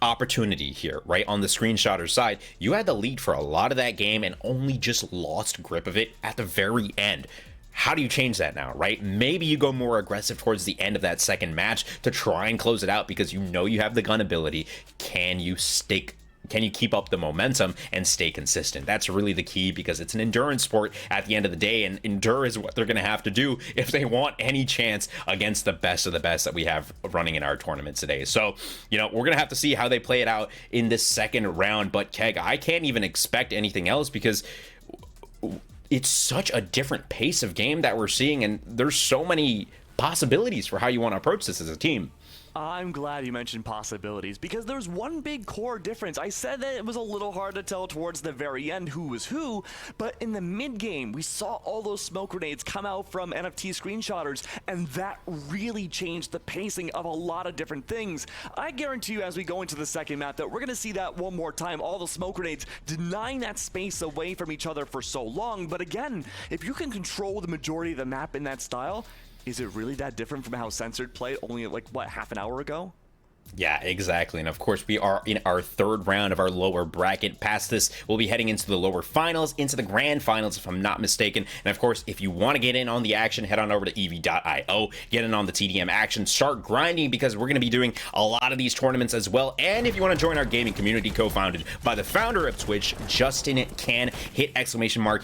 opportunity here, right? On the screenshotter side, you had the lead for a lot of that game and only just lost grip of it at the very end. How do you change that now, right? Maybe you go more aggressive towards the end of that second match to try and close it out because you know you have the gun ability. Can you keep up the momentum and stay consistent? That's really the key, because it's an endurance sport at the end of the day, and endure is what they're going to have to do if they want any chance against the best of the best that we have running in our tournament today. So, you know, we're going to have to see how they play it out in this second round, but Keg, I can't even expect anything else because it's such a different pace of game that we're seeing, and there's so many possibilities for how you want to approach this as a team.
I'm glad you mentioned possibilities, because there's one big core difference. I said that it was a little hard to tell towards the very end who was who, but in the mid-game, we saw all those smoke grenades come out from NFT screenshotters, and that really changed the pacing of a lot of different things. I guarantee you, as we go into the second map, that we're going to see that one more time, all the smoke grenades denying that space away from each other for so long. But again, if you can control the majority of the map in that style, is it really that different from how Censored played only like, what, half an hour ago?
Yeah, exactly. And of course, we are in our third round of our lower bracket. Past this, we'll be heading into the lower finals, into the grand finals, if I'm not mistaken. And of course, if you want to get in on the action, head on over to ev.io, get in on the TDM action, start grinding, because we're going to be doing a lot of these tournaments as well. And if you want to join our gaming community co-founded by the founder of Twitch, Justin Can, hit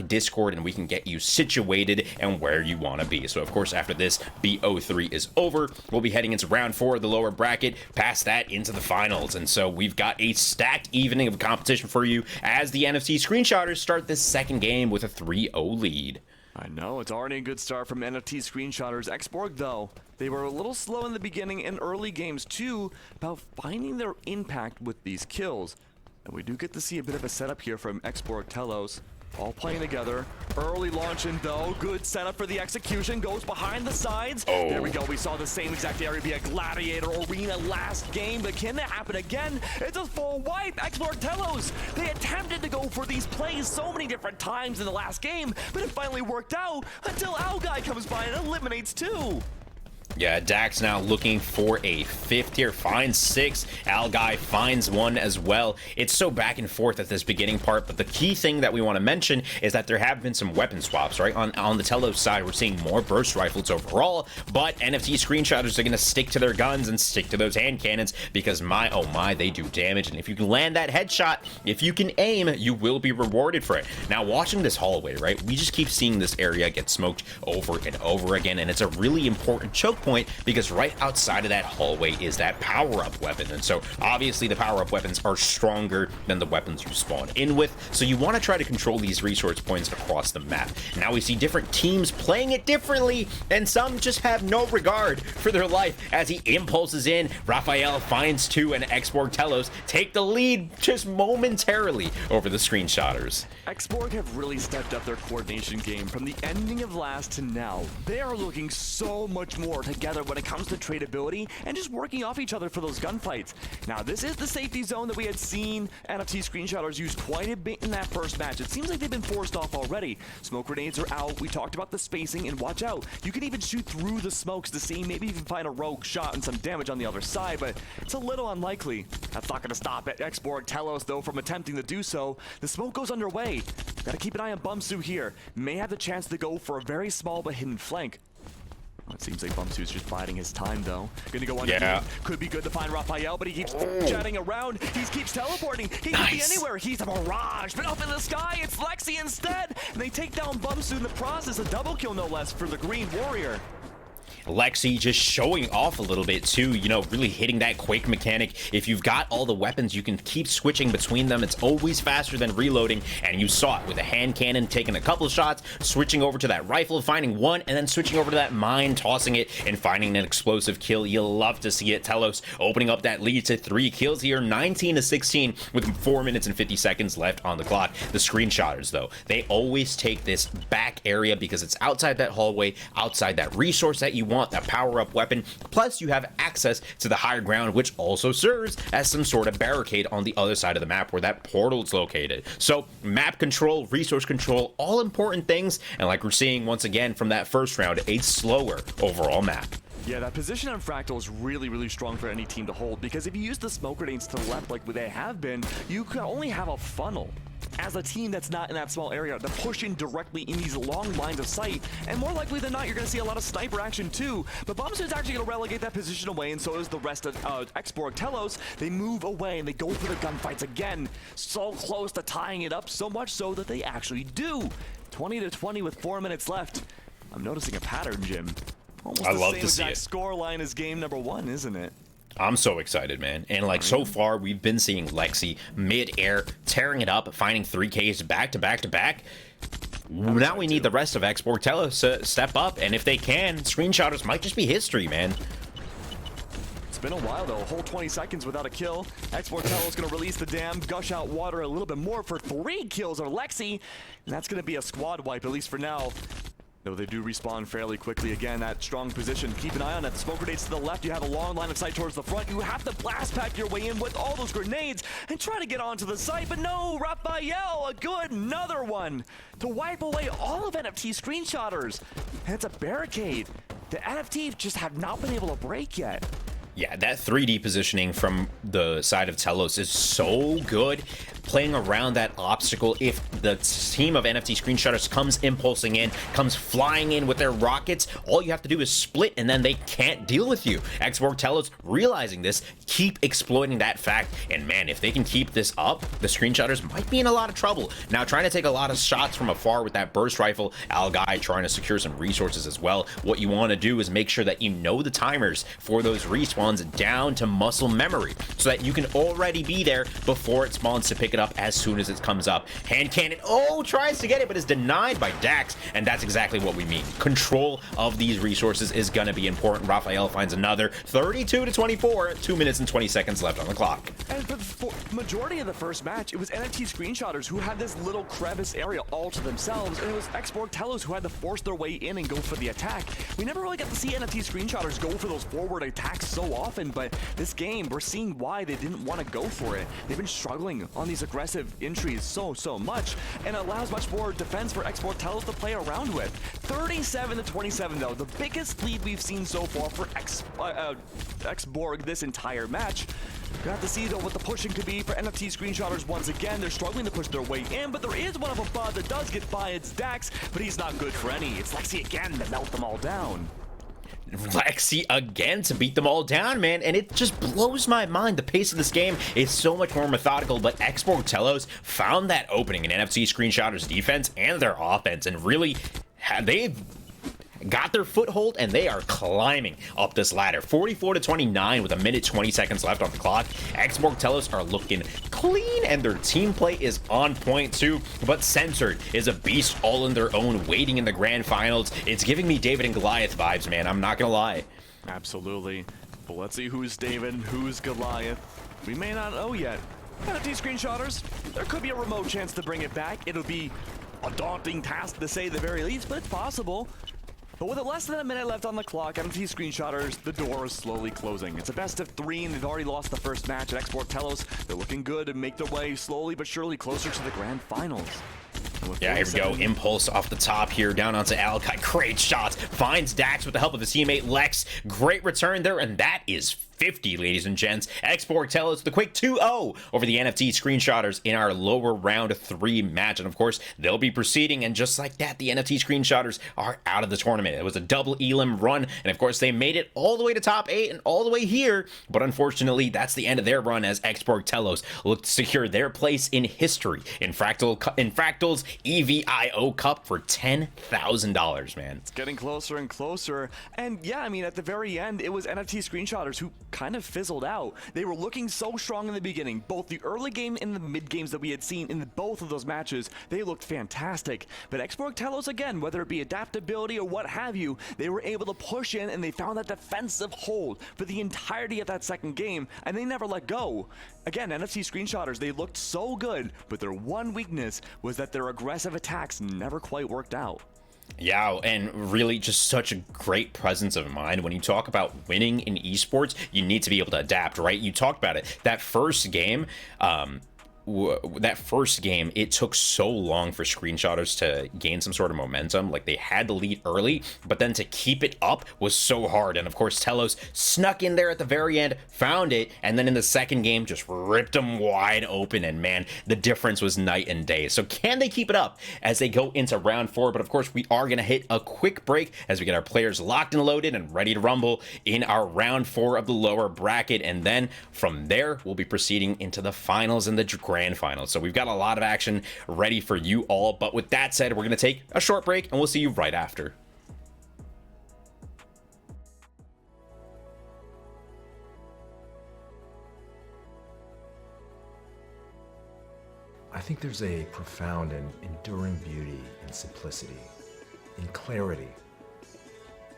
!Discord, and we can get you situated and where you want to be. So of course, after this BO3 is over, we'll be heading into round 4 of the lower bracket. Past that, into the finals. And so we've got a stacked evening of competition for you as the NFT screenshotters start this second game with a 3-0 lead.
I know, it's already a good start from NFT screenshotters. Xborg, though, they were a little slow in the beginning and early games too about finding their impact with these kills. And we do get to see a bit of a setup here from Xborg Telos. All playing together. Early launching, though. Good setup for the execution. Goes behind the sides.
Oh.
There we go. We saw the same exact area be a gladiator arena last game. But can that happen again? It's a full wipe. Xborg Telos. They attempted to go for these plays so many different times in the last game, but it finally worked out until Alguy comes by and eliminates 2.
Yeah, Dax now looking for a 5th here, finds 6. Alguy finds 1 as well. It's so back and forth at this beginning part, but the key thing that we want to mention is that there have been some weapon swaps, right? On the Telos side, we're seeing more burst rifles overall, but NFT screenshotters are going to stick to their guns and stick to those hand cannons, because my, oh my, they do damage, and if you can land that headshot, if you can aim, you will be rewarded for it. Now, watching this hallway, right, we just keep seeing this area get smoked over and over again, and it's a really important choke point, because right outside of that hallway is that power-up weapon, and so obviously the power-up weapons are stronger than the weapons you spawn in with, so you want to try to control these resource points across the map. Now we see different teams playing it differently, and some just have no regard for their life as he impulses in. Raphael finds 2, and Xborg Telos take the lead just momentarily over the screenshotters.
Xborg have really stepped up their coordination game from the ending of last to now. They are looking so much more together when it comes to tradability and just working off each other for those gunfights. Now, this is the safety zone that we had seen NFT screenshotters use quite a bit in that first match. It seems like they've been forced off already. Smoke grenades are out. We talked about the spacing, and watch out. You can even shoot through the smokes to see, maybe even find a rogue shot and some damage on the other side, but it's a little unlikely. That's not going to stop it. Xborg Telos, though, from attempting to do so. The smoke goes underway. Got to keep an eye on Bumsu here. May have the chance to go for a very small but hidden flank. It seems like Bumsu's just biding his time, though. Gonna go under.
Yeah.
Could be good to find Raphael, but he keeps jetting around. He keeps teleporting. He could be anywhere. He's a mirage, but up in the sky, it's Lexi instead. And they take down Bumsu in the process. A double kill, no less, for the Green Warrior.
Lexi just showing off a little bit too, you know, really hitting that Quake mechanic. If you've got all the weapons, you can keep switching between them. It's always faster than reloading, and you saw it with a hand cannon, taking a couple of shots, switching over to that rifle, finding one, and then switching over to that mine, tossing it, and finding an explosive kill. You'll love to see it. Telos opening up that lead to 3 kills here, 19-16, with 4 minutes and 50 seconds left on the clock. The screenshotters, though, they always take this back area because it's outside that hallway, outside that resource that you want, that power-up weapon, plus you have access to the higher ground, which also serves as some sort of barricade on the other side of the map where that portal is located. So map control, resource control, all important things, and like we're seeing once again from that first round, a slower overall map.
Yeah, that position on Fractal is really, really strong for any team to hold, because if you use the smoke grenades to the left like they have been, you can only have a funnel. As a team that's not in that small area, they're pushing directly in these long lines of sight, and more likely than not, you're going to see a lot of sniper action too. But Bumsu is actually going to relegate that position away, and so is the rest of Xborg Telos. They move away, and they go for the gunfights again. So close to tying it up, so much so that they actually do. 20-20 with 4 minutes left. I'm noticing a pattern, Jim. Almost
I
the
love
same
to see
exact
it.
score line as game number 1, isn't it?
I'm so excited, man. And like so far, we've been seeing Lexi mid-air, tearing it up, finding 3Ks back to back to back. Now we need the rest of Xborg Telos to step up, and if they can, screenshotters might just be history, man.
It's been a while, though. A whole 20 seconds without a kill. Xborg Telos going to release the dam, gush out water a little bit more for 3 kills on Lexi, and that's going to be a squad wipe, at least for now. Though they do respawn fairly quickly. Again, that strong position. Keep an eye on that. Smoke grenades to the left. You have a long line of sight towards the front. You have to blast pack your way in with all those grenades and try to get onto the site. But no, Raphael, another one to wipe away all of NFT screenshotters. And it's a barricade. The NFT just have not been able to break yet.
Yeah, that 3D positioning from the side of Telos is so good. Playing around that obstacle, if the team of NFT screenshotters comes impulsing in, comes flying in with their rockets, all you have to do is split and then they can't deal with you. Xborg Telos realizing this, keep exploiting that fact, and man, if they can keep this up, the screenshotters might be in a lot of trouble. Now, trying to take a lot of shots from afar with that burst rifle, Algai trying to secure some resources as well. What you want to do is make sure that you know the timers for those respawns down to muscle memory, so that you can already be there before it spawns to pick it up as soon as it comes up. Hand cannon, tries to get it, but is denied by Dax, and that's exactly what we mean. Control of these resources is gonna be important. Raphael finds another 32-24, 2 minutes and 20 seconds left on the clock.
And for the majority of the first match, it was NFT screenshotters who had this little crevice area all to themselves, and it was Xborg Telos who had to force their way in and go for the attack. We never really got to see NFT screenshotters go for those forward attacks so often, but this game, we're seeing why they didn't want to go for it. They've been struggling on these aggressive entries so much, and it allows much more defense for Xborg Telos to play around with. 37-27 though, the biggest lead we've seen so far for Xborg this entire match. We'll have to see though what the pushing could be for NFT screenshotters once again. They're struggling to push their way in, but there is one of a bot that does get by. It's Dax, but he's not good for any. It's Lexi again to melt them all down.
Lexi again to beat them all down, man, and it just blows my mind. The pace of this game is so much more methodical, but Xborg Telos found that opening in NFT screenshotters defense and their offense, and really they've got their foothold and they are climbing up this ladder. 44-29 with 1:20 seconds left on the clock. Xborg Telos are looking clean and their team play is on point too, but Censored is a beast all in their own, waiting in the grand finals. It's giving me David and Goliath vibes, man. I'm not gonna lie.
Absolutely. But let's see who's David, who's Goliath. We may not know yet. NFT screenshotters, there could be a remote chance to bring it back. It'll be a daunting task to say the very least, but it's possible. But with less than a minute left on the clock, NFT Screenshotters, the door is slowly closing. It's a best of 3, and they've already lost the first match at Xborg Telos. They're looking good and make their way slowly but surely closer to the grand finals.
Yeah, here we go. Impulse off the top here, down onto Alakai. Great shots. Finds Dax with the help of his teammate Lex. Great return there, and that is 50, ladies and gents. Xborg tell us the quick 2-0 over the NFT Screenshotters in our lower round 3 match. And of course, they'll be proceeding, and just like that, the NFT Screenshotters are out of the tournament. It was a double elim run, and of course, they made it all the way to top 8 and all the way here. But unfortunately, that's the end of their run as Xborg Telos look to secure their place in history in Fractal's EVIO Cup for $10,000, man.
It's getting closer and closer. And yeah, I mean, at the very end, it was NFT Screenshotters who kind of fizzled out. They were looking so strong in the beginning. Both the early game and the mid games that we had seen in both of those matches, they looked fantastic. But Xborg Telos, again, whether it be adaptability or what have you, they were able to push in, and they found that defensive hold for the entirety of that second game, and they never let go. Again, NFT Screenshotters, they looked so good, but their one weakness was that their aggressive attacks never quite worked out.
Yeah, and really just such a great presence of mind. When you talk about winning in esports, you need to be able to adapt, right? You talked about it. That first game, it took so long for Screenshotters to gain some sort of momentum. Like, they had the lead early, but then to keep it up was so hard. And of course, Telos snuck in there at the very end, found it, and then in the second game just ripped them wide open. And man, the difference was night and day. So can they keep it up as they go into round 4? But of course, we are going to hit a quick break as we get our players locked and loaded and ready to rumble in our round 4 of the lower bracket. And then from there, we'll be proceeding into the finals and the grand finals. So we've got a lot of action ready for you all. But with that said, we're going to take a short break, and we'll see you right after.
I think there's a profound and enduring beauty in simplicity, in clarity.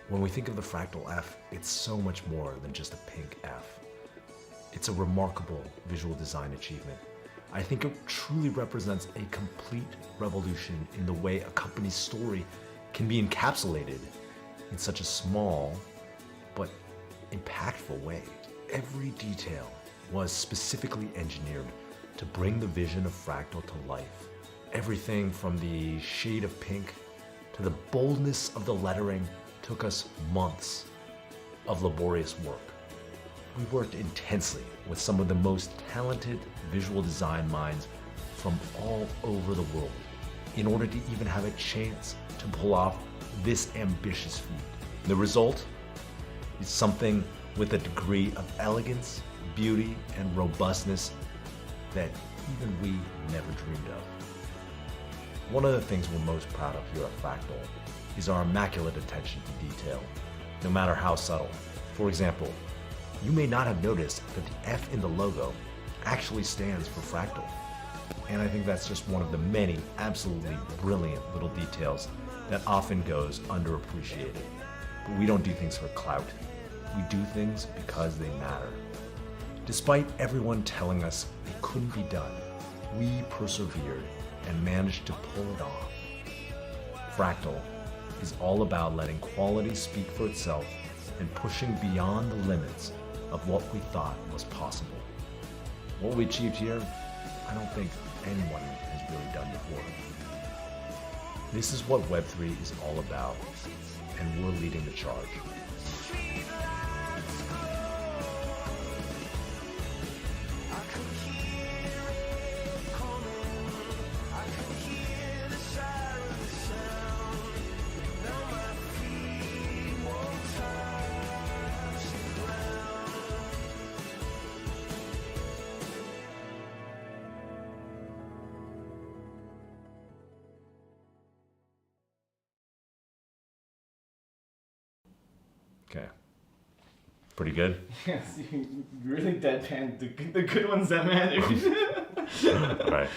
When we think of the Fractal F, it's so much more than just a pink F. It's a remarkable visual design achievement. I think it truly represents a complete revolution in the way a company's story can be encapsulated in such a small but impactful way. Every detail was specifically engineered to bring the vision of Fractal to life. Everything from the shade of pink to the boldness of the lettering took us months of laborious work. We worked intensely with some of the most talented visual design minds from all over the world in order to even have a chance to pull off this ambitious feat. The result is something with a degree of elegance, beauty, and robustness that even we never dreamed of. One of the things we're most proud of here at Fractal is our immaculate attention to detail, no matter how subtle. For example, you may not have noticed that the F in the logo actually stands for Fractal. And I think that's just one of the many absolutely brilliant little details that often goes underappreciated. But we don't do things for clout. We do things because they matter. Despite everyone telling us it couldn't be done, we persevered and managed to pull it off. Fractal is all about letting quality speak for itself and pushing beyond the limits of what we thought was possible. What we achieved here, I don't think anyone has really done before. This is what Web3 is all about, and we're leading the charge. Okay. Pretty good?
Yes, you really deadpan the good ones that matter.
Right.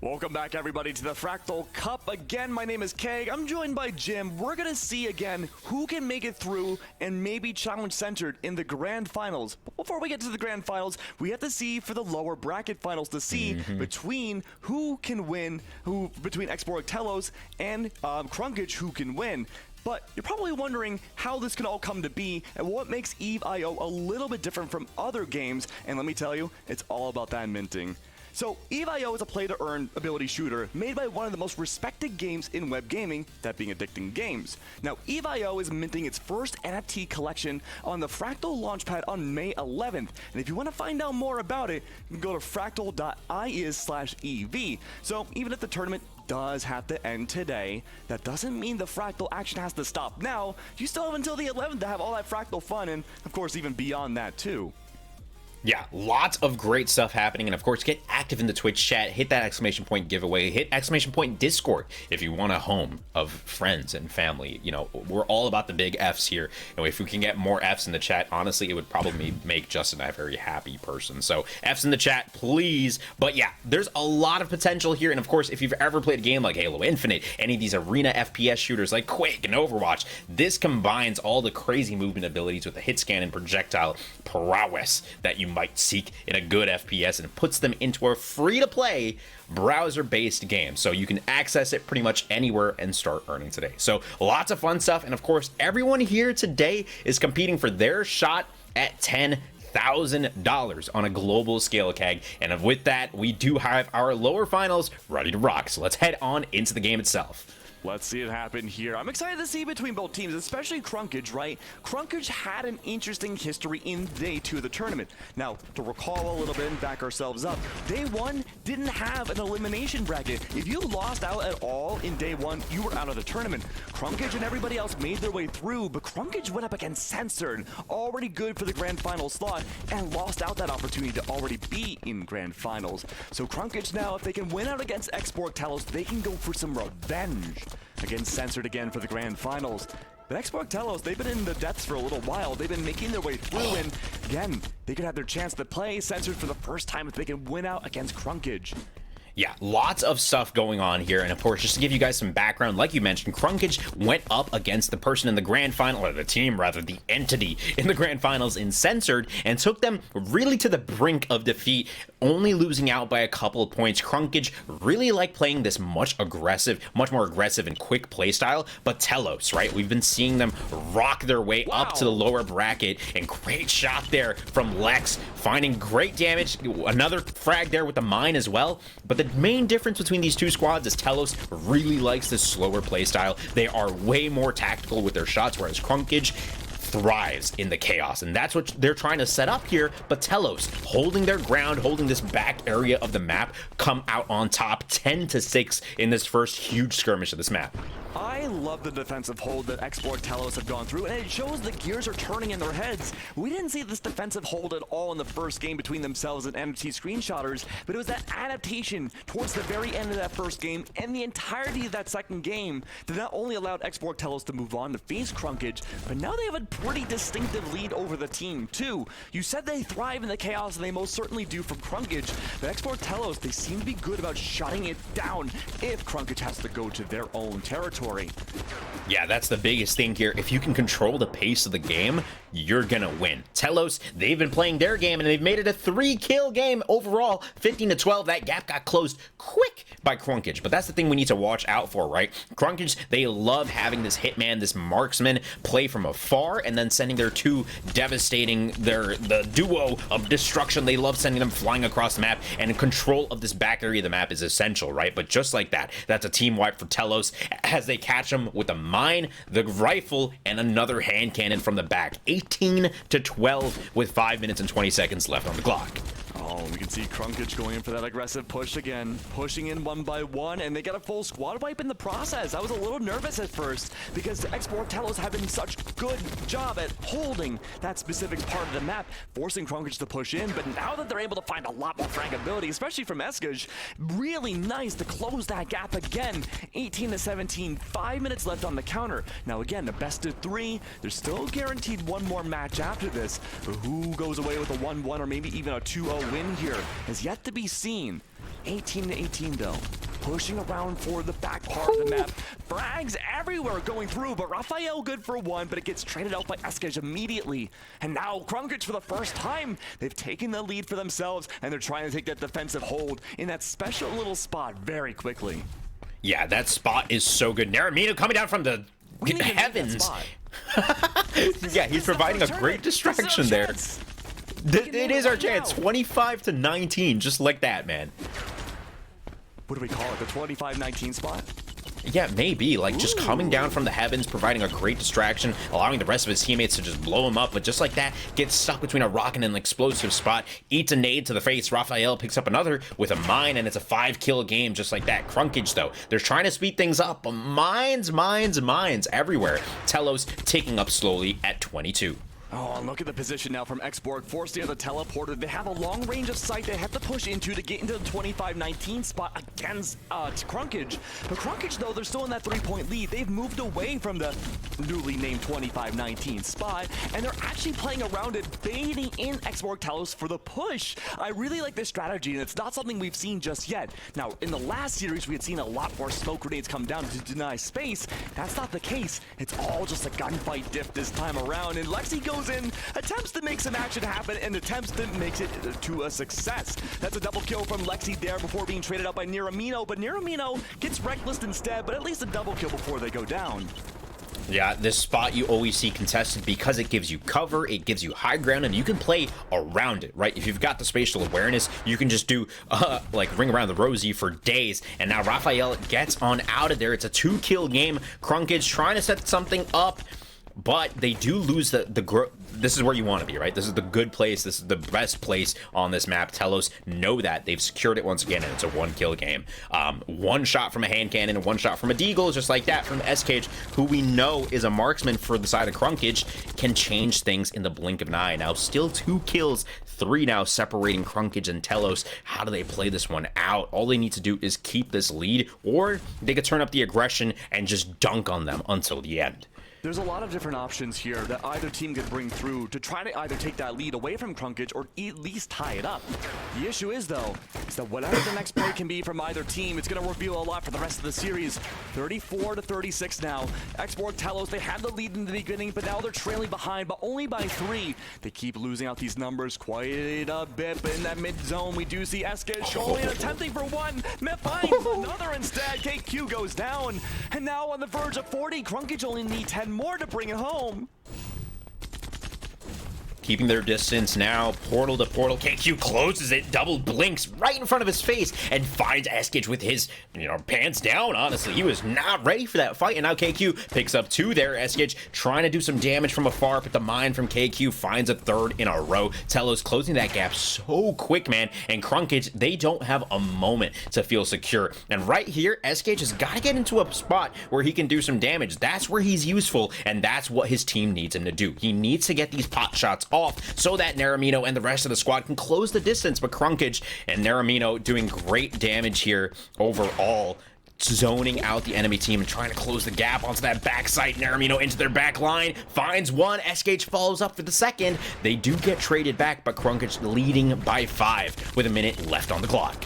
Welcome back, everybody, to the Fractal Cup. Again, my name is Keg. I'm joined by Jim. We're going to see again who can make it through and maybe challenge Censored in the grand finals. But before we get to the grand finals, we have to see for the lower bracket finals to see between who can win, between Xborg Telos and Crunkage, who can win. But you're probably wondering how this can all come to be and what makes EVE.io a little bit different from other games. And let me tell you, it's all about that minting. So EVE.io is a play-to-earn ability shooter made by one of the most respected games in web gaming, that being Addicting Games. Now, EVE.io is minting its first NFT collection on the Fractal launchpad on May 11th. And if you want to find out more about it, you can go to fractal.is/EV. So even if the tournament does have to end today, that doesn't mean the Fractal action has to stop now. You still have until the 11th to have all that Fractal fun, and of course even beyond that too.
Yeah, lots of great stuff happening, and of course, get active in the Twitch chat, hit that exclamation point giveaway, hit exclamation point Discord if you want a home of friends and family. You know, we're all about the big Fs here, and if we can get more Fs in the chat, honestly, it would probably make Justin and I a very happy person. So, Fs in the chat, please. But yeah, there's a lot of potential here, and of course, if you've ever played a game like Halo Infinite, any of these arena FPS shooters like Quake and Overwatch, this combines all the crazy movement abilities with the hit scan and projectile prowess that you might seek in a good FPS, and it puts them into a free-to-play browser-based game, so you can access it pretty much anywhere and start earning today. So lots of fun stuff, and of course everyone here today is competing for their shot at $10,000 on a global scale, Keg. And with that, we do have our lower finals ready to rock, so let's head on into the game itself.
Let's see it happen here. I'm excited to see between both teams, especially Crunkage, right? Crunkage had an interesting history in day 2 of the tournament. Now, to recall a little bit and back ourselves up, day 1 didn't have an elimination bracket. If you lost out at all in day 1, you were out of the tournament. Crunkage and everybody else made their way through, but Crunkage went up against Censored, already good for the grand final slot, and lost out that opportunity to already be in grand finals. So Crunkage now, if they can win out against Xborg Telos, they can go for some revenge against Censored again for the grand finals. But Xborg Telos, they've been in the depths for a little while. They've been making their way through, and again, they could have their chance to play Censored for the first time if they can win out against Crunkage.
Yeah, lots of stuff going on here, and of course, just to give you guys some background, like you mentioned, Crunkage went up against the person in the grand final, or the team rather, the entity in the grand finals in Censored, and took them really to the brink of defeat, only losing out by a couple of points. Crunkage really like playing this much more aggressive and quick play style, but Telos, right? We've been seeing them rock their way up to the lower bracket, and great shot there from Lex, finding great damage, another frag there with the mine as well, but the main difference between these two squads is Telos really likes this slower playstyle. They are way more tactical with their shots, whereas Crunkage thrives in the chaos, and that's what they're trying to set up here. But Telos holding their ground, holding this back area of the map, come out on top 10-6 in this first huge skirmish of this map.
I love the defensive hold that Xborg Telos have gone through, and it shows the gears are turning in their heads. We didn't see this defensive hold at all in the first game between themselves and NFT Screenshotters, but it was that adaptation towards the very end of that first game and the entirety of that second game that not only allowed Xborg Telos to move on to face Crunkage, but now they have a pretty distinctive lead over the team too. You said they thrive in the chaos, and they most certainly do from Crunkage, but Xborg Telos, they seem to be good about shutting it down if Crunkage has to go to their own territory.
Yeah, that's the biggest thing here. If you can control the pace of the game, you're gonna win. Telos, they've been playing their game, and they've made it a 3-kill game overall, 15-12. That gap got closed quick by Crunkage, but that's the thing we need to watch out for, right? Crunkage, they love having this hitman, this marksman play from afar, and then sending their two devastating, the duo of destruction. They love sending them flying across the map, and control of this back area of the map is essential, right? But just like that, that's a team wipe for Telos as they catch him with a mine, the rifle, and another hand cannon from the back. 18-12 with 5 minutes and 20 seconds left on the clock.
Oh, we can see Crunkage going in for that aggressive push again, pushing in one by one, and they get a full squad wipe in the process. I was a little nervous at first because Xborg Telos have been such good job at holding that specific part of the map, forcing Crunkage to push in, but now that they're able to find a lot more fragability, especially from Eskaj, really nice to close that gap again. 18-17, 5 minutes left on the counter. Now again, the best of 3, there's still guaranteed one more match after this, but who goes away with a 1-1 or maybe even a 2-0 win here is yet to be seen. 18-18 though. Pushing around for the back part of the map. Frags everywhere going through, but Raphael good for one, but it gets traded out by Eskej immediately. And now Crunkage for the first time, they've taken the lead for themselves, and they're trying to take that defensive hold in that special little spot very quickly.
Yeah, that spot is so good. Naramino coming down from the heavens. Yeah, he's providing a great distraction there. It is our chance. 25-19, just like that, man.
What do we call it? The 25-19 spot?
Yeah, maybe. Like, just coming down from the heavens, providing a great distraction, allowing the rest of his teammates to just blow him up, but just like that, gets stuck between a rock and an explosive spot, eats a nade to the face. Raphael picks up another with a mine, and it's a 5-kill game just like that. Crunkage, though, they're trying to speed things up, but mines everywhere. Telos taking up slowly at 22.
Oh, and look at the position now from Xborg, forced near the teleporter. They have a long range of sight they have to push into to get into the 25-19 spot against Crunkage. But Crunkage, though, they're still in that 3-point lead. They've moved away from the newly named 25-19 spot, and they're actually playing around it, baiting in Xborg Telos for the push. I really like this strategy, and it's not something we've seen just yet. Now, in the last series, we had seen a lot more smoke grenades come down to deny space. That's not the case. It's all just a gunfight diff this time around, and Lexi goes in, attempts to make some action happen, and attempts to make it to a success. That's a double kill from Lexi there before being traded out by Naramino, but Naramino gets reckless instead, but at least a double kill before they go down.
Yeah, this spot you always see contested because it gives you cover, it gives you high ground, and you can play around it, right? If you've got the spatial awareness, you can just do, like, ring around the rosy for days. And now Raphael gets on out of there. It's a 2-kill game. Crunkage trying to set something up, but they do lose this is where you want to be, right? This is the good place. This is the best place on this map. Telos know that. They've secured it once again, and it's a 1-kill game. One shot from a hand cannon and one shot from a deagle, just like that from Eskej, who we know is a marksman for the side of Crunkage, can change things in the blink of an eye. Now, still 2 kills, 3 now separating Crunkage and Telos. How do they play this one out? All they need to do is keep this lead, or they could turn up the aggression and just dunk on them until the end.
There's a lot of different options here that either team could bring through to try to either take that lead away from Crunkage or at least tie it up. The issue is, though, is that whatever the next play can be from either team, it's going to reveal a lot for the rest of the series. 34-36 now. Xborg Telos, they had the lead in the beginning, but now they're trailing behind, but only by 3. They keep losing out these numbers quite a bit, but in that mid-zone, we do see Eskej going and attempting for one. Met finds another instead. KQ goes down, and now on the verge of 40. Crunkage only need 10 more to bring it home.
Keeping their distance now, portal to portal. KQ closes it, double blinks right in front of his face, and finds Eskej with his, pants down, honestly. He was not ready for that fight, and now KQ picks up 2 there. Eskej trying to do some damage from afar, but the mine from KQ finds a 3rd in a row. Telos closing that gap so quick, man, and Crunkage, they don't have a moment to feel secure. And right here, Eskej has got to get into a spot where he can do some damage. That's where he's useful, and that's what his team needs him to do. He needs to get these pot shots off so that Naramino and the rest of the squad can close the distance, but Crunkage and Naramino doing great damage here overall, zoning out the enemy team and trying to close the gap onto that backside. Naramino into their back line, finds one. Eskej follows up for the second. They do get traded back, but Crunkage leading by 5 with a minute left on the clock.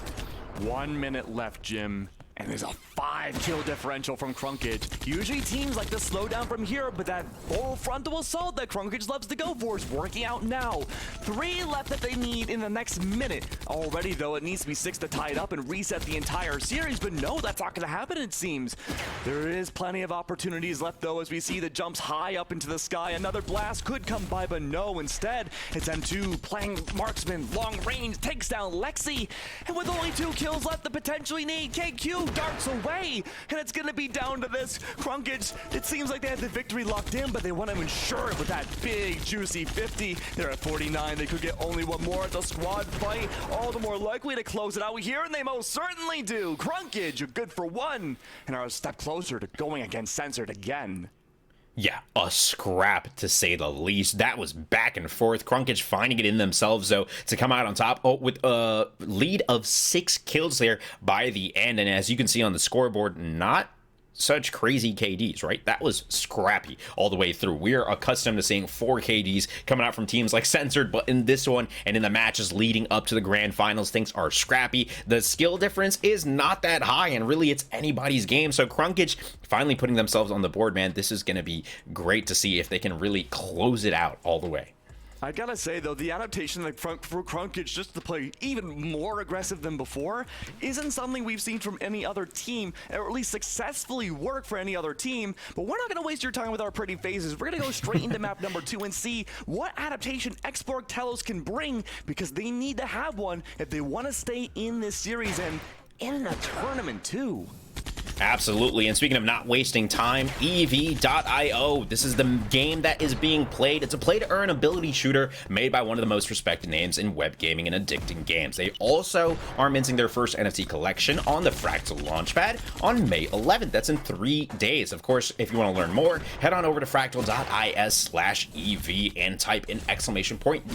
1 minute left, Jim. And there's a 5-kill differential from Crunkage. Usually teams like to slow down from here, but that full frontal assault that Crunkage loves to go for is working out now. 3 left that they need in the next minute. Already, though, it needs to be 6 to tie it up and reset the entire series, but no, that's not going to happen, it seems. There is plenty of opportunities left, though, as we see the jumps high up into the sky. Another blast could come by, but no, instead, it's M2 playing marksman, long range, takes down Lexi, and with only 2 kills left to potentially need, KQ darts away, and it's gonna be down to this. Crunkage, it seems like they had the victory locked in, but they want to ensure it with that big, juicy 50. They're at 49. They could get only one more at the squad fight. All the more likely to close it out here, and they most certainly do. Crunkage are good for 1, and are a step closer to going against Censored again.
Yeah, a scrap to say the least. That was back and forth. Crunkage finding it in themselves, though, to come out on top with a lead of 6 kills there by the end. And as you can see on the scoreboard, not such crazy KDs, right? That was scrappy all the way through. We are accustomed to seeing 4 KDs coming out from teams like Censored, but in this one and in the matches leading up to the grand finals, things are scrappy. The skill difference is not that high, and really it's anybody's game. So Crunkage finally putting themselves on the board, man. This is going to be great to see if they can really close it out all the way.
I gotta say though, the adaptation for Crunkage just to play even more aggressive than before isn't something we've seen from any other team, or at least successfully work for any other team. But we're not gonna waste your time with our pretty faces. We're gonna go straight into map number 2 and see what adaptation Xborg Telos can bring, because they need to have one if they want to stay in this series and in a tournament too.
Absolutely. And speaking of not wasting time, EV.io. This is the game that is being played. It's a play-to-earn ability shooter made by one of the most respected names in web gaming and addicting games. They also are minting their first NFT collection on the Fractal Launchpad on May 11th. That's in 3 days. Of course, if you want to learn more, head on over to fractal.is/EV and type in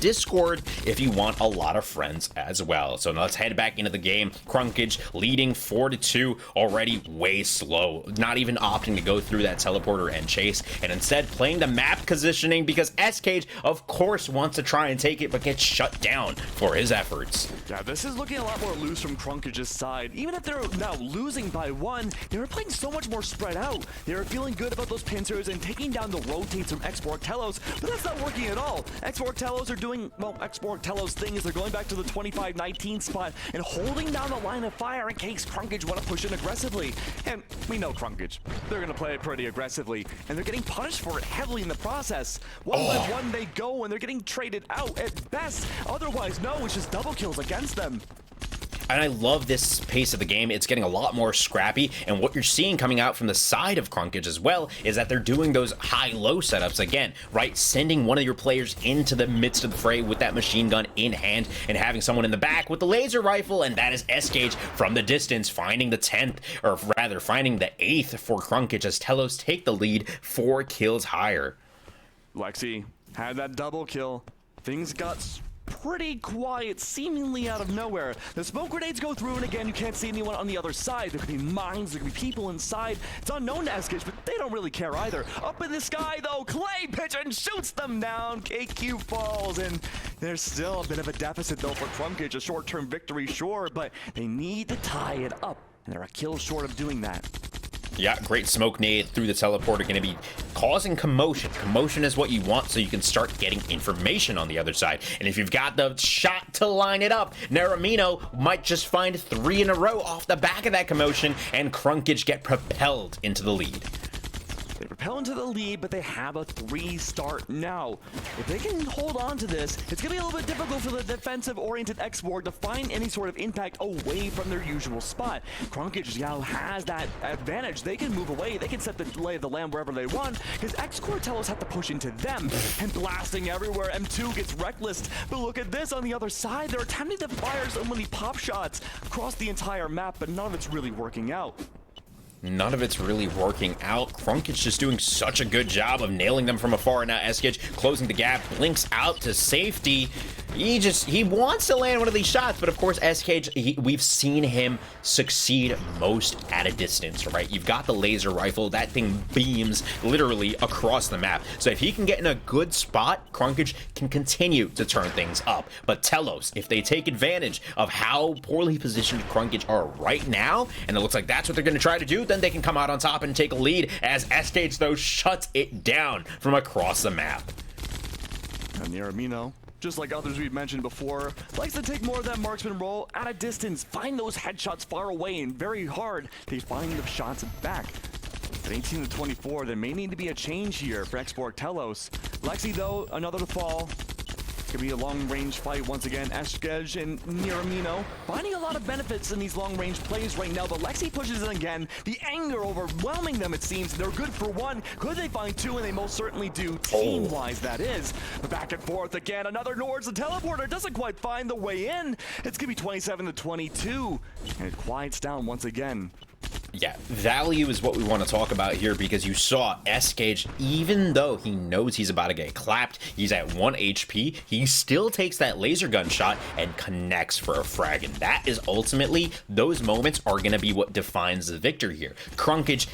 !Discord if you want a lot of friends as well. So now let's head back into the game. Crunkage leading 4-2, already way slow, not even opting to go through that teleporter and chase, and instead playing the map positioning because Cage, of course, wants to try and take it, but gets shut down for his efforts.
Yeah, this is looking a lot more loose from Crunkage's side. Even if they're now losing by 1, they were playing so much more spread out. They were feeling good about those pincers and taking down the rotates from Xborg Telos, but that's not working at all. Xborg Telos are doing, well, Xborg Telos thing is they're going back to the 25-19 spot and holding down the line of fire in case Crunkage want to push in aggressively. And we know Crunkage. They're going to play it pretty aggressively, and they're getting punished for it heavily in the process. One by one they go, and they're getting traded out at best. Otherwise, no, it's just double kills against them.
And I love this pace of the game. It's getting a lot more scrappy, and what you're seeing coming out from the side of Crunkage as well is that they're doing those high-low setups again, right? Sending one of your players into the midst of the fray with that machine gun in hand and having someone in the back with the laser rifle, and that is Cage from the distance, finding the 10th, or rather finding the 8th for Crunkage as Telos take the lead 4 kills higher.
Lexi had that double kill. Things got pretty quiet, seemingly out of nowhere. The smoke grenades go through, and again, you can't see anyone on the other side. There could be mines, there could be people inside. It's unknown to Cage, but they don't really care either. Up in the sky, though, Clay Pigeon shoots them down. KQ falls, and there's still a bit of a deficit, though, for Crunkage. A short-term victory, sure, but they need to tie it up, and they're a kill short of doing that.
Yeah, great smoke nade through the teleporter, going to be causing commotion. Commotion is what you want so you can start getting information on the other side. And if you've got the shot to line it up, Naramino might just find 3 in a row off the back of that commotion, and Crunkage get propelled into the lead.
They propel into the lead, but they have a 3 start now. If they can hold on to this, it's going to be a little bit difficult for the defensive-oriented Xborg to find any sort of impact away from their usual spot. Crunkage now has that advantage. They can move away. They can set the lay of the land wherever they want, because Xborg Telos have to push into them, and blasting everywhere. M2 gets reckless, but look at this on the other side. They're attempting to fire so many pop shots across the entire map, but none of it's really working out.
None of it's really working out. Crunkage just doing such a good job of nailing them from afar. Now Cage closing the gap, blinks out to safety. He wants to land one of these shots, but of course Cage, we've seen him succeed most at a distance, right? You've got the laser rifle, that thing beams literally across the map. So if he can get in a good spot, Crunkage can continue to turn things up. But Telos, if they take advantage of how poorly positioned Crunkage are right now, and it looks like that's what they're going to try to do, then they can come out on top and take a lead as Cage, though, shuts it down from across the map.
And Naramino, just like others we've mentioned before, likes to take more of that marksman role at a distance, find those headshots far away, and very hard they find the shots back. At 18-24, there may need to be a change here for Xborg Telos. Lexi, though, another to fall. It's gonna be a long-range fight once again. Cage and Naramino finding a lot of benefits in these long-range plays right now, but Lexi pushes in again. The anger overwhelming them, it seems. They're good for 1. Could they find 2? And they most certainly do, team-wise, that is. But back and forth again. Another Nords. The teleporter doesn't quite find the way in. It's gonna be 27-22. And it quiets down once again.
Yeah, value is what we want to talk about here, because you saw Cage, even though he knows he's about to get clapped, he's at 1 HP, he still takes that laser gun shot and connects for a frag. And that is ultimately, those moments are going to be what defines the victor here. Crunkage,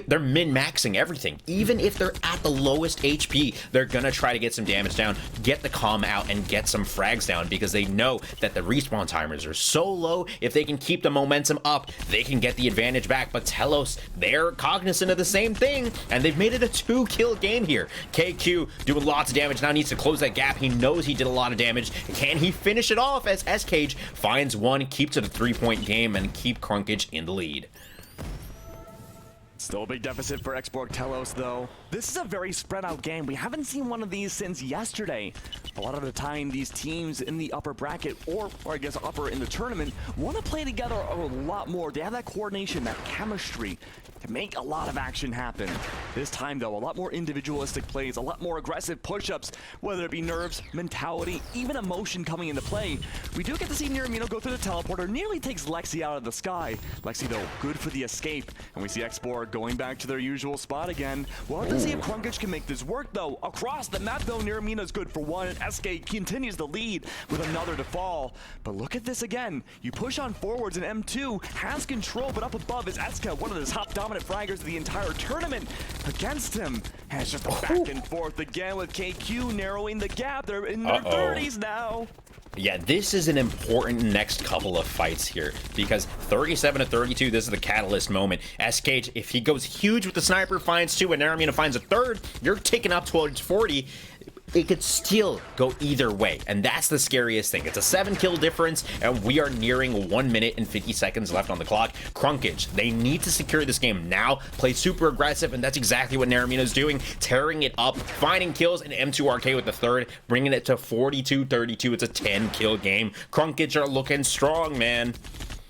they're min-maxing everything. Even if they're at the lowest HP, they're going to try to get some damage down, get the calm out, and get some frags down, because they know that the respawn timers are so low. If they can keep the momentum up, they can get the advantage back. But Telos, they're cognizant of the same thing, and they've made it a 2-kill game here. KQ doing lots of damage, now needs to close that gap. He knows he did a lot of damage. Can he finish it off as Cage finds one, keeps it a 3-point game, and keep Crunkage in the lead?
Still a big deficit for Xborg Telos, though. This is a very spread out game. We haven't seen one of these since yesterday. A lot of the time, these teams in the upper bracket, or I guess upper in the tournament, want to play together a lot more. They have that coordination, that chemistry to make a lot of action happen. This time, though, a lot more individualistic plays, a lot more aggressive push-ups, whether it be nerves, mentality, even emotion coming into play. We do get to see Niramino go through the teleporter, nearly takes Lexi out of the sky. Lexi, though, good for the escape, and we see Xborg going back to their usual spot again. We'll have to see if Crunkage can make this work, though. Across the map, though, Niramino's good for one, and SK continues the lead with another to fall. But look at this again. You push on forwards, and M2 has control, but up above is Eska, one of the top dominant fraggers of the entire tournament, against him. And it's just a back and forth again with KQ narrowing the gap. They're in their 30s now.
Yeah, this is an important next couple of fights here, because 37-32, this is the catalyst moment. Cage, if he goes huge with the sniper, finds 2, and Naramino finds a 3rd, you're ticking up towards 40. It could still go either way, and that's the scariest thing. It's a 7-kill difference, and we are nearing 1 minute and 50 seconds left on the clock. Crunkage, they need to secure this game now, play super aggressive, and that's exactly what Naramino's doing, tearing it up, finding kills, and M2RK with the 3rd, bringing it to 42-32. It's a 10-kill game. Crunkage are looking strong, man.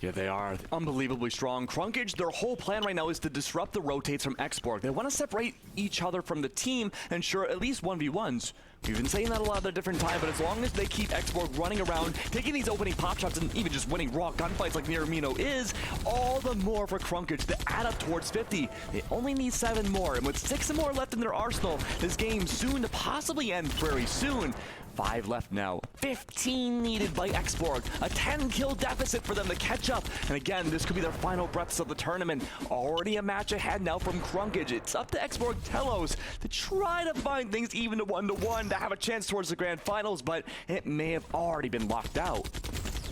Yeah, they are unbelievably strong. Crunkage, their whole plan right now is to disrupt the rotates from Xborg. They want to separate each other from the team and ensure at least 1v1s. We've been saying that a lot of the different time, but as long as they keep Xborg running around, taking these opening pop shots, and even just winning raw gunfights like Niramino is, all the more for Crunkage to add up towards 50. They only need 7 more, and with 6 more left in their arsenal, this game soon to possibly end very soon. 5 left now. 15 needed by Xborg. A 10-kill deficit for them to catch up. And again, this could be their final breaths of the tournament. Already a match ahead now from Crunkage. It's up to Xborg Telos to try to find things even to 1-1 to have a chance towards the grand finals, but it may have already been locked out.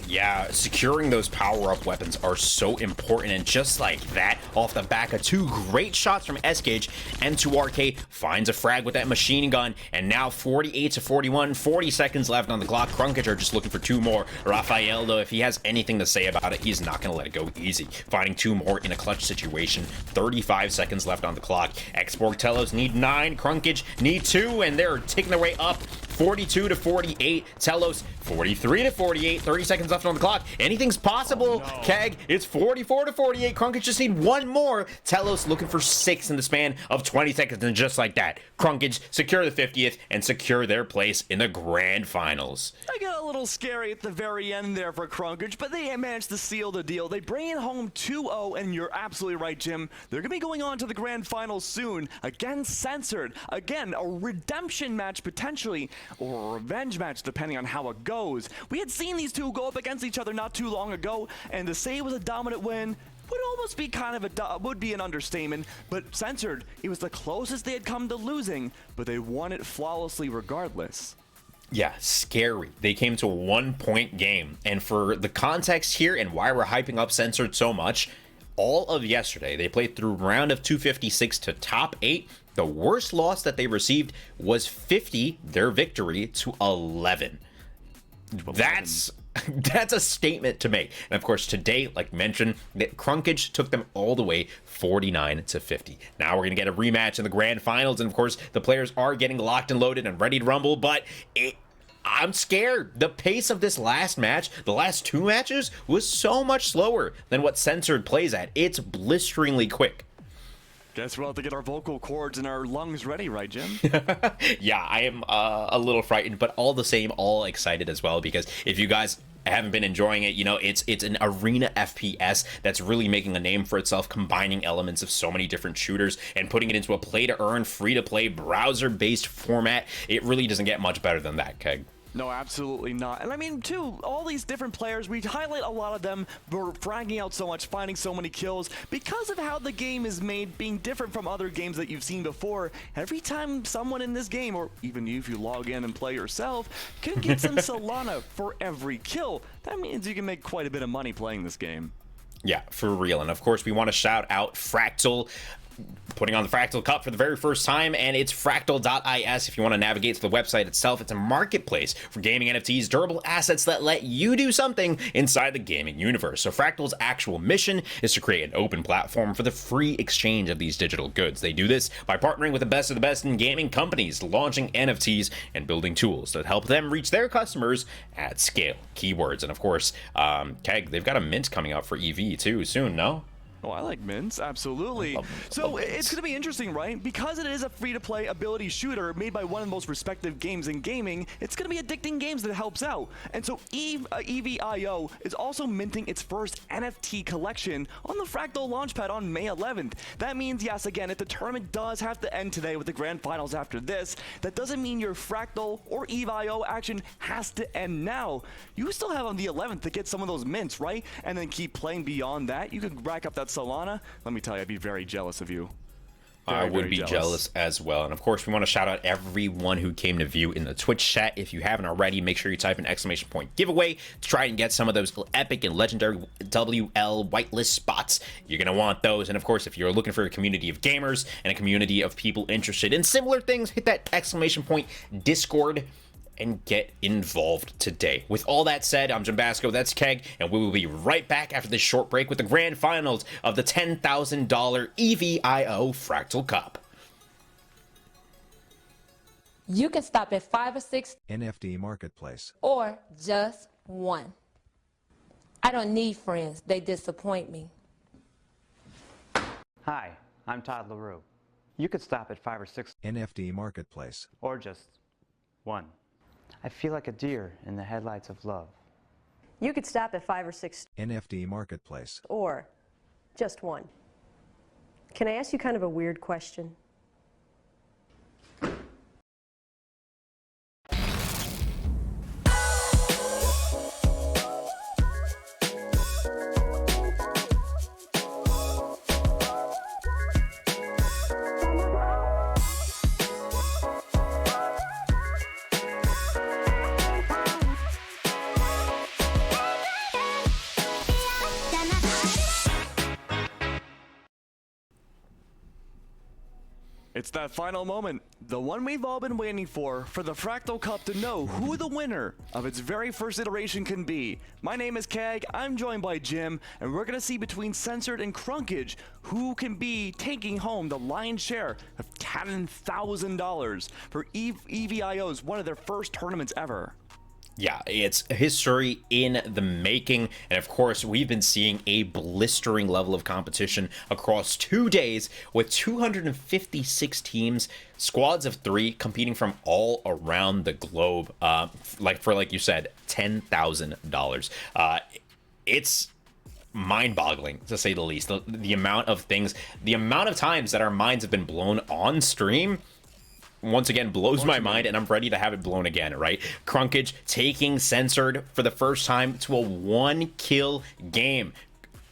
Yeah, securing those power-up weapons are so important, and just like that, off the back of 2 great shots from Cage, M2RK finds a frag with that machine gun, and now 48-41, 40 seconds left on the clock. Crunkage are just looking for 2 more. Raphael, though, if he has anything to say about it, he's not going to let it go easy. Finding 2 more in a clutch situation. 35 seconds left on the clock. Xborg Telos need 9, Crunkage need 2, and they're taking their way up. 42-48, Telos 43-48, 30 seconds left on the clock. Anything's possible. Oh, no. Keg, it's 44-48. Crunkage just need 1 more. Telos looking for 6 in the span of 20 seconds, and just like that, Crunkage secure the 50th and secure their place in the grand finals.
I got a little scary at the very end there for Crunkage, but they managed to seal the deal. They bring it home 2-0, and you're absolutely right, Jim. They're going to be going on to the grand finals soon against Censored. Again, a redemption match potentially, or a revenge match depending on how it goes. We had seen these two go up against each other not too long ago, and to say it was a dominant win would almost be kind of would be an understatement. But Censored, it was the closest they had come to losing, but they won it flawlessly regardless.
Yeah, scary. They came to a 1-point game, and for the context here and why we're hyping up Censored so much, all of yesterday they played through round of 256 to top 8. The worst loss that they received was 50, their victory, to 11. That's a statement to make. And of course, today, like mentioned, that Crunkage took them all the way 49-50. Now we're going to get a rematch in the grand finals. And of course, the players are getting locked and loaded and ready to rumble, but I'm scared. The pace of this last match, the last 2 matches, was so much slower than what Censored plays at. It's blisteringly quick.
Guess we'll have to get our vocal cords and our lungs ready, right, Jim?
Yeah, I am a little frightened, but all the same, all excited as well, because if you guys haven't been enjoying it. You know, it's an arena FPS that's really making a name for itself, combining elements of so many different shooters and putting it into a play-to-earn, free-to-play, browser-based format. It really doesn't get much better than that, Keg.
No, absolutely not. And I mean, too, all these different players, we highlight a lot of them for fragging out so much, finding so many kills, because of how the game is made, being different from other games that you've seen before. Every time someone in this game, or even you if you log in and play yourself, can get some Solana for every kill. That means you can make quite a bit of money playing this game.
Yeah, for real. And of course, we want to shout out Fractal, putting on the Fractal Cup for the very first time, and it's fractal.is. If you want to navigate to the website itself, it's a marketplace for gaming NFTs, durable assets that let you do something inside the gaming universe. So Fractal's actual mission is to create an open platform for the free exchange of these digital goods. They do this by partnering with the best of the best in gaming companies, launching NFTs and building tools that help them reach their customers at scale. Keywords, and of course, Keg, they've got a mint coming out for EV too soon, no?
Oh, I like mints, absolutely. So it's going to be interesting, right? Because it is a free-to-play ability shooter made by one of the most respected games in gaming, it's going to be addicting games that helps out. And so EV.io is also minting its first NFT collection on the Fractal Launchpad on May 11th. That means, yes, again, if the tournament does have to end today with the grand finals after this, that doesn't mean your Fractal or EV.io action has to end now. You still have on the 11th to get some of those mints, right? And then keep playing beyond that. You can rack up that Solana. Let me tell you, I'd be very jealous of you.
I would be jealous as well. And of course, we want to shout out everyone who came to view in the Twitch chat. If you haven't already, make sure you type an exclamation point giveaway to try and get some of those epic and legendary WL whitelist spots. You're going to want those. And of course, if you're looking for a community of gamers and a community of people interested in similar things, hit that exclamation point Discord and get involved today. With all that said, I'm Jim Basco, that's Keg, and we will be right back after this short break with the grand finals of the $10,000 EV.io Fractal Cup.
You can stop at 5 or 6
NFT Marketplace.
or just one. I don't need friends. They disappoint me.
Hi, I'm Todd LaRue. You could stop at 5 or 6
NFT Marketplace.
or just one. I feel like a deer in the headlights of love.
You could stop at 5 or 6
NFT Marketplace.
or just one. Can I ask you kind of a weird question?
It's that final moment, the one we've all been waiting for the Fractal Cup to know who the winner of its very first iteration can be. My name is Keg, I'm joined by Jim, and we're going to see between Censored and Crunkage who can be taking home the lion's share of $10,000 for EV.io's one of their first tournaments ever.
Yeah, it's history in the making. And of course, we've been seeing a blistering level of competition across 2 days with 256 teams, squads of 3 competing from all around the globe. Like you said, $10,000. It's mind-boggling, to say the least. The amount of things, the amount of times that our minds have been blown on stream once again blows my mind, and I'm ready to have it blown again, right? Crunkage taking Censored for the first time to a 1-kill game.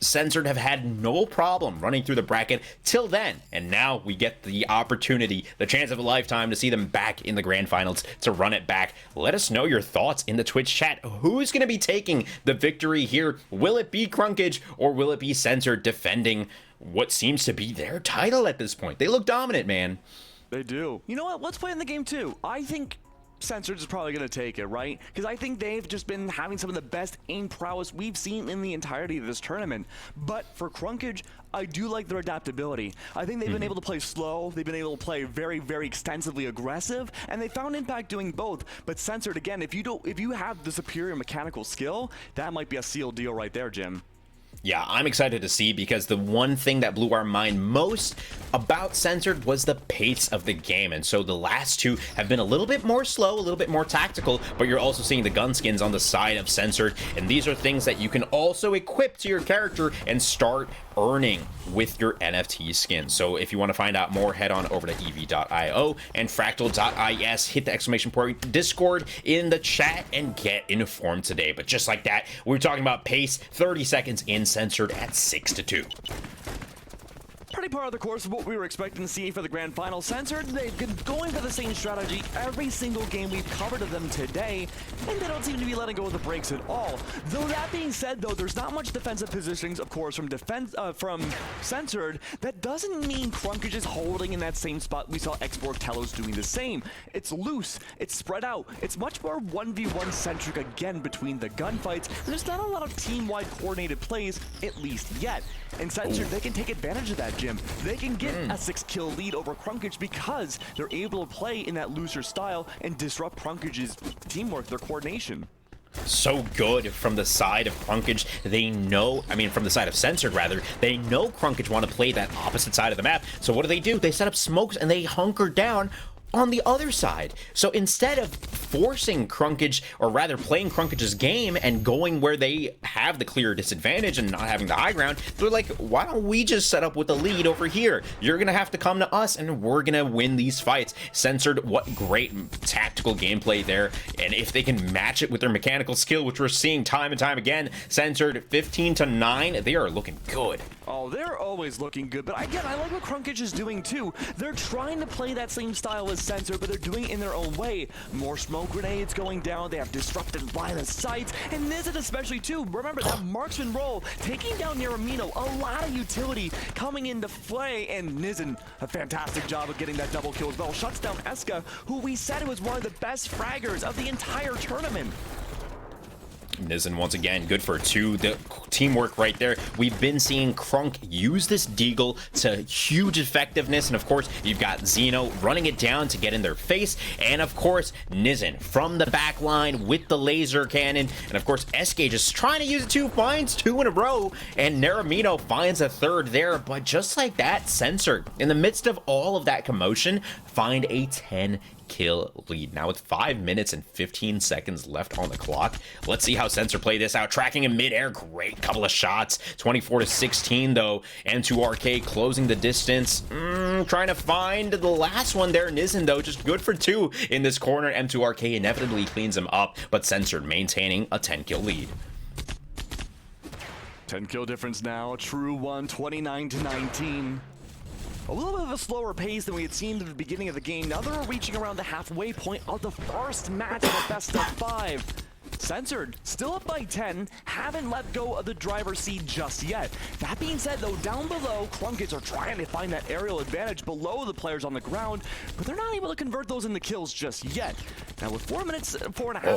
Censored have had no problem running through the bracket till then, and now we get the opportunity, the chance of a lifetime to see them back in the grand finals to run it back. Let us know your thoughts in the Twitch chat. Who's going to be taking the victory here? Will it be Crunkage, or will it be Censored defending what seems to be their title at this point? They look dominant, man.
They do. You know what? Let's play in the game too. I think Censored is probably going to take it, right? Because I think they've just been having some of the best aim prowess we've seen in the entirety of this tournament. But for Crunkage, I do like their adaptability. I think they've been able to play slow, they've been able to play very, very extensively aggressive, and they found impact doing both. But Censored, again, if you have the superior mechanical skill, that might be a sealed deal right there, Jim.
Yeah, I'm excited to see, because the one thing that blew our mind most about Censored was the pace of the game. And so the last two have been a little bit more slow, a little bit more tactical, but you're also seeing the gun skins on the side of Censored. And these are things that you can also equip to your character and start earning with your NFT skins. So if you want to find out more, head on over to ev.io and fractal.is, hit the exclamation point Discord in the chat and get informed today. But just like that, we're talking about pace, 30 seconds in, Censored at 6-2.
Pretty par of the course of what we were expecting to see for the grand final. Censored, they've been going for the same strategy every single game we've covered of them today, and they don't seem to be letting go of the brakes at all. Though that being said, though, there's not much defensive positionings, of course, from Censored. That doesn't mean Crunkage is holding in that same spot. We saw Xborg Telos doing the same. It's loose, it's spread out, it's much more 1v1 centric again between the gunfights. There's not a lot of team-wide coordinated plays, at least yet. And Censored, they can take advantage of that, Jim. They can get a 6-kill lead over Crunkage because they're able to play in that looser style and disrupt Crunkage's teamwork, their coordination.
So good from the side of Crunkage. They know, I mean, from the side of Censored, rather, they know Crunkage want to play that opposite side of the map. So what do? They set up smokes and they hunker down on the other side. So instead of forcing Crunkage, or rather playing Crunkage's game and going where they have the clear disadvantage and not having the high ground, they're like, why don't we just set up with the lead over here? You're gonna have to come to us and we're gonna win these fights. Censored, what great tactical gameplay there. And if they can match it with their mechanical skill, which we're seeing time and time again, Censored 15-9, they are looking good.
Oh, they're always looking good, but again, I like what Crunkage is doing too. They're trying to play that same style as Censored, but they're doing it in their own way. More smoke grenades going down, they have disrupted line of sight, and Nizin especially too. Remember that marksman role, taking down Naramino, a lot of utility coming into play, and Nizin, a fantastic job of getting that double kill as well. Shuts down Eska, who we said was one of the best fraggers of the entire tournament.
Nizin once again, good for 2. The teamwork right there. We've been seeing Crunk use this Deagle to huge effectiveness, and of course you've got Zeno running it down to get in their face, and of course Nizin from the back line with the laser cannon, and of course SK just trying to use it 2, finds 2 in a row, and Naramino finds a 3rd there. But just like that, Censored, in the midst of all of that commotion, find a 10-kill lead. Now with 5 minutes and 15 seconds left on the clock, let's see how Censored play this out. Tracking in midair, great couple of shots. 24-16 though. M2RK closing the distance. Trying to find the last one there. Nizin though, just good for 2 in this corner. M2RK inevitably cleans him up, but Censored maintaining a 10-kill lead.
10-kill difference now, a true one, 29-19. A little bit of a slower pace than we had seen at the beginning of the game. Now they're reaching around the halfway point of the first match of the best of 5. Censored, still up by 10, haven't let go of the driver's seat just yet. That being said though, down below, Crunkage are trying to find that aerial advantage below the players on the ground, but they're not able to convert those into kills just yet. Now with 4.5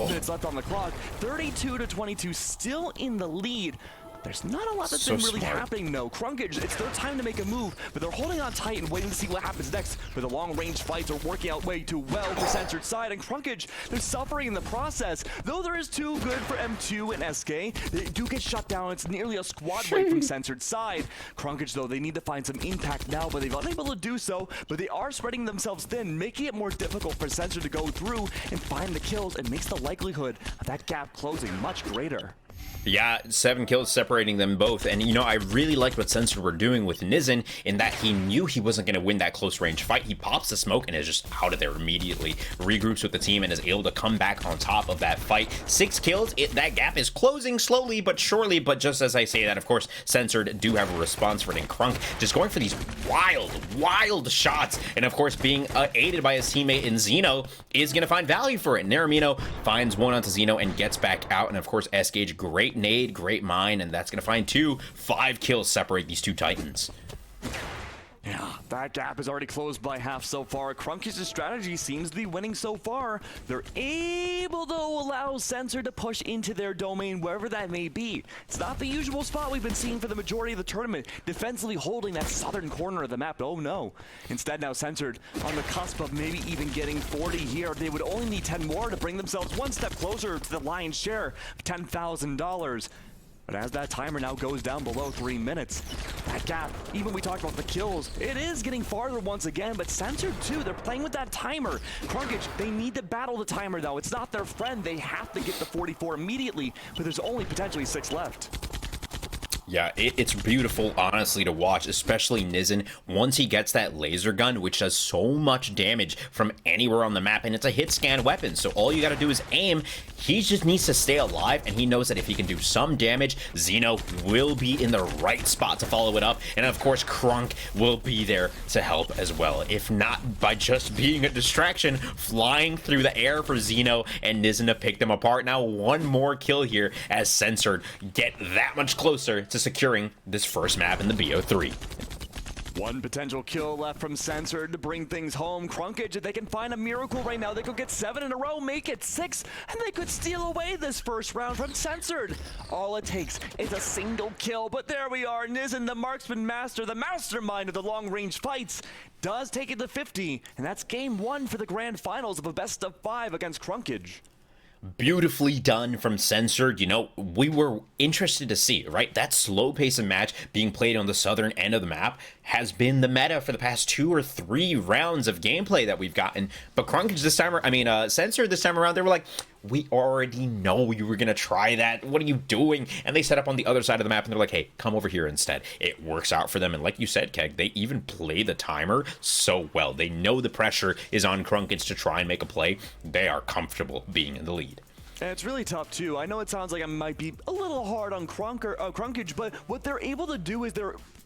minutes left on the clock, 32-22, still in the lead. There's not a lot that's been really happening, though. Crunkage, it's their time to make a move, but they're holding on tight and waiting to see what happens next. But the long-range fights are working out way too well for Censored side, and Crunkage, they're suffering in the process. Though there is too good for M2 and SK, they do get shut down. It's nearly a squad raid from Censored side. Crunkage, though, they need to find some impact now, but they've been unable to do so. But they are spreading themselves thin, making it more difficult for Censored to go through and find the kills, and makes the likelihood of that gap closing much greater.
Yeah, 7 kills separating them both. And, you know, I really liked what Censored were doing with Nizin in that he knew he wasn't going to win that close range fight. He pops the smoke and is just out of there immediately. Regroups with the team and is able to come back on top of that fight. 6 kills. That gap is closing slowly but surely. But just as I say that, of course, Censored do have a response for it. And Crunk just going for these wild shots. And, of course, being aided by his teammate in Zeno is going to find value for it. Naramino finds one onto Zeno and gets back out. And, of course, S-Gage, great nade, great mine, and that's gonna find 2. 5 kills separate these 2 titans.
Yeah, that gap is already closed by half so far. Crunkage's strategy seems to be winning so far. They're able to allow Censored to push into their domain, wherever that may be. It's not the usual spot we've been seeing for the majority of the tournament, defensively holding that southern corner of the map. Oh no. Instead now Censored on the cusp of maybe even getting 40 here. They would only need 10 more to bring themselves one step closer to the lion's share of $10,000. But as that timer now goes down below 3 minutes, that gap, even we talked about the kills, it is getting farther once again, but Censored too, they're playing with that timer. Crunkage, they need to battle the timer though. It's not their friend. They have to get the 44 immediately, but there's only potentially 6 left.
Yeah, it's beautiful, honestly, to watch, especially Nizen, once he gets that laser gun, which does so much damage from anywhere on the map, and it's a hit scan weapon, so all you gotta do is aim. He just needs to stay alive, and he knows that if he can do some damage, Xeno will be in the right spot to follow it up, and of course, Crunk will be there to help as well, if not by just being a distraction, flying through the air for Xeno and Nizen to pick them apart. Now, one more kill here as Censored get that much closer to securing this first map in the BO3.
One potential kill left from Censored to bring things home. Crunkage, if they can find a miracle right now, they could get 7 in a row, make it 6, and they could steal away this first round from Censored. All it takes is a single kill, but there we are. Nizen, the marksman master, the mastermind of the long-range fights, does take it to 50, and that's game 1 for the grand finals of a best of 5 against Crunkage.
Beautifully done from Censored. You know, we were interested to see, right? That slow pace of match being played on the southern end of the map has been the meta for the past 2 or 3 rounds of gameplay that we've gotten. But Crunkage this time, Censored this time around, they were like, we already know you were going to try that. What are you doing? And they set up on the other side of the map and they're like, hey, come over here instead. It works out for them. And like you said, Keg, they even play the timer so well. They know the pressure is on Crunkage to try and make a play. They are comfortable being in the lead.
And it's really tough too. I know it sounds like I might be a little hard on Crunkage, but what they're able to do is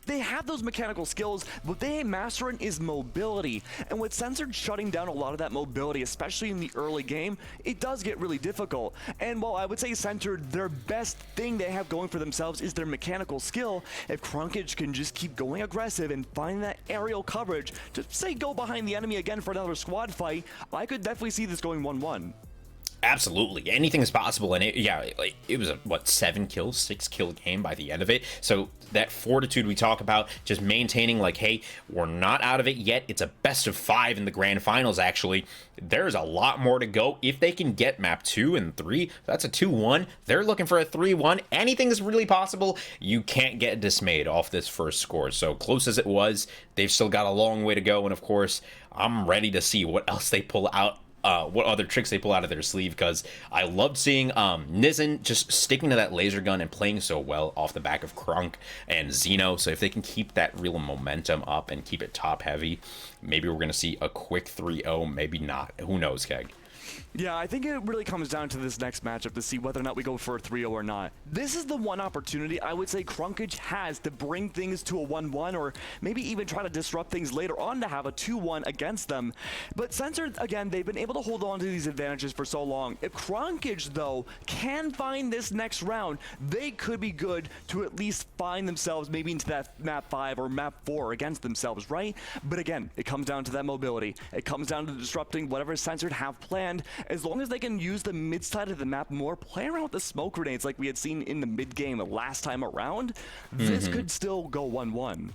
they have those mechanical skills. What they master in is mobility. And with Censored shutting down a lot of that mobility, especially in the early game, it does get really difficult. And while I would say Censored, their best thing they have going for themselves is their mechanical skill, if Crunkage can just keep going aggressive and find that aerial coverage, to say go behind the enemy again for another squad fight, I could definitely see this going 1-1.
Absolutely, anything is possible, and it was a 7 kill, 6 kill game by the end of it. So that fortitude we talk about, just maintaining like, hey, we're not out of it yet. It's a best of 5 in the grand finals. Actually, there's a lot more to go. If they can get map 2 and 3, that's a 2-1. They're looking for a 3-1. Anything is really possible. You can't get dismayed off this first score. So close as it was, they've still got a long way to go. And of course, I'm ready to see what else they pull out. What other tricks they pull out of their sleeve, because I loved seeing Nizen just sticking to that laser gun and playing so well off the back of Crunk and Xeno. So if they can keep that real momentum up and keep it top heavy, maybe we're going to see a quick 3-0, maybe not. Who knows, Keg?
Yeah, I think it really comes down to this next matchup to see whether or not we go for a 3-0 or not. This is the one opportunity I would say Crunkage has to bring things to a 1-1, or maybe even try to disrupt things later on to have a 2-1 against them. But Censored, again, they've been able to hold on to these advantages for so long. If Crunkage, though, can find this next round, they could be good to at least find themselves maybe into that map 5 or map 4 against themselves, right? But again, it comes down to that mobility. It comes down to disrupting whatever Censored have planned. As long as they can use the mid side of the map more, play around with the smoke grenades like we had seen in the mid game last time around, this could still go 1-1.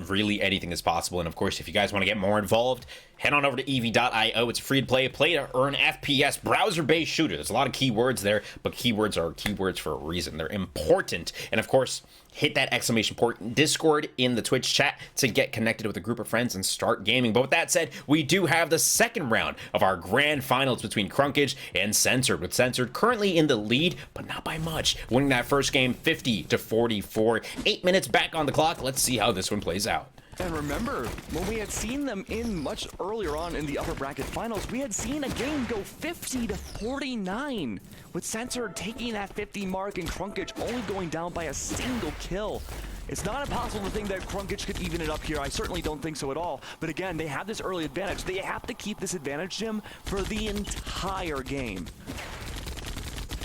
Really, anything is possible. And of course, if you guys want to get more involved, head on over to ev.io. It's free to play to earn FPS, browser-based shooter. There's a lot of keywords there, but keywords are keywords for a reason. They're important. And of course, hit that exclamation point Discord in the Twitch chat to get connected with a group of friends and start gaming. But with that said, we do have the second round of our grand finals between Crunkage and Censored, with Censored currently in the lead, but not by much, winning that first game 50-44. 8 minutes back on the clock. Let's see how this one plays out.
And remember, when we had seen them in much earlier on in the upper bracket finals, we had seen a game go 50-49, with Censored taking that 50 mark and Crunkage only going down by a single kill. It's not impossible to think that Crunkage could even it up here. I certainly don't think so at all. But again, they have this early advantage. They have to keep this advantage, Jim, for the entire game.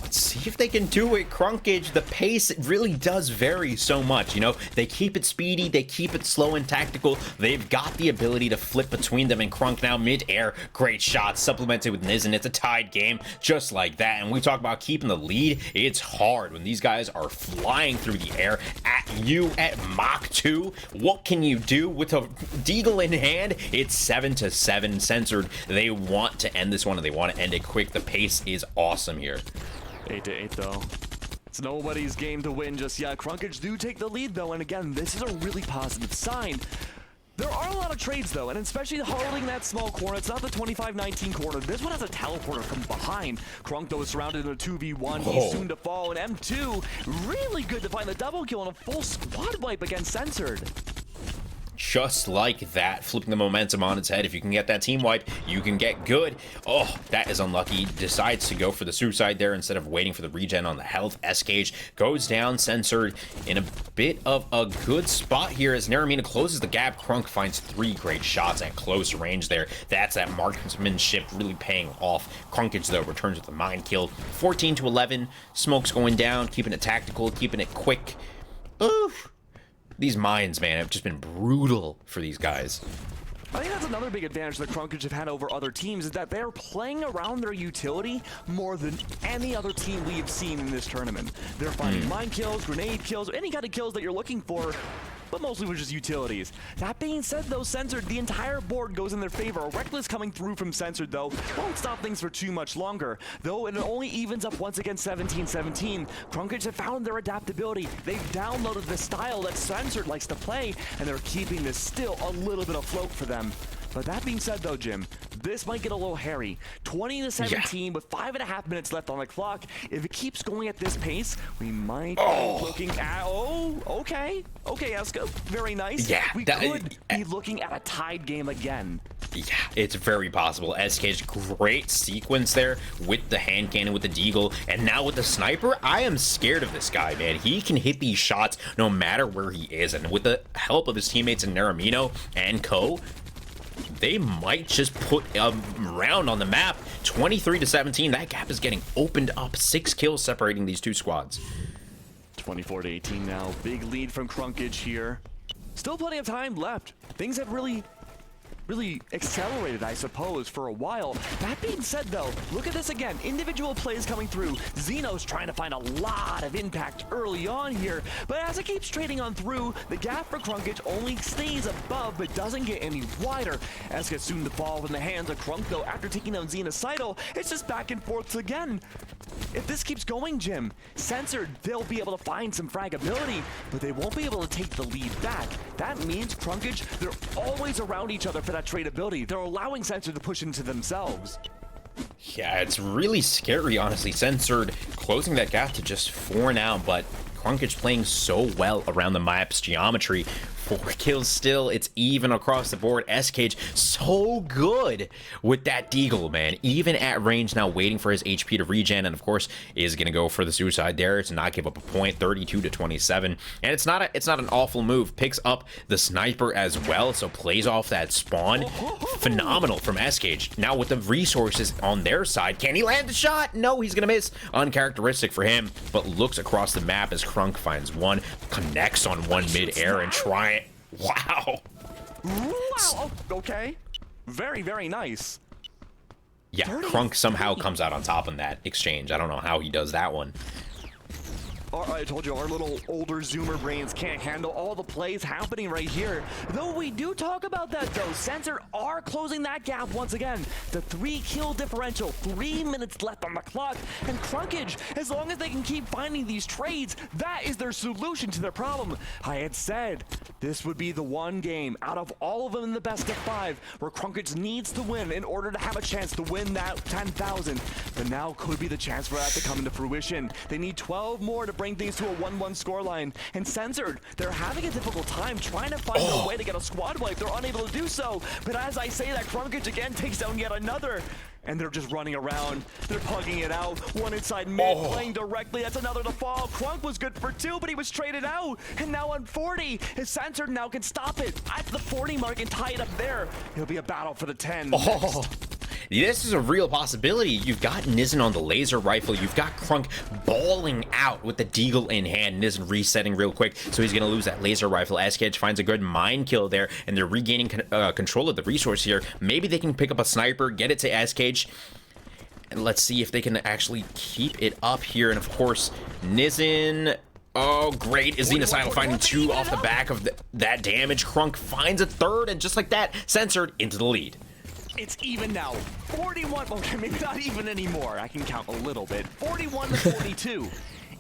Let's see if they can do it. Crunkage, the pace, it really does vary so much. You know, they keep it speedy, they keep it slow and tactical. They've got the ability to flip between them, and Crunk now mid-air. Great shots, supplemented with Nizen. It's a tied game, just like that. And we talk about keeping the lead. It's hard when these guys are flying through the air at you at Mach 2. What can you do with a deagle in hand? It's 7-7. Censored. They want to end this one, and they want to end it quick. The pace is awesome here.
8-8 though. It's nobody's game to win just yet. Crunkage do take the lead, though, and again, this is a really positive sign. There are a lot of trades, though, and especially holding that small corner. It's not the 25-19 corner. This one has a teleporter from behind. Crunk, though, is surrounded in a 2v1. He's soon to fall, and M2, really good to find the double kill and a full squad wipe against Censored.
Just like that, flipping the momentum on its head. If you can get that team wipe, you can get good. Oh, that is unlucky. Decides to go for the suicide there instead of waiting for the regen on the health. Cage goes down. Censored in a bit of a good spot here as Naramina closes the gap. Crunk finds 3 great shots at close range there. That's that marksmanship really paying off. Crunkage, though, returns with a mind kill. 14-11. Smoke's going down, keeping it tactical, keeping it quick. Oof. These mines, man, have just been brutal for these guys.
I think that's another big advantage that Crunkage have had over other teams, is that they're playing around their utility more than any other team we've seen in this tournament. They're finding mine kills, grenade kills, any kind of kills that you're looking for, but mostly with just utilities. That being said, though, Censored, the entire board goes in their favor. A Reckless coming through from Censored, though, won't stop things for too much longer. Though it only evens up once again 17-17. Crunkage have found their adaptability. They've downloaded the style that Censored likes to play, and they're keeping this still a little bit afloat for them. But that being said, though, Jim, this might get a little hairy. 20-17 with 5.5 minutes left on the clock. If it keeps going at this pace, we might be looking at... Oh, okay. Okay, Eska, very nice.
Yeah,
we could be looking at a tied game again.
Yeah, it's very possible. SK's great sequence there with the hand cannon, with the deagle, and now with the sniper. I am scared of this guy, man. He can hit these shots no matter where he is, and with the help of his teammates in Naramino and Co., they might just put a round on the map. 23-17. That gap is getting opened up. 6 kills separating these two squads.
24-18 now. Big lead from Crunkage here. Still plenty of time left. Things have really accelerated, I suppose, for a while. That being said, though, look at this again. Individual plays coming through. Xeno's trying to find a lot of impact early on here, but as it keeps trading on through, the gap for Crunkage only stays above, but doesn't get any wider. As gets soon to fall in the hands of Crunk, though, after taking down Xenocidal, it's just back and forth again. If this keeps going, Jim, Censored, they'll be able to find some fragability, but they won't be able to take the lead back. That means Crunkage, they're always around each other for that tradability. They're allowing Censored to push into themselves.
Yeah, it's really scary, honestly. Censored closing that gap to just 4 now, but Crunkage playing so well around the map's geometry. 4 kills still. It's even across the board. Cage so good with that deagle, man. Even at range now, waiting for his HP to regen, and of course is gonna go for the suicide there to not give up a point. 32-27, and it's not an awful move. Picks up the sniper as well, so plays off that spawn. Phenomenal from Cage. Now with the resources on their side, can he land the shot? No, he's gonna miss. Uncharacteristic for him, but looks across the map as Crunk finds one, connects on one mid-air and trying. Wow.
Wow. Okay. Very, very nice.
Yeah, Crunk somehow comes out on top in that exchange. I don't know how he does that one.
I told you, our little older zoomer brains can't handle all the plays happening right here. Though we do talk about that, though. Censored are closing that gap once again. The 3-kill differential, 3 minutes left on the clock. And Crunkage, as long as they can keep finding these trades, that is their solution to their problem. I had said this would be the one game out of all of them in the best of 5 where Crunkage needs to win in order to have a chance to win that 10,000. But now could be the chance for that to come into fruition. They need 12 more to bring things to a 1-1 scoreline. And Censored, they're having a difficult time trying to find a way to get a squad wipe. They're unable to do so. But as I say that, Crunkage again takes down yet another. And they're just running around. They're pugging it out. One inside mid, playing directly. That's another to fall. Crunk was good for 2, but he was traded out. And now on 40, his Censored now can stop it at the 40 mark and tie it up there. It'll be a battle for the 10.
This is a real possibility. You've got Nizen on the laser rifle. You've got Crunk balling out with the deagle in hand. Nizen resetting real quick, so he's going to lose that laser rifle. Cage finds a good mine kill there, and they're regaining control of the resource here. Maybe they can pick up a sniper, get it to Cage, and let's see if they can actually keep it up here. And of course, Nizen... Oh, great. Is Xenocidal finding 2 off the back of that damage. Crunk finds a 3rd, and just like that, Censored into the lead.
It's even now. 41. Okay, maybe not even anymore. I can count a little bit. 41-42.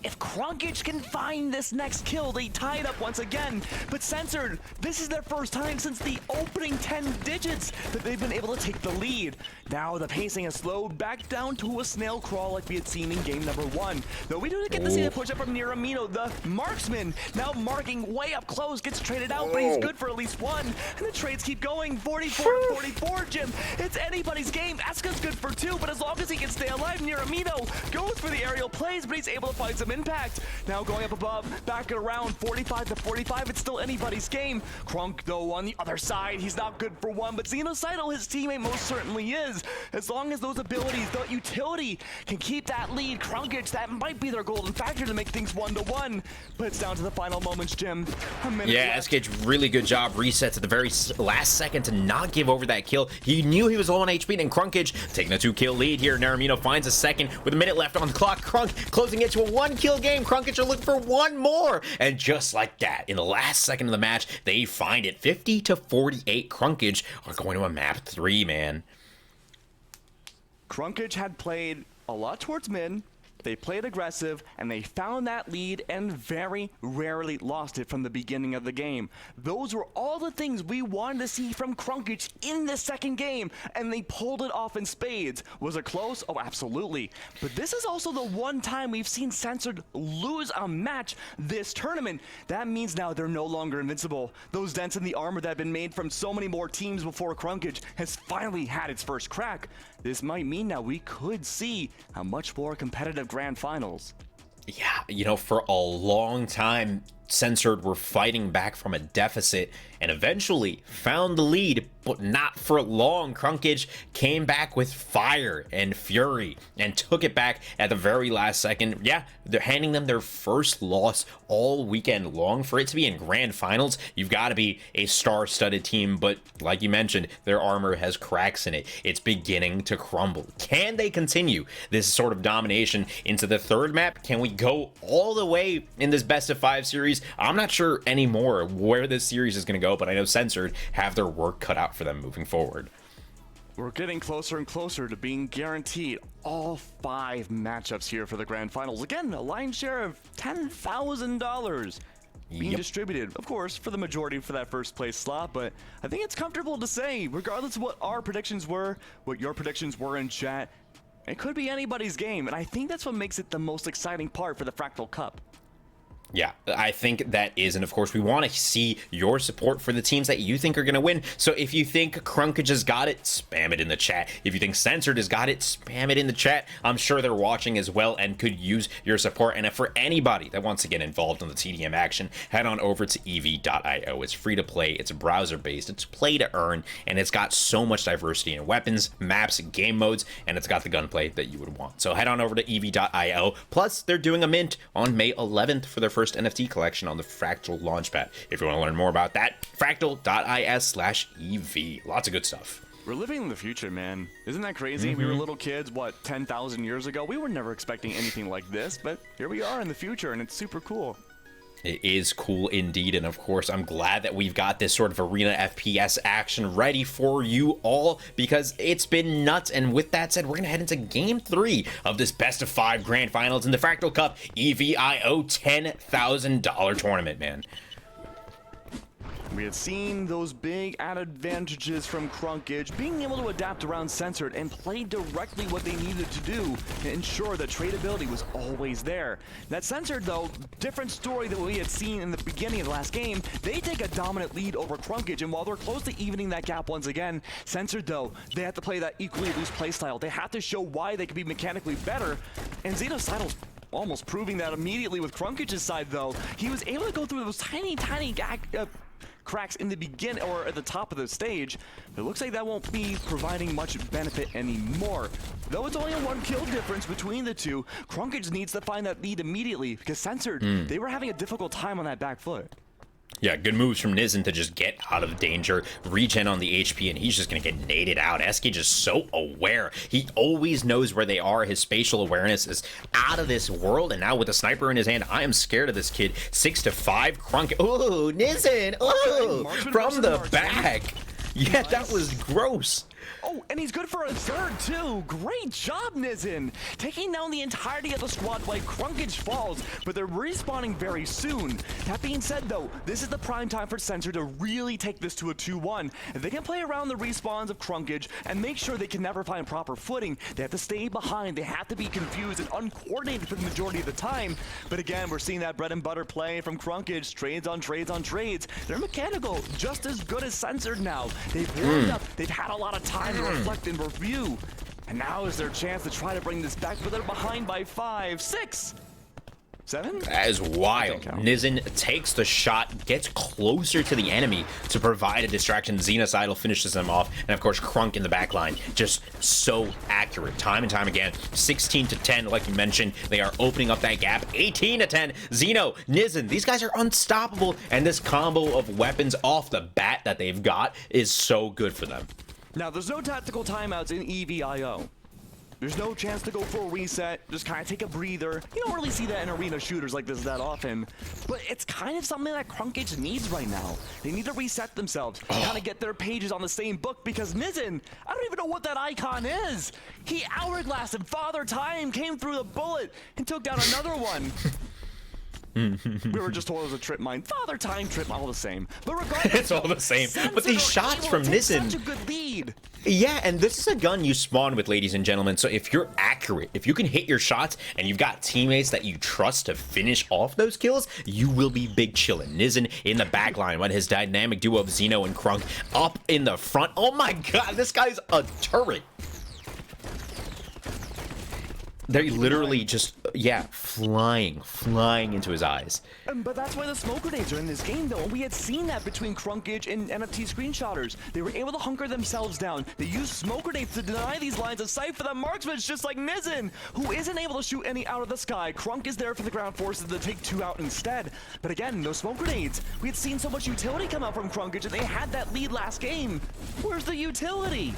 if Crunkage can find this next kill, they tie it up once again. But Censored, this is their first time since the opening 10 digits that they've been able to take the lead. Now the pacing has slowed back down to a snail crawl like we had seen in game number 1. Though we do get to see the push up from Niramino, the marksman, now marking way up close, gets traded out, but he's good for at least one. And the trades keep going, 44-44, Jim. It's anybody's game. Eska's good for 2, but as long as he can stay alive, Niramino goes for the aerial plays, but he's able to find some impact. Now going up above, back at around 45-45, it's still anybody's game. Crunk, though, on the other side, he's not good for 1, but Xenocidal, his teammate, most certainly is. As long as those abilities, the utility, can keep that lead, Crunkage, that might be their golden factor to make things 1-1. But it's down to the final moments, Jim. A minute left.
SK, really good job. Resets at the very last second to not give over that kill. He knew he was low on HP, and Crunkage taking a 2-kill lead here. Naramino finds a second with a minute left on the clock. Crunk closing it to a 1-kill game. Crunkage are looking for one more. And just like that, in the last second of the match, they find it. 50-48. Crunkage are going to a map 3, man.
Crunkage had played a lot towards mid. They played aggressive, and they found that lead and very rarely lost it from the beginning of the game. Those were all the things we wanted to see from Crunkage in the second game, and they pulled it off in spades. Was it close? Oh, absolutely. But this is also the one time we've seen Censored lose a match this tournament. That means now they're no longer invincible. Those dents in the armor that have been made from so many more teams before Crunkage has finally had its first crack. This might mean now we could see a much more competitive grand finals.
Yeah, you know, for a long time, Censored were fighting back from a deficit and eventually found the lead, but not for long. Crunkage came back with fire and fury and took it back at the very last second. Yeah, they're handing them their first loss all weekend long. For it to be in grand finals, you've got to be a star-studded team, but like you mentioned, their armor has cracks in it. It's beginning to crumble. Can they continue this sort of domination into the third map? Can we go all the way in this best-of-5 series? I'm not sure anymore where this series is going to go, but I know Censored have their work cut out for them moving forward.
We're getting closer and closer to being guaranteed all 5 matchups here for the grand finals. Again, a lion's share of $10,000 being distributed, of course, for the majority for that first place slot, but I think it's comfortable to say, regardless of what our predictions were, what your predictions were in chat, it could be anybody's game, and I think that's what makes it the most exciting part for the Fractal Cup.
Yeah, I think that is, and of course we want to see your support for the teams that you think are going to win. So if you think Crunkage has got it, spam it in the chat. If you think Censored has got it, spam it in the chat. I'm sure they're watching as well and could use your support. And if for anybody that wants to get involved in the TDM action, head on over to ev.io. It's free to play, it's browser based, it's play to earn, and it's got so much diversity in weapons, maps, game modes, and it's got the gunplay that you would want. So head on over to ev.io. Plus, they're doing a mint on May 11th for their first NFT collection on the Fractal Launchpad. If you want to learn more about that, fractal.is/EV. Lots of good stuff.
We're living in the future, man. Isn't that crazy? We were little kids, what, 10,000 years ago? We were never expecting anything like this, but here we are in the future, and it's super cool.
It is cool indeed, and of course I'm glad that we've got this sort of arena FPS action ready for you all, because it's been nuts. And with that said, we're gonna head into game 3 of this best of 5 grand finals in the Fractal Cup EVIO $10,000 tournament, man.
We had seen those big added advantages from Crunkage, being able to adapt around Censored and play directly what they needed to do to ensure that tradability was always there. That Censored, though, different story than we had seen in the beginning of the last game. They take a dominant lead over Crunkage, and while they're close to evening that gap once again, Censored, though, they have to play that equally loose playstyle. They have to show why they can be mechanically better, and Xenocidal's almost proving that immediately with Crunkage's side, though. He was able to go through those tiny cracks in the beginning or at the top of the stage. It looks like that won't be providing much benefit anymore. Though it's only a 1 kill difference between the two, Crunkage needs to find that lead immediately because Censored, they were having a difficult time on that back foot.
Yeah, good moves from Nizen to just get out of danger, regen on the HP, and he's just going to get naded out. SK just so aware. He always knows where they are. His spatial awareness is out of this world, and now with a sniper in his hand, I am scared of this kid. 6-5, Crunk. Ooh, Nizen! Ooh, from the back. Yeah, that was gross.
Oh, and he's good for a third, too. Great job, Nizin. Taking down the entirety of the squad while Crunkage falls, but they're respawning very soon. That being said, though, this is the prime time for Censored to really take this to a 2-1. If they can play around the respawns of Crunkage and make sure they can never find proper footing, they have to stay behind. They have to be confused and uncoordinated for the majority of the time. But again, we're seeing that bread and butter play from Crunkage. Trades on trades on trades. They're mechanical, just as good as Censored now. They've warmed up. They've had a lot of time to reflect and review. And now is their chance to try to bring this back, but they're behind by 5, 6, 7?
That is wild. Nizin takes the shot, gets closer to the enemy to provide a distraction. Xenocidal finishes them off, and of course Crunk in the back line. Just so accurate, time and time again. 16 to 10, like you mentioned, they are opening up that gap. 18 to 10, Xeno, Nizin, these guys are unstoppable, and this combo of weapons off the bat that they've got is so good for them.
Now, there's no tactical timeouts in EVIO. There's no chance to go for a reset, just kind of take a breather. You don't really see that in arena shooters like this that often, but it's kind of something that Crunkage needs right now. They need to reset themselves, kind of get their pages on the same book, because Nizin, I don't even know what that icon is. He hourglassed Father Time, came through the bullet, and took down another one. We were just told it was a trip mine. Father Time, trip, all the same. But regardless,
it's all the same. But these shots from Nizin,
such a good lead.
Yeah, and this is a gun you spawn with, ladies and gentlemen. So if you're accurate, if you can hit your shots, and you've got teammates that you trust to finish off those kills, you will be big chillin'. Nizin in the back line, with his dynamic duo of Xeno and Crunk up in the front. Oh my god, this guy's a turret. They're literally just, yeah, flying into his eyes.
But that's why the smoke grenades are in this game, though. And we had seen that between Crunkage and NFT screenshotters. They were able to hunker themselves down. They used smoke grenades to deny these lines of sight for the marksmen, just like Nizin, who isn't able to shoot any out of the sky. Crunk is there for the ground forces to take 2 out instead. But again, no smoke grenades. We had seen so much utility come out from Crunkage, and they had that lead last game. Where's the utility?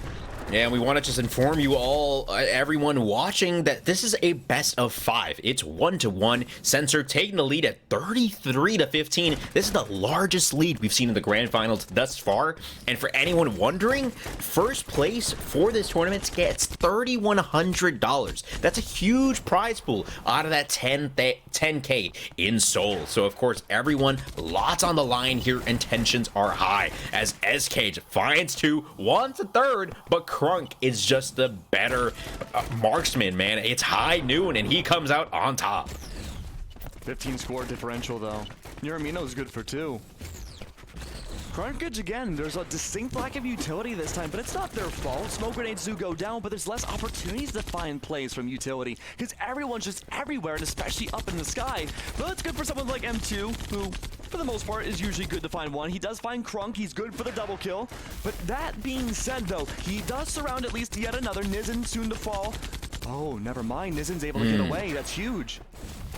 Yeah, and we want to just inform you all, everyone watching, that this is a best of 5. It's 1-1. Censored taking the lead at 33 to 15. This is the largest lead we've seen in the grand finals thus far. And for anyone wondering, first place for this tournament gets $3,100. That's a huge prize pool out of that 10K in Seoul. So of course, everyone, lots on the line here, and tensions are high as SK finds 2, wants a third, but Crunk is just the better marksman, man. It's high noon, and he comes out on top.
15 score differential, though. Yuramino is good for 2. Crunkage, again, there's a distinct lack of utility this time, but it's not their fault. Smoke grenades do go down, but there's less opportunities to find plays from utility, because everyone's just everywhere, and especially up in the sky. But it's good for someone like M2, who, for the most part, is usually good to find one. He does find Crunk, he's good for the double kill. But that being said, though, he does surround at least yet another. Nizin soon to fall. Oh, never mind, Nizin's able to get away. That's huge.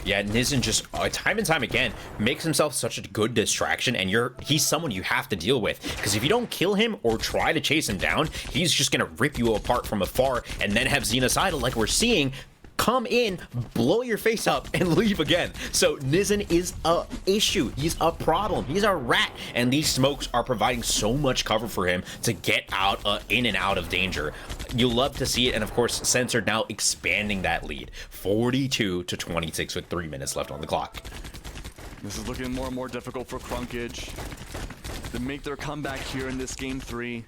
Yeah, Nizin just time and time again makes himself such a good distraction, and he's someone you have to deal with, because if you don't kill him or try to chase him down, he's just gonna rip you apart from afar, and then have Xenocidal, like we're seeing, come in, blow your face up, and leave again. So Nizin is a issue. He's a problem. He's a rat, and these smokes are providing so much cover for him to get out, in and out of danger. You'll love to see it, and of course, Censored now expanding that lead, 42 to 26 with 3 minutes left on the clock.
This is looking more and more difficult for Crunkage to make their comeback here in this game 3.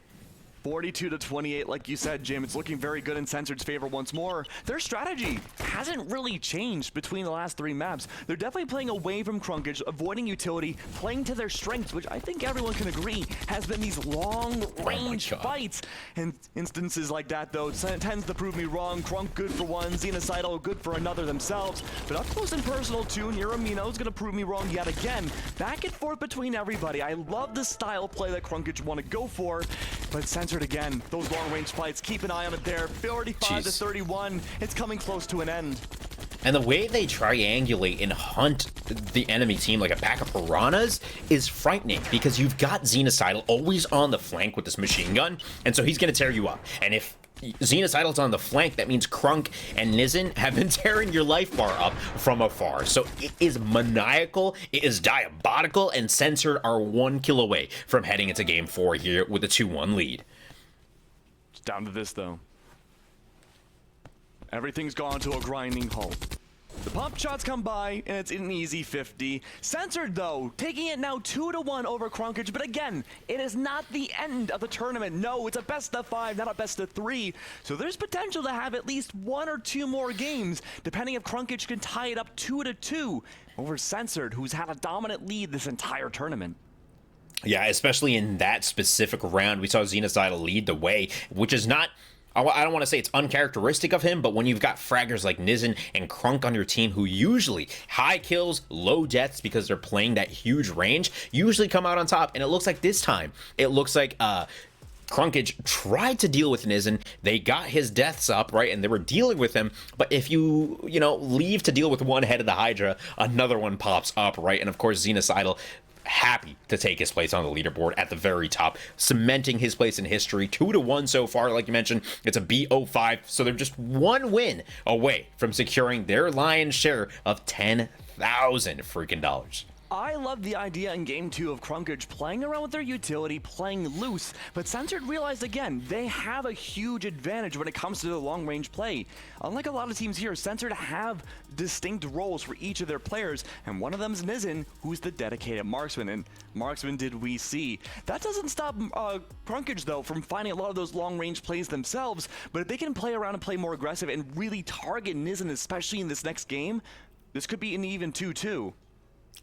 42 to 28, like you said, Jim. It's looking very good in Censored's favor once more. Their strategy hasn't really changed between the last 3 maps. They're definitely playing away from Crunkage, avoiding utility, playing to their strengths, which I think everyone can agree has been these long-range fights. And instances like that, though, tends to prove me wrong. Crunk good for one, Xenocidal good for another themselves. But up close and personal, too, Yuramino's going to prove me wrong yet again. Back and forth between everybody. I love the style play that Crunkage want to go for, but Censored again, those long-range fights, keep an eye on it there. 45 to 31, it's coming close to an end.
And the way they triangulate and hunt the enemy team like a pack of piranhas is frightening, because you've got Xenocidal always on the flank with this machine gun, and so he's going to tear you up. And if Xenocidal's on the flank, that means Crunk and Nizin have been tearing your life bar up from afar. So it is maniacal, it is diabolical, and Censored are 1 kill away from heading into game 4 here with a 2-1 lead.
Down to this, though. Everything's gone to a grinding halt. The pump shots come by, and it's an easy 50. Censored, though, taking it now 2-1 over Crunkage. But again, it is not the end of the tournament. No, it's a best of 5, not a best of 3. So there's potential to have at least 1 or 2 more games, depending if Crunkage can tie it up 2-2 over Censored, who's had a dominant lead this entire tournament.
Yeah, especially in that specific round, we saw Xenocidal lead the way, which is not... I don't want to say it's uncharacteristic of him, but when you've got fraggers like Nizen and Crunk on your team who usually high kills, low deaths because they're playing that huge range, usually come out on top. And it looks like this time, it looks like Crunkage tried to deal with Nizen. They got his deaths up, right? And they were dealing with him. But if you leave to deal with one head of the Hydra, another one pops up, right? And of course, Xenocidal happy to take his place on the leaderboard at the very top, cementing his place in history. 2-1 so far, like you mentioned. It's a BO5, so they're just 1 win away from securing their lion's share of $10,000 freaking dollars.
I love the idea in Game 2 of Crunkage playing around with their utility, playing loose, but Censored realized again, they have a huge advantage when it comes to the long-range play. Unlike a lot of teams here, Censored have distinct roles for each of their players, and one of them is Nizen, who's the dedicated marksman, and marksman did we see. That doesn't stop Crunkage, though, from finding a lot of those long-range plays themselves, but if they can play around and play more aggressive and really target Nizen, especially in this next game, this could be an even 2-2.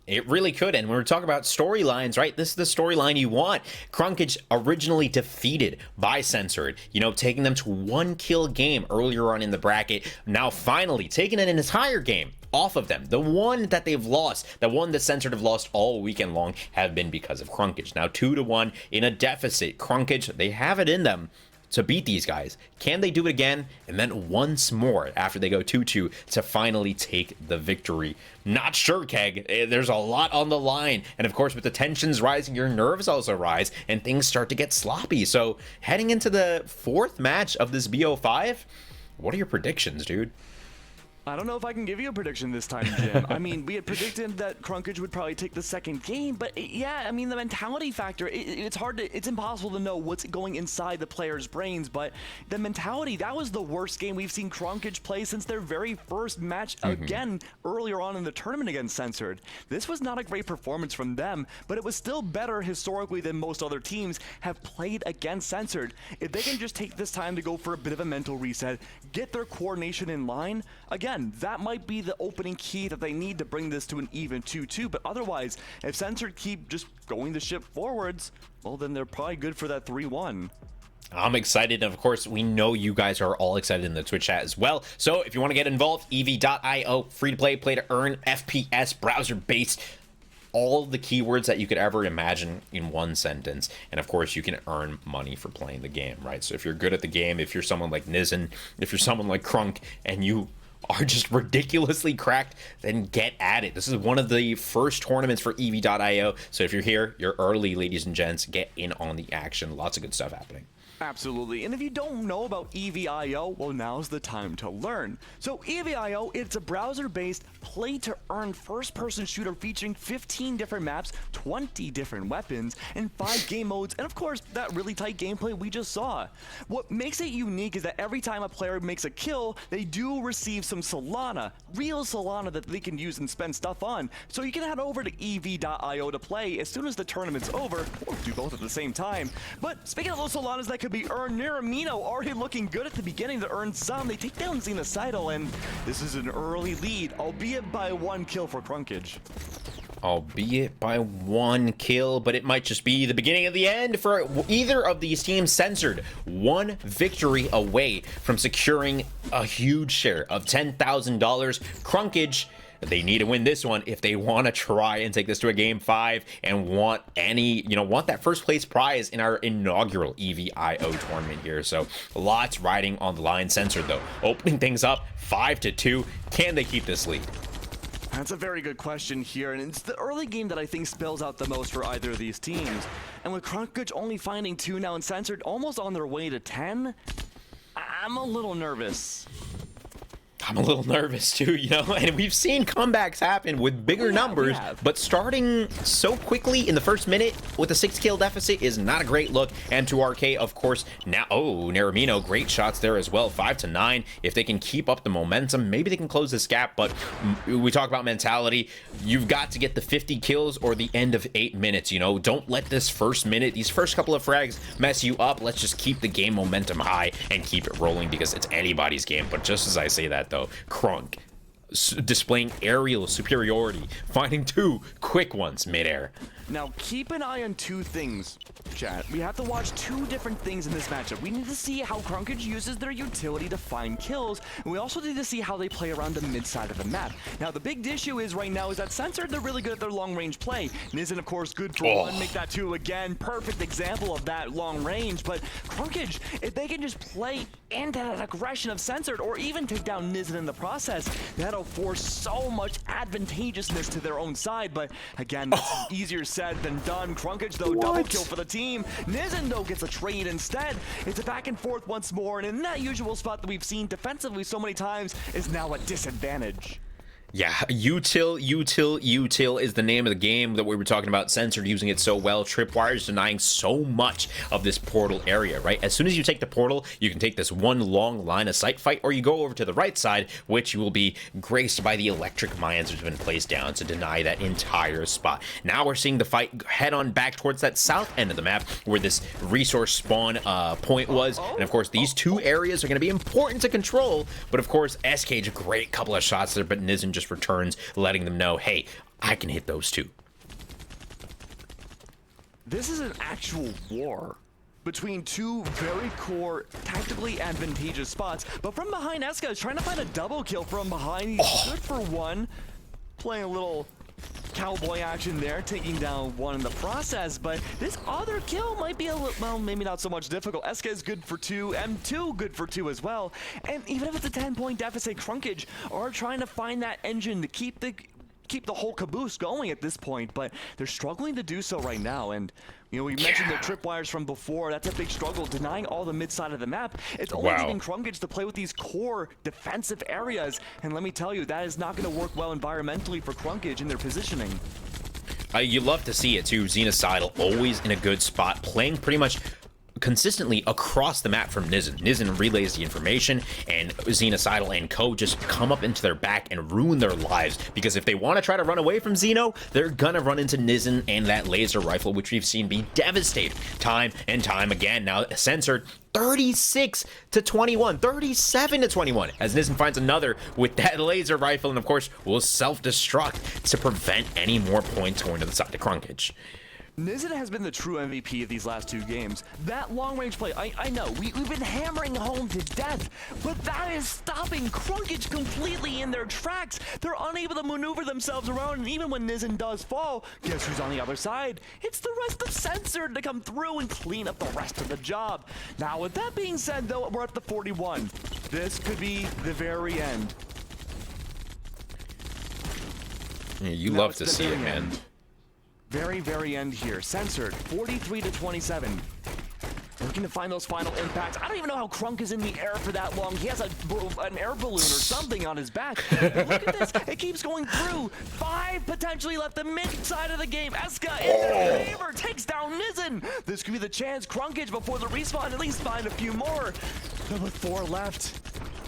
It really could, and when we're talking about storylines, right, this is the storyline you want. Crunkage originally defeated by Censored, taking them to 1-kill game earlier on in the bracket, now finally taking an entire game off of them. The one that they've lost, the one that Censored have lost all weekend long, have been because of Crunkage. Now 2-1 in a deficit. Crunkage, they have it in them to beat these guys. Can they do it again? And then once more after they go 2-2 to finally take the victory? Not sure, Keg. There's a lot on the line. And of course, with the tensions rising, your nerves also rise and things start to get sloppy. So heading into the 4th match of this BO5, what are your predictions, dude?
I don't know if I can give you a prediction this time, Jim. I mean, we had predicted that Crunkage would probably take the 2nd game, but yeah, I mean, the mentality factor, it's impossible to know what's going inside the players' brains, but the mentality, that was the worst game we've seen Crunkage play since their very first match, again, earlier on in the tournament against Censored. This was not a great performance from them, but it was still better historically than most other teams have played against Censored. If they can just take this time to go for a bit of a mental reset, get their coordination in line, again, that might be the opening key that they need to bring this to an even 2-2, but otherwise, if Censored keep just going the ship forwards, well, then they're probably good for that 3-1.
I'm excited, and of course, we know you guys are all excited in the Twitch chat as well. So if you want to get involved, ev.io, free to play, play to earn, FPS, browser-based, all the keywords that you could ever imagine in one sentence. And of course, you can earn money for playing the game, right? So if you're good at the game, if you're someone like Nizen, if you're someone like Crunk, and you are just ridiculously cracked, then get at it. This is one of the first tournaments for ev.io. So if you're here, you're early, ladies and gents. Get in on the action. Lots of good stuff happening.
Absolutely, and if you don't know about EV.io, well, now's the time to learn. So EV.io, it's a browser-based play-to-earn first-person shooter featuring 15 different maps, 20 different weapons, and 5 game modes, and of course, that really tight gameplay we just saw. What makes it unique is that every time a player makes a kill, they do receive some Solana, real Solana that they can use and spend stuff on. So you can head over to EV.io to play as soon as the tournament's over, or do both at the same time. But speaking of those Solanas that could be earned, Niramino already looking good at the beginning to earn some. They take down Xenocidal, and this is an early lead, albeit by 1 kill for Crunkage.
Albeit by 1 kill, but it might just be the beginning of the end for either of these teams. Censored, 1 victory away from securing a huge share of $10,000. Crunkage, they need to win this one if they want to try and take this to a game 5 and want that first place prize in our inaugural EV.io tournament here. So lots riding on the line. Censored, though, opening things up 5-2. Can they keep this lead?
That's a very good question here, and it's the early game that I think spells out the most for either of these teams. And with Crunkage only finding 2 now and Censored almost on their way to 10, I'm a little nervous.
I'm a little nervous too, you know, and we've seen comebacks happen with bigger numbers, but starting so quickly in the first minute with a 6-kill deficit is not a great look. M2RK, of course, now, oh, Naramino, great shots there as well, 5-9. If they can keep up the momentum, maybe they can close this gap, but we talk about mentality. You've got to get the 50 kills or the end of 8 minutes, you know, don't let this first minute, these first couple of frags mess you up. Let's just keep the game momentum high and keep it rolling because it's anybody's game. But just as I say that, though, Crunk displaying aerial superiority, finding 2 quick ones midair.
Now, keep an eye on 2 things, chat. We have to watch 2 different things in this matchup. We need to see how Crunkage uses their utility to find kills, and we also need to see how they play around the mid side of the map. Now, the big issue is right now is that Censored, they're really good at their long-range play. Nizen, of course, good for 1, make that 2 again. Perfect example of that long range, but Crunkage, if they can just play into that aggression of Censored, or even take down Nizen in the process, that'll force so much advantageousness to their own side, but again, that's easier said than done. Crunkage, though, double kill for the team. Nizen, though, gets a trade instead. It's a back and forth once more, and in that usual spot that we've seen defensively so many times is now a disadvantage.
Yeah, util is the name of the game that we were talking about. Censored using it so well. Tripwire's denying so much of this portal area, right? As soon as you take the portal, you can take this one long line of sight fight, or you go over to the right side, which you will be graced by the electric mines that have been placed down to deny that entire spot. Now we're seeing the fight head on back towards that south end of the map where this resource spawn point was. And of course, these 2 areas are going to be important to control. But of course, SK, a great couple of shots there, but Nizen just returns, letting them know, hey, I can hit those 2.
This is an actual war between 2 very core, tactically advantageous spots, but from behind, Eska is trying to find a double kill from behind. He's good for 1, playing a little cowboy action there, taking down 1 in the process, but this other kill might be a little, well, maybe not so much difficult. SK is good for 2, M2 good for 2 as well, and even if it's a 10-point deficit, Crunkage are trying to find that engine to keep the whole caboose going at this point, but they're struggling to do so right now. And you know, we mentioned the tripwires from before. That's a big struggle, denying all the mid side of the map. It's only leaving Crunkage to play with these core defensive areas, and let me tell you, that is not going to work well environmentally for Crunkage in their positioning.
You love to see it too. Xenocidal always in a good spot, playing pretty much consistently across the map from Nizen. Nizen relays the information, and Xenocidal and Co just come up into their back and ruin their lives, because if they want to try to run away from Xeno, they're gonna run into Nizen and that laser rifle, which we've seen be devastating time and time again. Now Censored 36-21, 37-21, as Nizen finds another with that laser rifle, and of course will self-destruct to prevent any more points going to the side of Crunkage.
Nizen has been the true MVP of these last 2 games. That long-range play, I know, we've been hammering home to death, but that is stopping Crunkage completely in their tracks. They're unable to maneuver themselves around, and even when Nizen does fall, guess who's on the other side? It's the rest of Censored to come through and clean up the rest of the job. Now, with that being said, though, we're at the 41. This could be the very end.
Yeah, you love to see it, man.
Very, very end here. Censored, 43-27. Looking to find those final impacts. I don't even know how Crunk is in the air for that long. He has an air balloon or something on his back. Look at this. It keeps going through. 5 potentially left. The mid side of the game. Eska in their favor takes down Nizen. This could be the chance. Crunkage before the respawn at least find a few more. But with 4 left,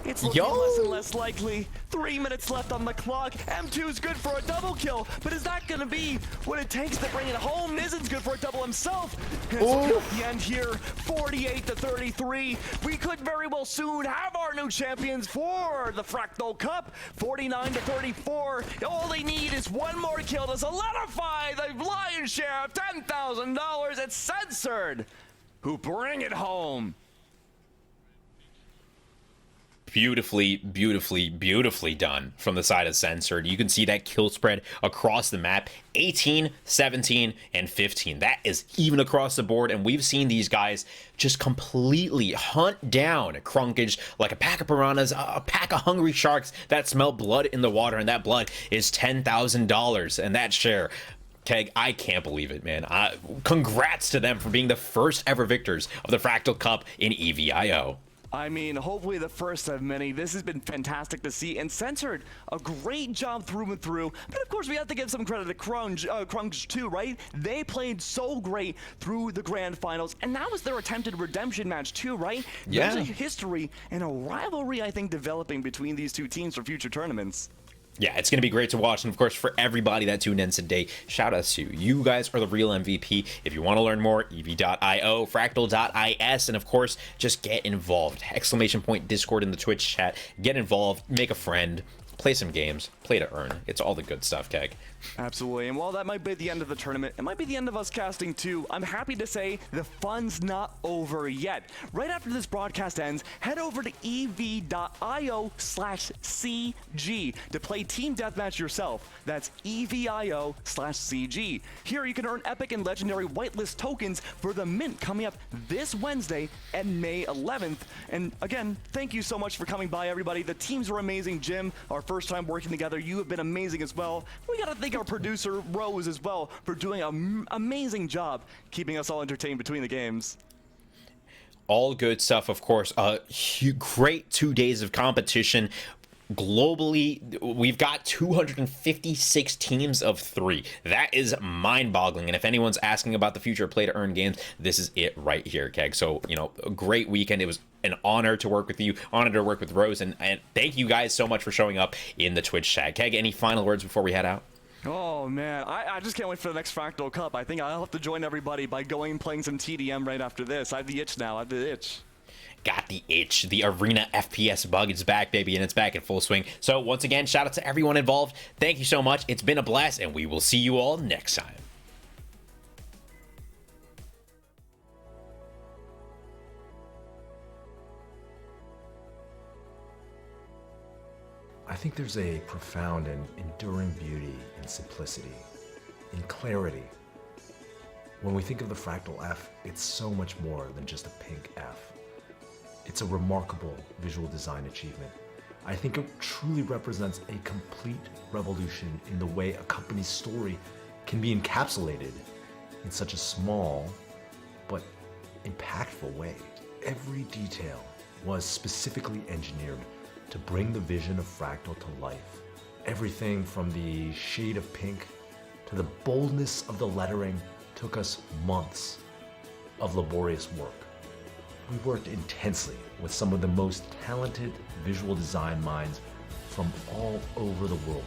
it's looking less and less likely. 3 minutes left on the clock. M2's good for a double kill, but is that gonna be what it takes to bring it home? Nizen's good for a double himself. And it's at the end here, 48-33. We could very well soon have our new champions for the Fractal Cup. 49-34. All they need is 1 more kill to solidify the lion's share of $10,000. It's Censored who bring it home.
Beautifully done from the side of Censored. You can see that kill spread across the map, 18, 17, and 15. That is even across the board, and we've seen these guys just completely hunt down Crunkage like a pack of piranhas, a pack of hungry sharks that smell blood in the water, and that blood is $10,000, and that share, Keg, I can't believe it, man. Congrats to them for being the first ever victors of the Fractal Cup in EVIO.
I mean, hopefully the first of many. This has been fantastic to see. And Censored, a great job through and through. But of course, we have to give some credit to Crunkage too, right? They played so great through the grand finals. And that was their attempted redemption match too, right?
Yeah.
There's a history and a rivalry, I think, developing between these two teams for future tournaments.
Yeah, it's going to be great to watch. And of course, for everybody that tuned in today, shout out to you. You guys are the real MVP. If you want to learn more, ev.io, fractal.is, and of course, just get involved. Exclamation point Discord in the Twitch chat. Get involved, make a friend, play some games, play to earn. It's all the good stuff, Keg.
Absolutely, and while that might be the end of the tournament, it might be the end of us casting too. I'm happy to say the fun's not over yet. Right after this broadcast ends, head over to ev.io/CG to play Team Deathmatch yourself. That's evio/CG. Here you can earn epic and legendary whitelist tokens for the mint coming up this Wednesday at May 11th. And again, thank you so much for coming by, everybody. The teams were amazing. Jim, our first time working together, you have been amazing as well. We gotta thank our producer Rose as well for doing an amazing job keeping us all entertained between the games.
All good stuff, of course. Great 2 days of competition. Globally, we've got 256 teams of 3. That is mind-boggling. And if anyone's asking about the future of Play to Earn games, this is it right here, Keg. So, you know, a great weekend. It was an honor to work with you, honor to work with Rose, and thank you guys so much for showing up in the Twitch chat. Keg, any final words before we head out?
Oh man, I just can't wait for the next Fractal Cup. I think I'll have to join everybody by going and playing some TDM right after this. I have the itch now. I have the itch.
Got the itch. The arena FPS bug is back, baby, and it's back in full swing. So once again, shout out to everyone involved. Thank you so much. It's been a blast, and we will see you all next time.
I think there's a profound and enduring beauty in simplicity, in clarity. When we think of the Fractal F, it's so much more than just a pink F. It's a remarkable visual design achievement. I think it truly represents a complete revolution in the way a company's story can be encapsulated in such a small but impactful way. Every detail was specifically engineered to bring the vision of Fractal to life. Everything from the shade of pink to the boldness of the lettering took us months of laborious work. We worked intensely with some of the most talented visual design minds from all over the world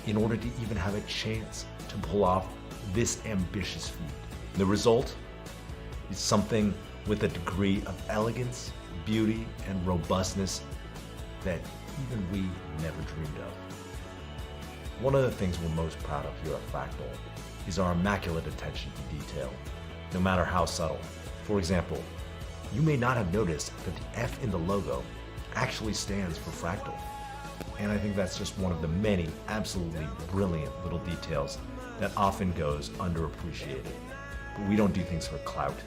in order to even have a chance to pull off this ambitious feat. The result is something with a degree of elegance, beauty, and robustness that even we never dreamed of. One of the things we're most proud of here at Fractal is our immaculate attention to detail, no matter how subtle. For example, you may not have noticed that the F in the logo actually stands for Fractal. And I think that's just one of the many absolutely brilliant little details that often goes underappreciated. But we don't do things for clout.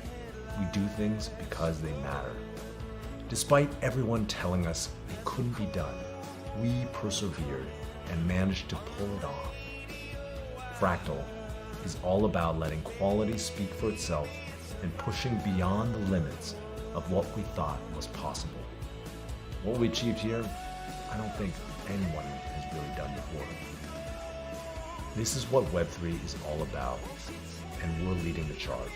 We do things because they matter. Despite everyone telling us it couldn't be done, we persevered and managed to pull it off. Fractal is all about letting quality speak for itself and pushing beyond the limits of what we thought was possible. What we achieved here, I don't think anyone has really done before. This is what Web3 is all about, and we're leading the charge.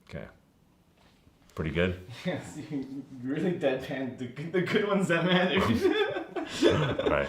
Okay. Pretty good?
Yes, you really deadpan the good ones that matter.
Right.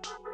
Cup.